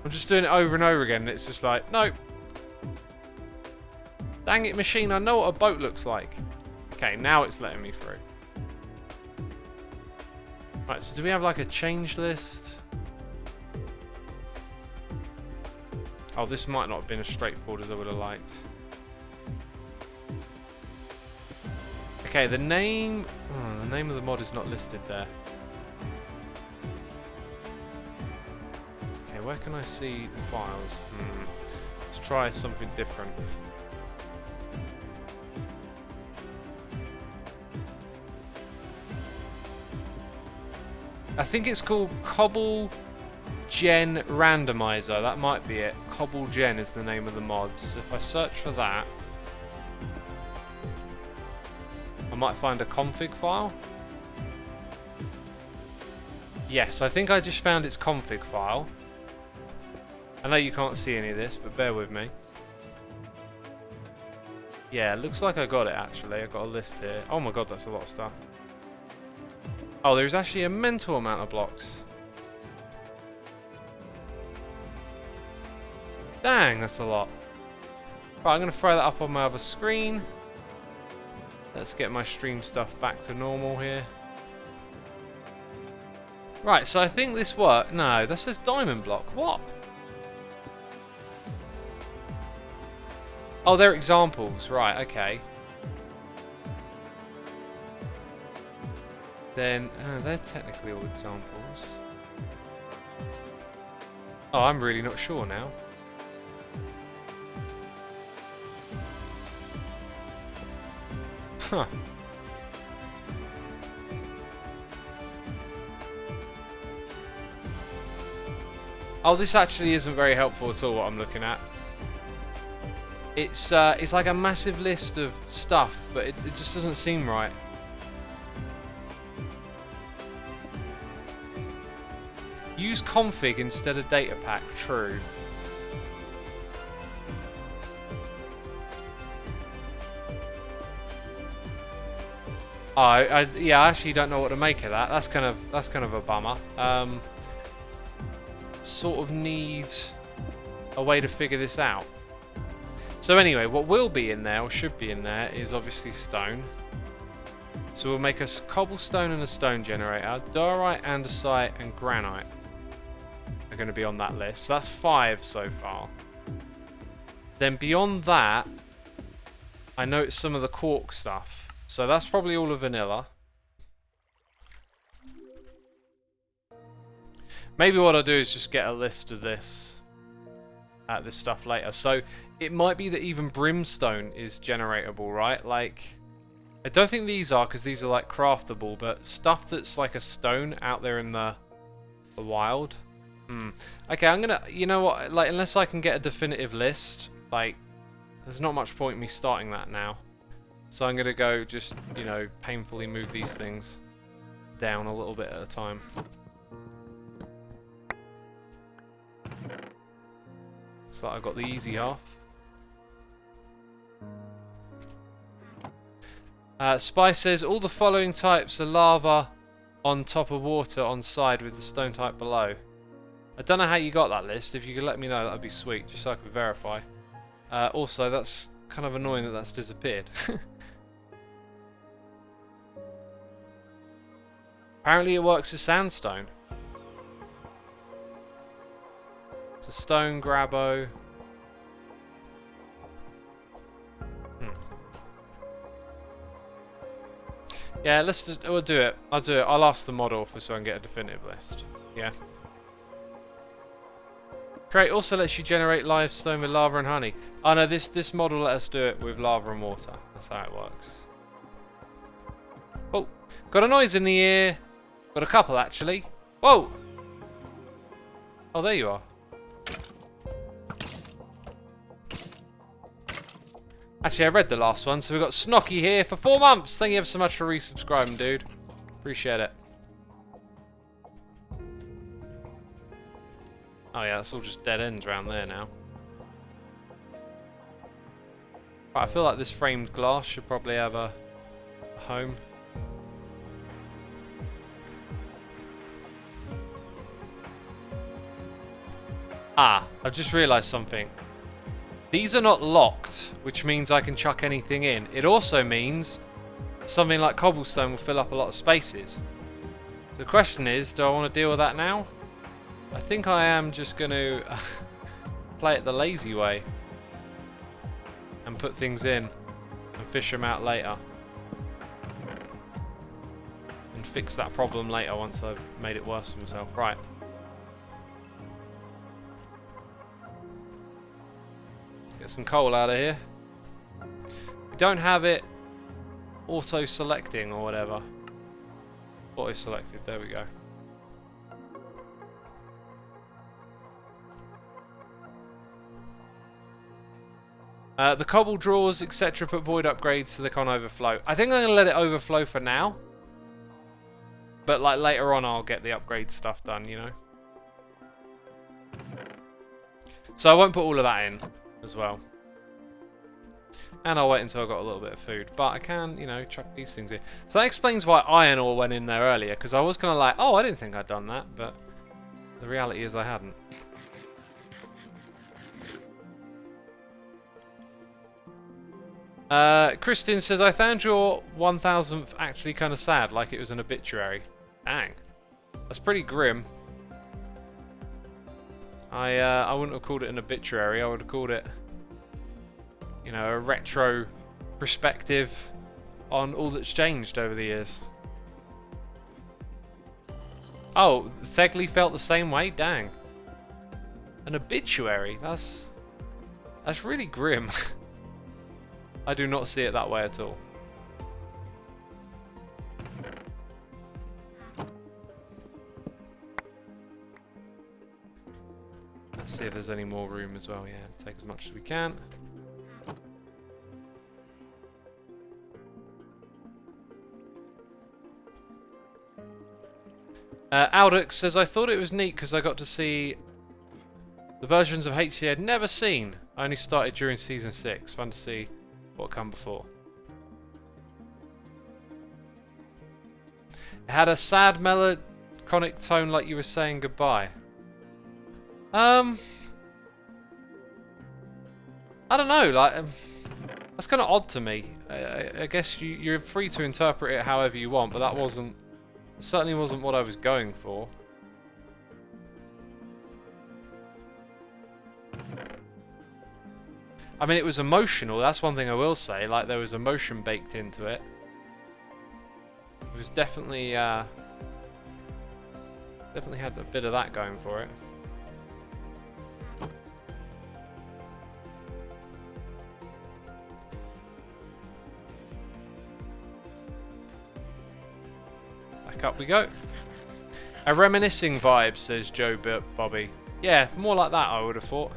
I'm just doing it over and over again and it's just like, nope. Dang it, machine, I know what a boat looks like. Okay, now it's letting me through. Right, so do we have like a change list? Oh, this might not have been as straightforward as I would have liked. Okay, the name of the mod is not listed there. Okay, where can I see the files? Let's try something different. I think it's called Cobble Gen Randomizer. That might be it. Cobble Gen is the name of the mod. So if I search for that, I might find a config file. Yes, I think I just found its config file. I know you can't see any of this, but bear with me. Yeah, it looks like I got it actually. I got a list here. Oh my god, that's a lot of stuff. Oh, there's actually a mental amount of blocks. Dang, that's a lot. Right, I'm going to throw that up on my other screen. Let's get my stream stuff back to normal here. Right, so I think this worked. No, that says diamond block. What? Oh, they're examples. Right, okay. Then, they're technically all examples. Oh, I'm really not sure now. Huh. Oh, this actually isn't very helpful at all, what I'm looking at. It's like a massive list of stuff, but it just doesn't seem right. Use config instead of data pack. True. Oh, yeah, I actually don't know what to make of that. That's kind of a bummer. Sort of need a way to figure this out. So anyway, what will be in there, or should be in there, is obviously stone. So we'll make a cobblestone and a stone generator. Diorite, andesite, and granite are going to be on that list. So that's 5 so far. Then beyond that, I noticed some of the cork stuff. So that's probably all of vanilla. Maybe what I'll do is just get a list of this stuff later. So it might be that even brimstone is generatable, right? Like, I don't think these are, because these are like craftable, but stuff that's like a stone out there in the wild. Okay, I'm gonna, you know what, like, unless I can get a definitive list, like, there's not much point in me starting that now. So I'm gonna go just, you know, painfully move these things down a little bit at a time. So that I've got the easy half. Spy says all the following types are lava on top of water on side with the stone type below. I don't know how you got that list. If you could let me know, that would be sweet, just so I could verify. Also, that's kind of annoying that that's disappeared. Apparently it works as sandstone. It's a stone grabbo. Yeah, we'll do it. I'll do it. I'll ask the mod author so I can get a definitive list. Yeah. Create also lets you generate limestone with lava and honey. Oh no, this mod will let us do it with lava and water. That's how it works. Oh, got a noise in the ear. Got a couple actually. Whoa! Oh, there you are. Actually, I read the last one, so we've got Snocky here for 4 months. Thank you ever so much for resubscribing, dude. Appreciate it. Oh yeah, that's all just dead ends around there now. Right, I feel like this framed glass should probably have a home. Ah, I've just realised something. These are not locked, which means I can chuck anything in. It also means something like cobblestone will fill up a lot of spaces. So the question is, do I want to deal with that now? I think I am just going to play it the lazy way and put things in and fish them out later. And fix that problem later once I've made it worse for myself. Right. Get some coal out of here. We don't have it auto-selecting or whatever. Auto-selected, there we go. The cobble drawers, etc. put void upgrades so they can't overflow. I think I'm going to let it overflow for now. But like later on I'll get the upgrade stuff done, you know. So I won't put all of that in as well. And I'll wait until I've got a little bit of food. But I can, you know, chuck these things in. So that explains why iron ore went in there earlier. Because I was kind of like, oh, I didn't think I'd done that. But the reality is I hadn't. Kristin says, I found your 1000th actually kind of sad, like it was an obituary. Dang. That's pretty grim. I wouldn't have called it an obituary, I would have called it, you know, a retro perspective on all that's changed over the years. Oh, Thegley felt the same way? Dang. An obituary? That's really grim. I do not see it that way at all. Let's see if there's any more room as well. Yeah, take as much as we can. Aldux says, I thought it was neat because I got to see the versions of HC I'd never seen. I only started during Season 6. Fun to see what come before. It had a sad melancholic tone like you were saying goodbye. I don't know, like, that's kind of odd to me. I guess you're free to interpret it however you want, but that certainly wasn't what I was going for. I mean, it was emotional, that's one thing I will say, like there was emotion baked into it. It was definitely, definitely had a bit of that going for it. Back up we go. A reminiscing vibe, says Joe Bobby. Yeah, more like that I would have thought.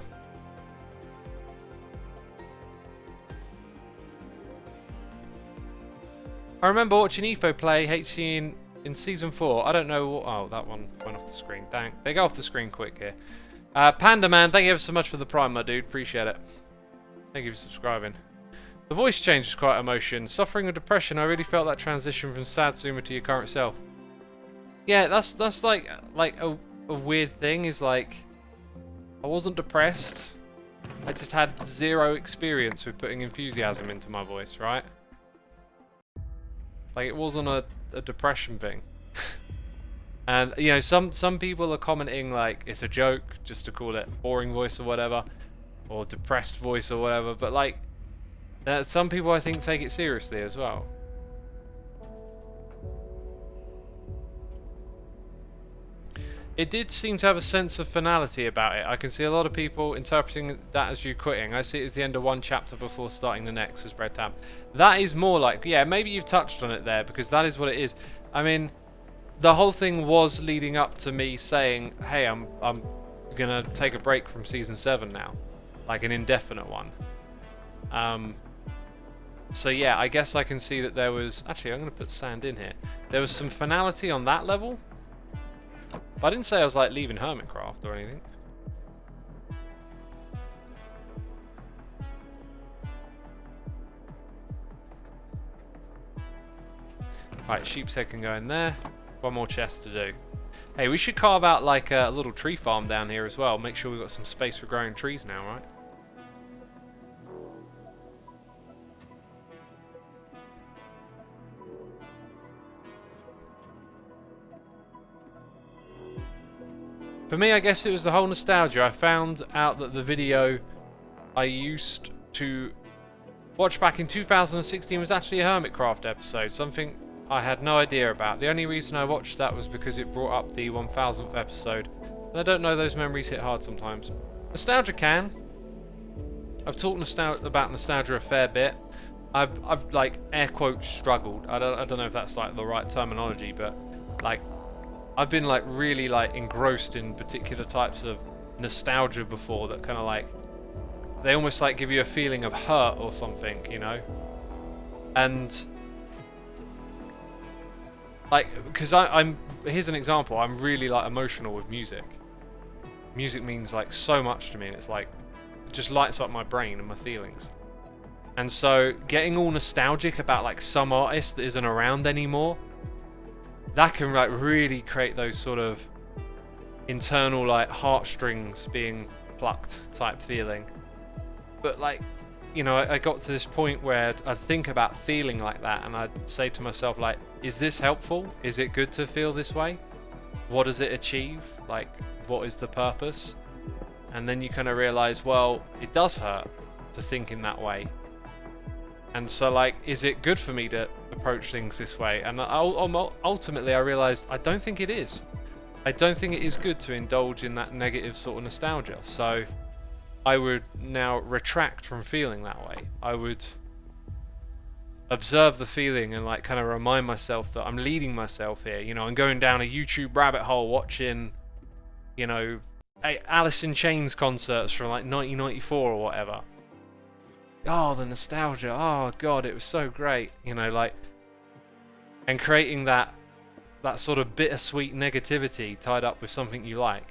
I remember watching Efo play HC in Season 4. I don't know what... Oh, that one went off the screen. Dang. They go off the screen quick here. Panda Man, thank you ever so much for the Prime, my dude. Appreciate it. Thank you for subscribing. The voice change is quite emotion. Suffering with depression, I really felt that transition from sad Xisuma to your current self. Yeah, that's like a weird thing, is like... I wasn't depressed. I just had zero experience with putting enthusiasm into my voice, right? Like, it wasn't a depression thing. And, you know, some people are commenting, like, it's a joke, just to call it boring voice or whatever. Or depressed voice or whatever. But, like, some people, I think, take it seriously as well. It did seem to have a sense of finality about it. I can see a lot of people interpreting that as you quitting. I see it as the end of one chapter before starting the next, as Red Tab. That is more like, yeah, maybe you've touched on it there, because that is what it is. I mean, the whole thing was leading up to me saying, hey, I'm gonna take a break from Season 7 now. Like an indefinite one. So yeah, I guess I can see that there was... Actually, I'm gonna put sand in here. There was some finality on that level. But I didn't say I was like leaving Hermitcraft or anything. Right, sheep's head can go in there. One more chest to do. Hey, we should carve out like a little tree farm down here as well. Make sure we've got some space for growing trees now, right? For me, I guess it was the whole nostalgia. I found out that the video I used to watch back in 2016 was actually a Hermitcraft episode, something I had no idea about. The only reason I watched that was because it brought up the 1000th episode. And I don't know, those memories hit hard sometimes. Nostalgia can. I've talked about nostalgia a fair bit. I've like air quotes struggled. I don't know if that's like the right terminology, but like I've been like really like engrossed in particular types of nostalgia before that kind of like they almost like give you a feeling of hurt or something, you know? And like, because I'm here's an example. I'm really like emotional with music. Music means like so much to me, and it's like it just lights up my brain and my feelings. And so getting all nostalgic about like some artist that isn't around anymore, that can like really create those sort of internal like heartstrings being plucked type feeling. But like, you know, I got to this point where I'd think about feeling like that, and I'd say to myself like, is this helpful? Is it good to feel this way? What does it achieve? Like, what is the purpose? And then you kind of realize, well, it does hurt to think in that way. And so like, is it good for me to approach things this way? And ultimately I realized I don't think it is. I don't think it is good to indulge in that negative sort of nostalgia. So I would now retract from feeling that way. I would observe the feeling and like kind of remind myself that I'm leading myself here. You know, I'm going down a YouTube rabbit hole watching, you know, Alice in Chains concerts from like 1994 or whatever. Oh, the nostalgia. Oh god, it was so great. You know, like, and creating that sort of bittersweet negativity tied up with something you like.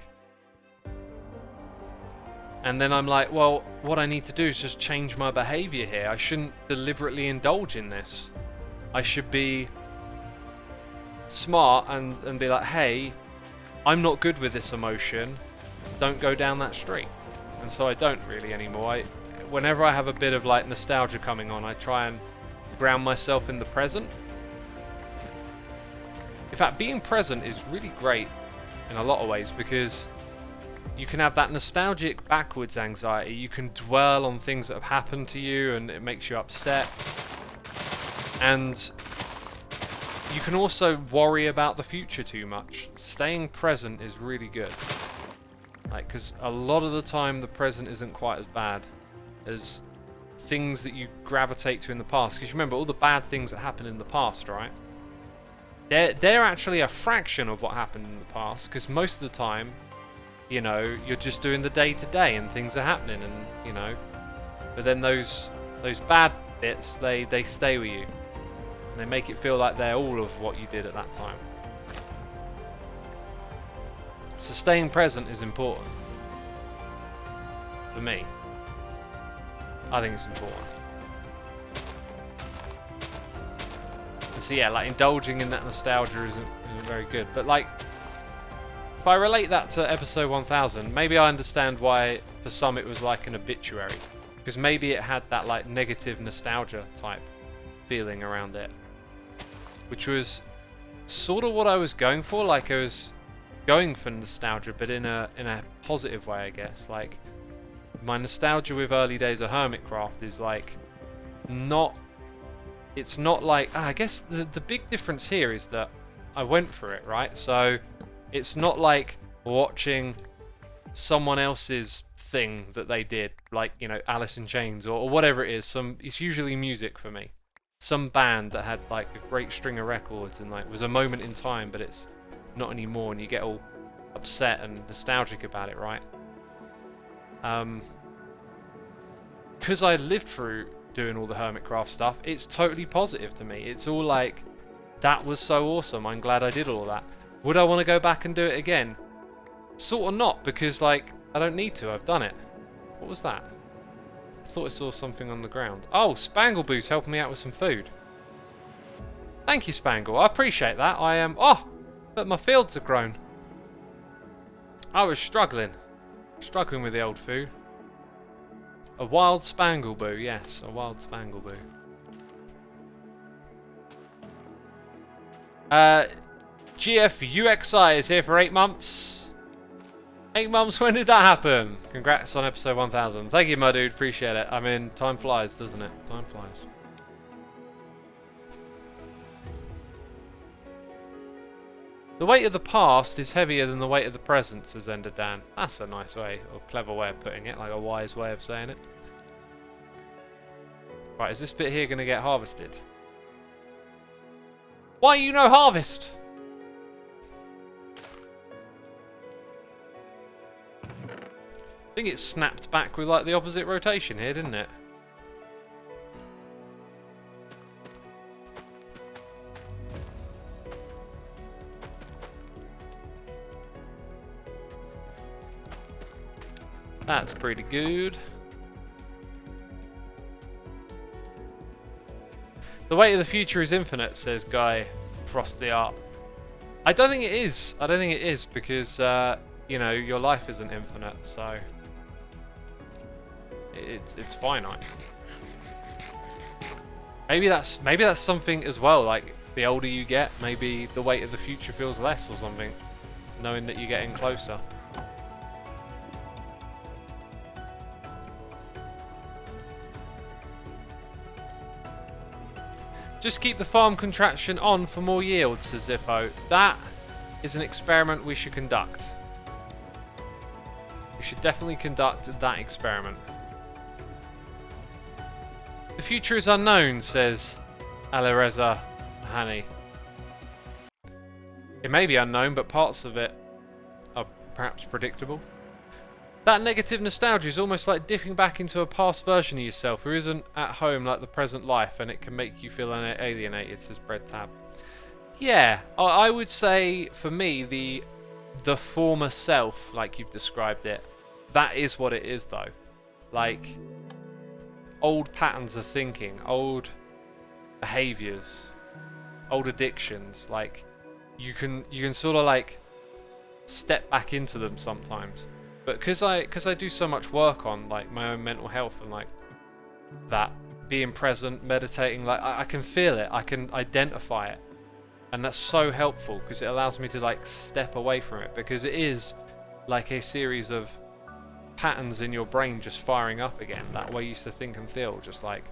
And then I'm like, well, what I need to do is just change my behavior here. I shouldn't deliberately indulge in this. I should be smart and be like, hey, I'm not good with this emotion. Don't go down that street. And so I don't really anymore. Whenever I have a bit of like nostalgia coming on, I try and ground myself in the present. In fact, being present is really great in a lot of ways, because you can have that nostalgic backwards anxiety. You can dwell on things that have happened to you and it makes you upset. And you can also worry about the future too much. Staying present is really good. Like, because a lot of the time the present isn't quite as bad as things that you gravitate to in the past. Because remember, all the bad things that happened in the past, right? They're actually a fraction of what happened in the past, because most of the time, you know, you're just doing the day-to-day and things are happening, and, you know, but then those bad bits, they stay with you. And they make it feel like they're all of what you did at that time. So staying present is important. For me. I think it's important. And so yeah, like indulging in that nostalgia isn't very good. But like, if I relate that to episode 1000, maybe I understand why for some it was like an obituary. Because maybe it had that like negative nostalgia type feeling around it. Which was sort of what I was going for. Like I was going for nostalgia, but in a positive way, I guess. Like, my nostalgia with early days of Hermitcraft is like not. It's not like I guess the big difference here is that I went for it, right? So it's not like watching someone else's thing that they did, like, you know, Alice in Chains or whatever it is. It's usually music for me. Some band that had like a great string of records and like was a moment in time, but it's not anymore, and you get all upset and nostalgic about it, right? Because I lived through doing all the Hermitcraft stuff, it's totally positive to me. It's all like, that was so awesome, I'm glad I did all that. Would I want to go back and do it again? Sort of not, because like, I don't need to, I've done it. What was that? I thought I saw something on the ground. Oh, Spangleboo's helping me out with some food. Thank you, Spangle, I appreciate that. I am, oh, but my fields have grown. I was struggling with the old food. A wild Spangleboo, yes, a wild Spangleboo. GFUXI is here for 8 months. 8 months, when did that happen? Congrats on episode 1000. Thank you, my dude, appreciate it. I mean, time flies, doesn't it? Time flies. The weight of the past is heavier than the weight of the present, says Ender Dan. That's a nice way, or clever way of putting it, like a wise way of saying it. Right, is this bit here going to get harvested? Why you no harvest? I think it snapped back with like the opposite rotation here, didn't it? That's pretty good. The weight of the future is infinite, says Guy Frost the Art. I don't think it is. I don't think it is because, you know, your life isn't infinite, so it's finite. Maybe that's something as well. Like the older you get, maybe the weight of the future feels less or something, knowing that you're getting closer. Just keep the farm contraction on for more yield, says Zippo. That is an experiment we should conduct. We should definitely conduct that experiment. The future is unknown, says Alireza Hani. It may be unknown, but parts of it are perhaps predictable. That negative nostalgia is almost like dipping back into a past version of yourself who isn't at home like the present life, and it can make you feel alienated, says Bread Tab. Yeah, I would say for me the former self, like you've described it, that is what it is though. Like old patterns of thinking, old behaviors, old addictions, like you can sort of like step back into them sometimes. But because I do so much work on like my own mental health and like that, being present, meditating, like I can feel it, I can identify it, and that's so helpful because it allows me to like step away from it, because it is like a series of patterns in your brain just firing up again, that way you used to think and feel, just like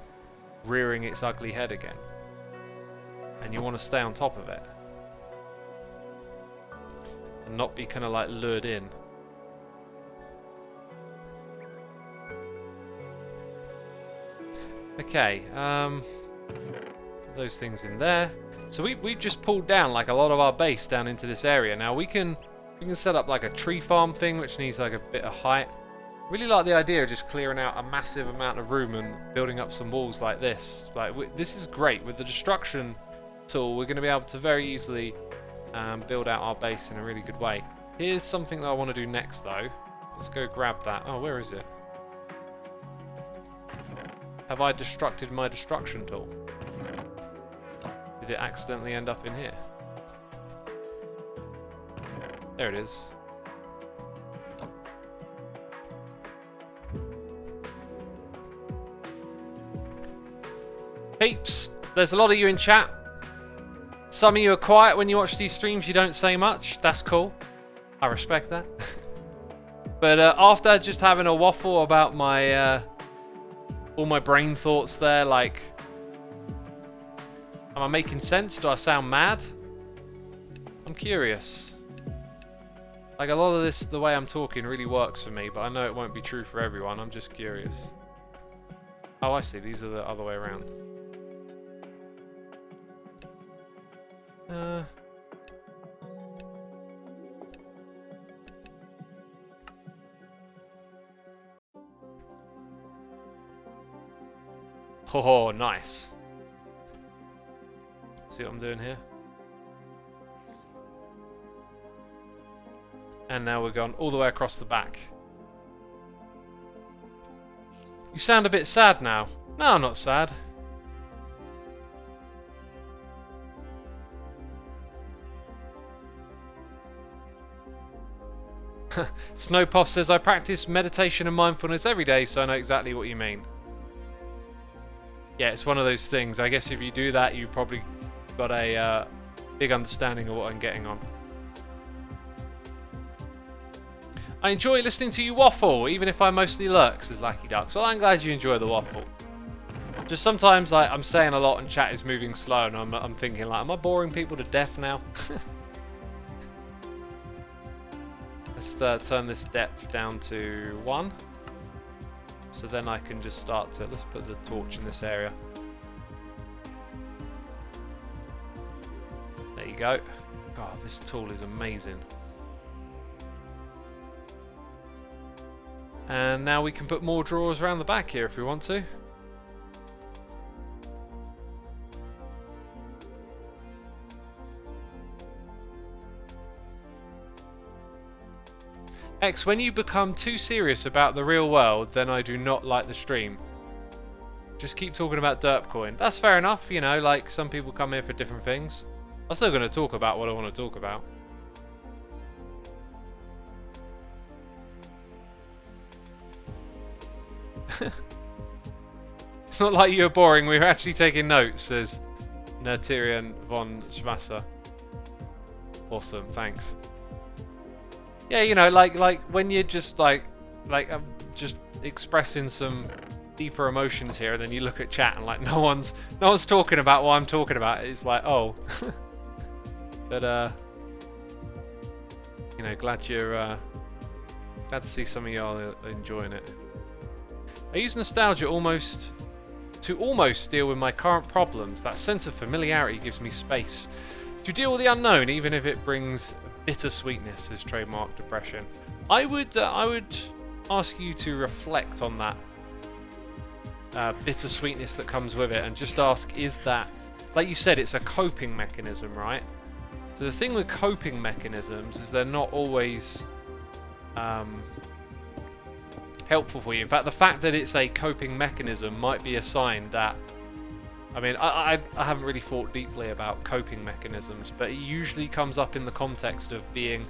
rearing its ugly head again, and you want to stay on top of it and not be kind of like lured in. Okay, put those things in there. So we've just pulled down like a lot of our base down into this area. Now we can set up like a tree farm thing, which needs like a bit of height. Really like the idea of just clearing out a massive amount of room and building up some walls like this. Like this is great. With the destruction tool, we're going to be able to very easily build out our base in a really good way. Here's something that I want to do next though. Let's go grab that. Oh, where is it? Have I destructed my destruction tool? Did it accidentally end up in here? There it is. Peeps, there's a lot of you in chat. Some of you are quiet when you watch these streams, you don't say much. That's cool. I respect that. But after just having a waffle about my all my brain thoughts there, like, am I making sense? Do I sound mad? I'm curious. Like, a lot of this, the way I'm talking really works for me, but I know it won't be true for everyone. I'm just curious. Oh, I see. These are the other way around. Oh, nice. See what I'm doing here? And now we're going all the way across the back. You sound a bit sad now. No, I'm not sad. Snowpuff says, I practice meditation and mindfulness every day, so I know exactly what you mean. Yeah, it's one of those things. I guess if you do that, you've probably got a big understanding of what I'm getting on. I enjoy listening to you waffle, even if I mostly lurk, says Lucky Ducks. Well, I'm glad you enjoy the waffle. Just sometimes I'm saying a lot and chat is moving slow, and I'm thinking, like, am I boring people to death now? Let's turn this depth down to 1. So then I can just start to, let's put the torch in this area. There you go. God, this tool is amazing. And now we can put more drawers around the back here if we want to. X, when you become too serious about the real world, then I do not like the stream. Just keep talking about Derpcoin. That's fair enough, you know, like some people come here for different things. I'm still going to talk about what I want to talk about. It's not like you're boring, we were actually taking notes, says Nertirian von Schwasser. Awesome, thanks. Yeah, you know, like when you're just I'm just expressing some deeper emotions here, and then you look at chat and like no one's talking about what I'm talking about. It's like, oh, but you know, glad to see some of y'all enjoying it. I use nostalgia almost deal with my current problems. That sense of familiarity gives me space to deal with the unknown, even if it brings bittersweetness as trademark depression. I would ask you to reflect on that bittersweetness that comes with it, and just ask, is that, like you said, it's a coping mechanism, right? So the thing with coping mechanisms is they're not always helpful for you. In fact, the fact that it's a coping mechanism might be a sign that, I mean, I haven't really thought deeply about coping mechanisms, but it usually comes up in the context of being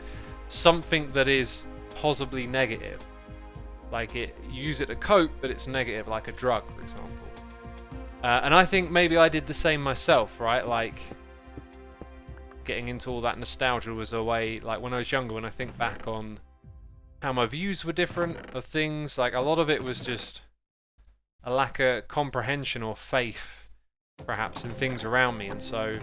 something that is possibly negative. Like you use it to cope, but it's negative, like a drug, for example. And I think maybe I did the same myself, right? Like getting into all that nostalgia was a way, like when I was younger, when I think back on how my views were different of things, like a lot of it was just a lack of comprehension or faith, perhaps, in things around me, and so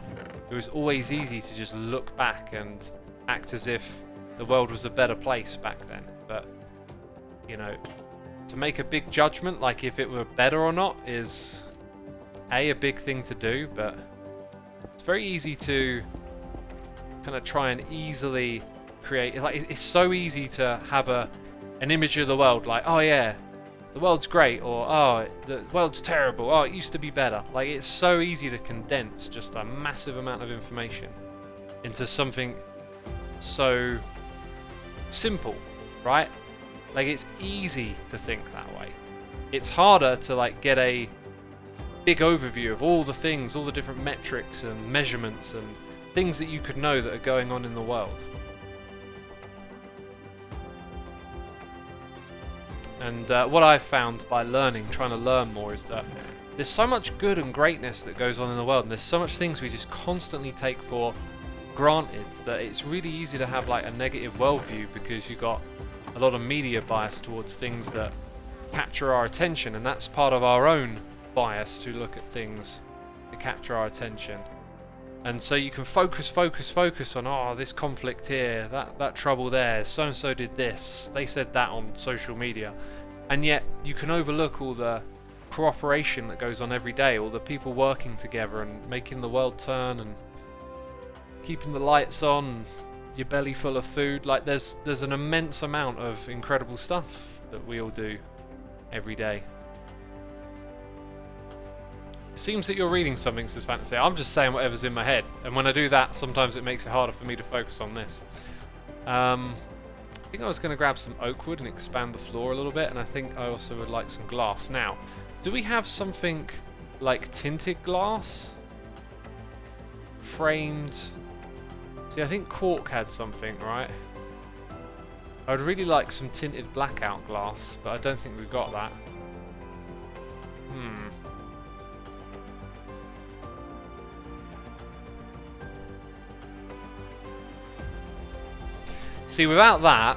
it was always easy to just look back and act as if the world was a better place back then. But you know, to make a big judgment, like if it were better or not, is a big thing to do, but it's very easy to kind of try and easily create, like it's so easy to have an image of the world, like, oh yeah, the world's great, or oh, the world's terrible, oh, it used to be better. Like it's so easy to condense just a massive amount of information into something so simple, right? Like it's easy to think that way. It's harder to like get a big overview of all the things, all the different metrics and measurements and things that you could know that are going on in the world. And what I've found by trying to learn more, is that there's so much good and greatness that goes on in the world, and there's so much things we just constantly take for granted that it's really easy to have like a negative worldview, because you've got a lot of media bias towards things that capture our attention, and that's part of our own bias to look at things to capture our attention. And so you can focus on, oh, this conflict here, that trouble there, so-and-so did this, they said that on social media. And yet you can overlook all the cooperation that goes on every day, all the people working together and making the world turn and keeping the lights on, your belly full of food. Like there's an immense amount of incredible stuff that we all do every day. It seems that you're reading something, says Fantasy. I'm just saying whatever's in my head, and when I do that, sometimes it makes it harder for me to focus on this. I think I was going to grab some oak wood and expand the floor a little bit, and I think I also would like some glass. Now, do we have something like tinted glass? Framed? See, I think Quark had something, right? I would really like some tinted blackout glass, but I don't think we've got that. See, without that,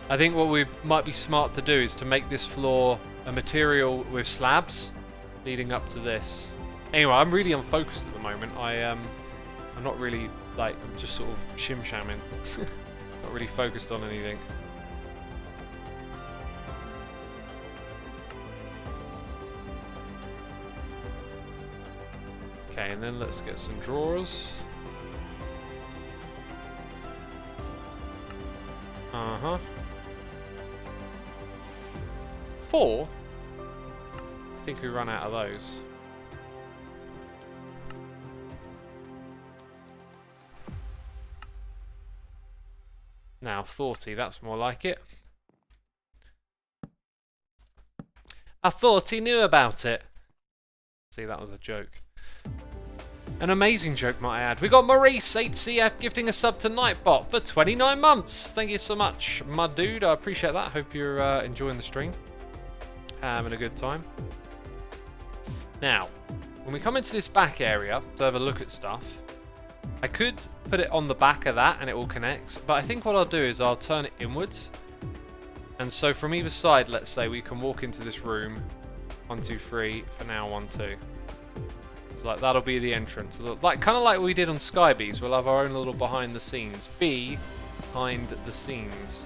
I think what we might be smart to do is to make this floor a material with slabs leading up to this. Anyway, I'm really unfocused at the moment. I'm not really, like, I'm just sort of shim-shamming. Not really focused on anything. Okay, and then let's get some drawers. Uh-huh. 4? I think we run out of those. Now, 40, that's more like it. I thought he knew about it. See, that was a joke. An amazing joke, might I add. We got Maurice, 8CF, gifting a sub to Nightbot for 29 months. Thank you so much, my dude. I appreciate that. Hope you're enjoying the stream. Having a good time. Now, when we come into this back area to have a look at stuff, I could put it on the back of that and it all connects, but I think what I'll do is I'll turn it inwards. And so from either side, let's say, we can walk into this room. 1, 2, 3, for now 1, 2. So like, that'll be the entrance. Like, kind of like we did on Skybees, we'll have our own little behind the scenes. Behind the scenes.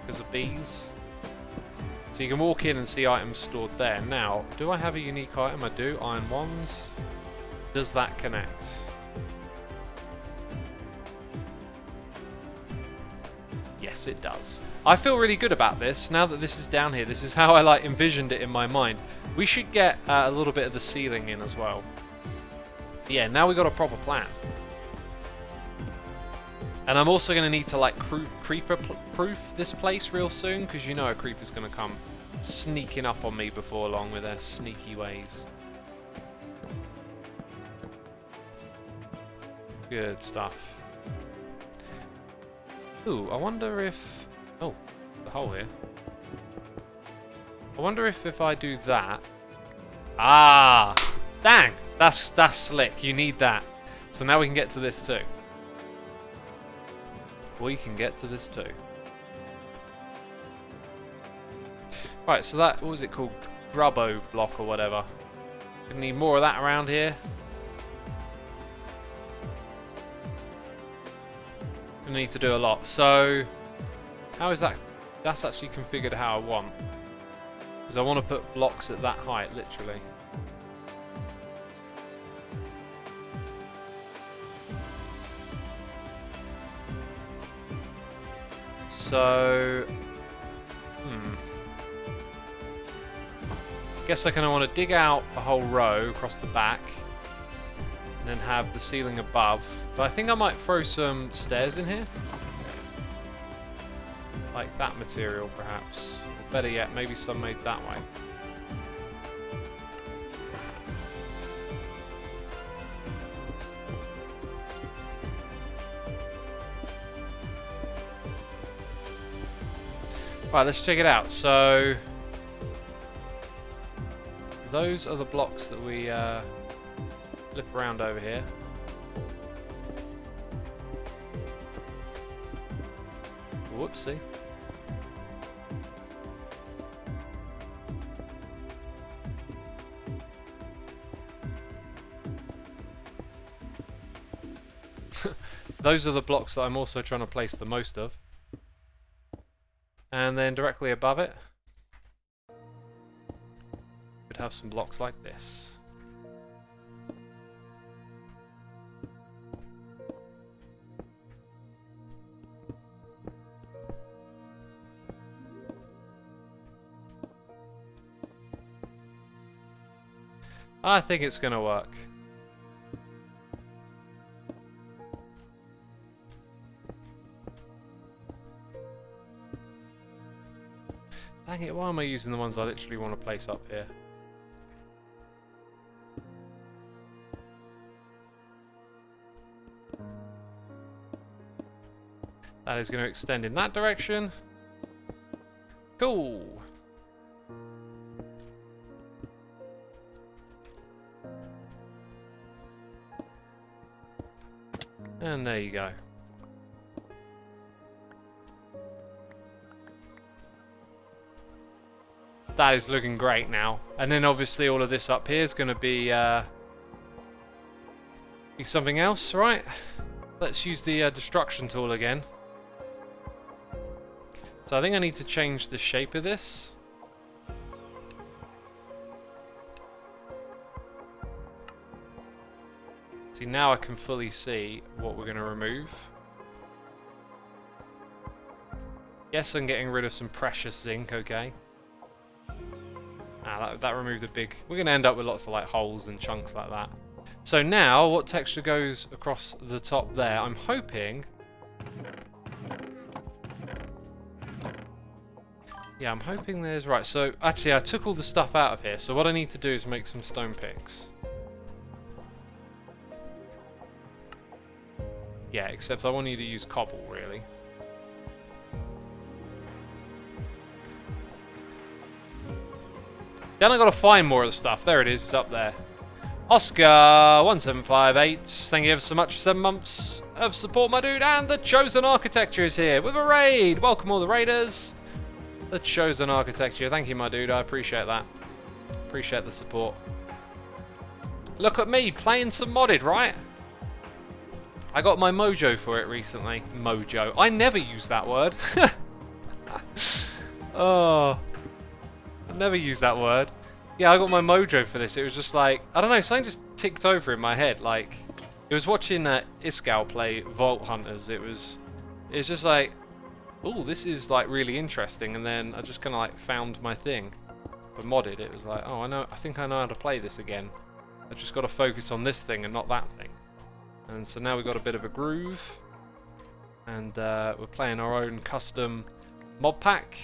Because of bees. So you can walk in and see items stored there. Now, do I have a unique item? I do. Iron wands. Does that connect? Yes, it does. I feel really good about this. Now that this is down here, this is how I like envisioned it in my mind. We should get a little bit of the ceiling in as well. Yeah, now we've got a proper plan. And I'm also going to need to like creeper-proof this place real soon, because you know a creeper's going to come sneaking up on me before long with their sneaky ways. Good stuff. Ooh, I wonder if... Oh, the hole here. I wonder if I do that... Ah! Dang! That's slick. You need that. So now we can get to this too. We can get to this too. Right, so that... What was it called? Grubbo block or whatever. Gonna need more of that around here. I need to do a lot. So, how is that? That's actually configured how I want. Because I want to put blocks at that height, literally. So, guess I kind of want to dig out a whole row across the back. And then have the ceiling above. But I think I might throw some stairs in here. Like that material, perhaps. Or better yet, maybe some made that way. Right, let's check it out. So, those are the blocks that we... flip around over here. Whoopsie. Those are the blocks that I'm also trying to place the most of. And then directly above it, we'd have some blocks like this. I think it's going to work. Dang it, why am I using the ones I literally want to place up here? That is going to extend in that direction. Cool. And there you go. That is looking great now. And then obviously all of this up here is going to be something else, right? Let's use the destruction tool again. So I think I need to change the shape of this. See, now I can fully see what we're going to remove. Yes, I'm getting rid of some precious zinc, okay. That removed the big... We're going to end up with lots of like holes and chunks like that. So now, what texture goes across the top there? I'm hoping... Yeah, I'm hoping there's... Right, so actually I took all the stuff out of here. So what I need to do is make some stone picks. Yeah, except I want you to use cobble, really. Then I gotta find more of the stuff. There it is, it's up there. Oscar1758, thank you ever so much for 7 months of support, my dude. And the Chosen Architecture is here with a raid. Welcome all the raiders. The Chosen Architecture, thank you, my dude. I appreciate that. Appreciate the support. Look at me playing some modded, right? I got my mojo for it recently. Mojo. I never use that word. Oh. I never use that word. Yeah, I got my mojo for this. It was just like, I don't know, something just ticked over in my head. Like, it was watching Iskal play Vault Hunters. It was just like, oh, this is like really interesting. And then I just kind of like found my thing. But modded, it was like, oh, I think I know how to play this again. I just got to focus on this thing and not that thing. And so now we've got a bit of a groove. And we're playing our own custom Modpack.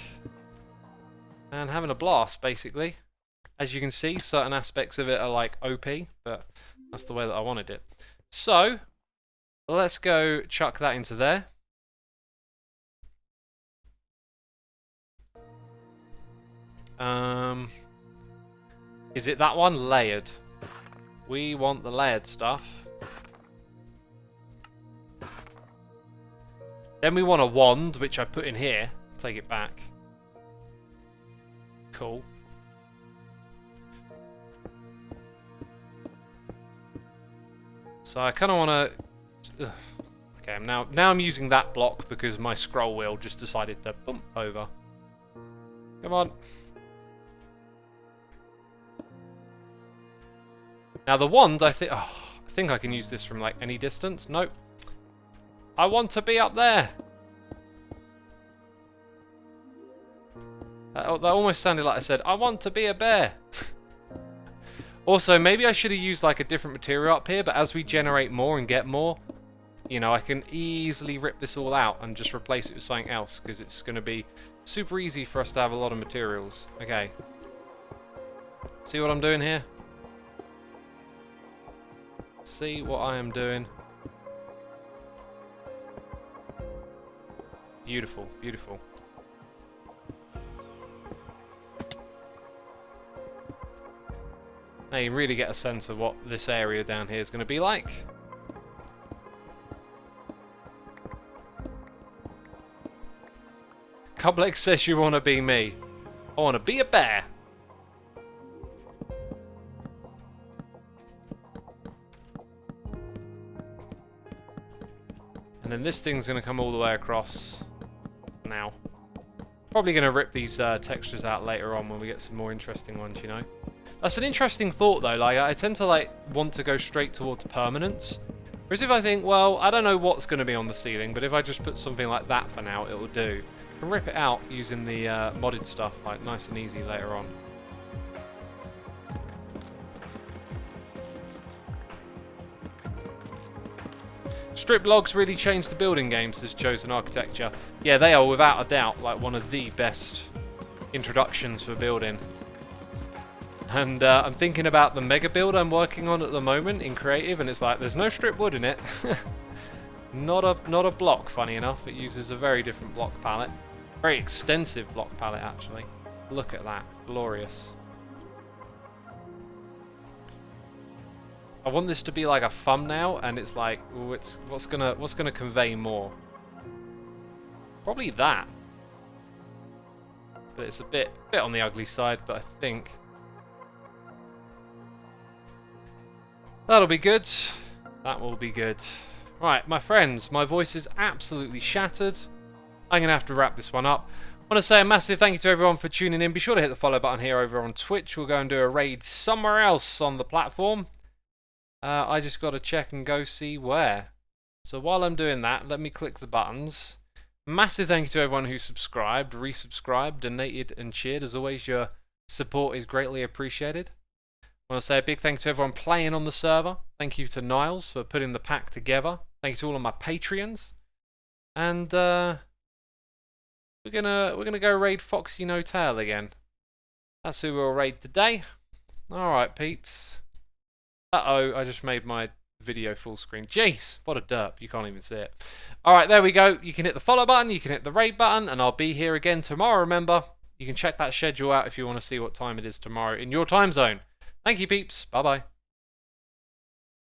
And having a blast, basically. As you can see, certain aspects of it are like OP, but that's the way that I wanted it. So, let's go chuck that into there. Is it that one? Layered. We want the layered stuff. Then we want a wand, which I put in here. Take it back. Cool. So I kind of want to... Okay, now I'm using that block because my scroll wheel just decided to bump over. Come on. Now the wand, I think I can use this from like any distance. Nope. I want to be up there. That almost sounded like I said, I want to be a bear. Also, maybe I should have used like a different material up here, but as we generate more and get more, you know, I can easily rip this all out and just replace it with something else, because it's going to be super easy for us to have a lot of materials. Okay. See what I'm doing here? See what I am doing? Beautiful, beautiful. Now you really get a sense of what this area down here is going to be like. Cublex says you want to be me. I want to be a bear. And then this thing's going to come all the way across now. Probably going to rip these textures out later on when we get some more interesting ones, you know. That's an interesting thought though, like I tend to like want to go straight towards permanence. Whereas if I think, well, I don't know what's going to be on the ceiling, but if I just put something like that for now, it will do. I can rip it out using the modded stuff, like nice and easy later on. Strip logs really changed the building game, says Chosen Architecture. Yeah, they are without a doubt like one of the best introductions for building. And I'm thinking about the mega build I'm working on at the moment in creative, and it's like there's no strip wood in it. not a block, funny enough. It uses a very different block palette. Very extensive block palette, actually. Look at that, glorious. I want this to be like a thumbnail, and it's like, ooh, it's what's gonna convey more. Probably that. But it's a bit on the ugly side, but I think that'll be good. That will be good. Right, my friends, my voice is absolutely shattered. I'm going to have to wrap this one up. I want to say a massive thank you to everyone for tuning in. Be sure to hit the follow button here over on Twitch. We'll go and do a raid somewhere else on the platform. I just got to check and go see where. So while I'm doing that, let me click the buttons. Massive thank you to everyone who subscribed, resubscribed, donated, and cheered. As always, your support is greatly appreciated. I want to say a big thank you to everyone playing on the server. Thank you to Niles for putting the pack together. Thank you to all of my Patreons. And we're gonna go raid Foxy No Tail again. That's who we'll raid today. Alright, peeps. Uh-oh, I just made my video full screen. Jeez, what a derp. You can't even see it. Alright, there we go. You can hit the follow button, you can hit the raid button, and I'll be here again tomorrow, remember. You can check that schedule out if you want to see what time it is tomorrow in your time zone. Thank you, peeps. Bye-bye.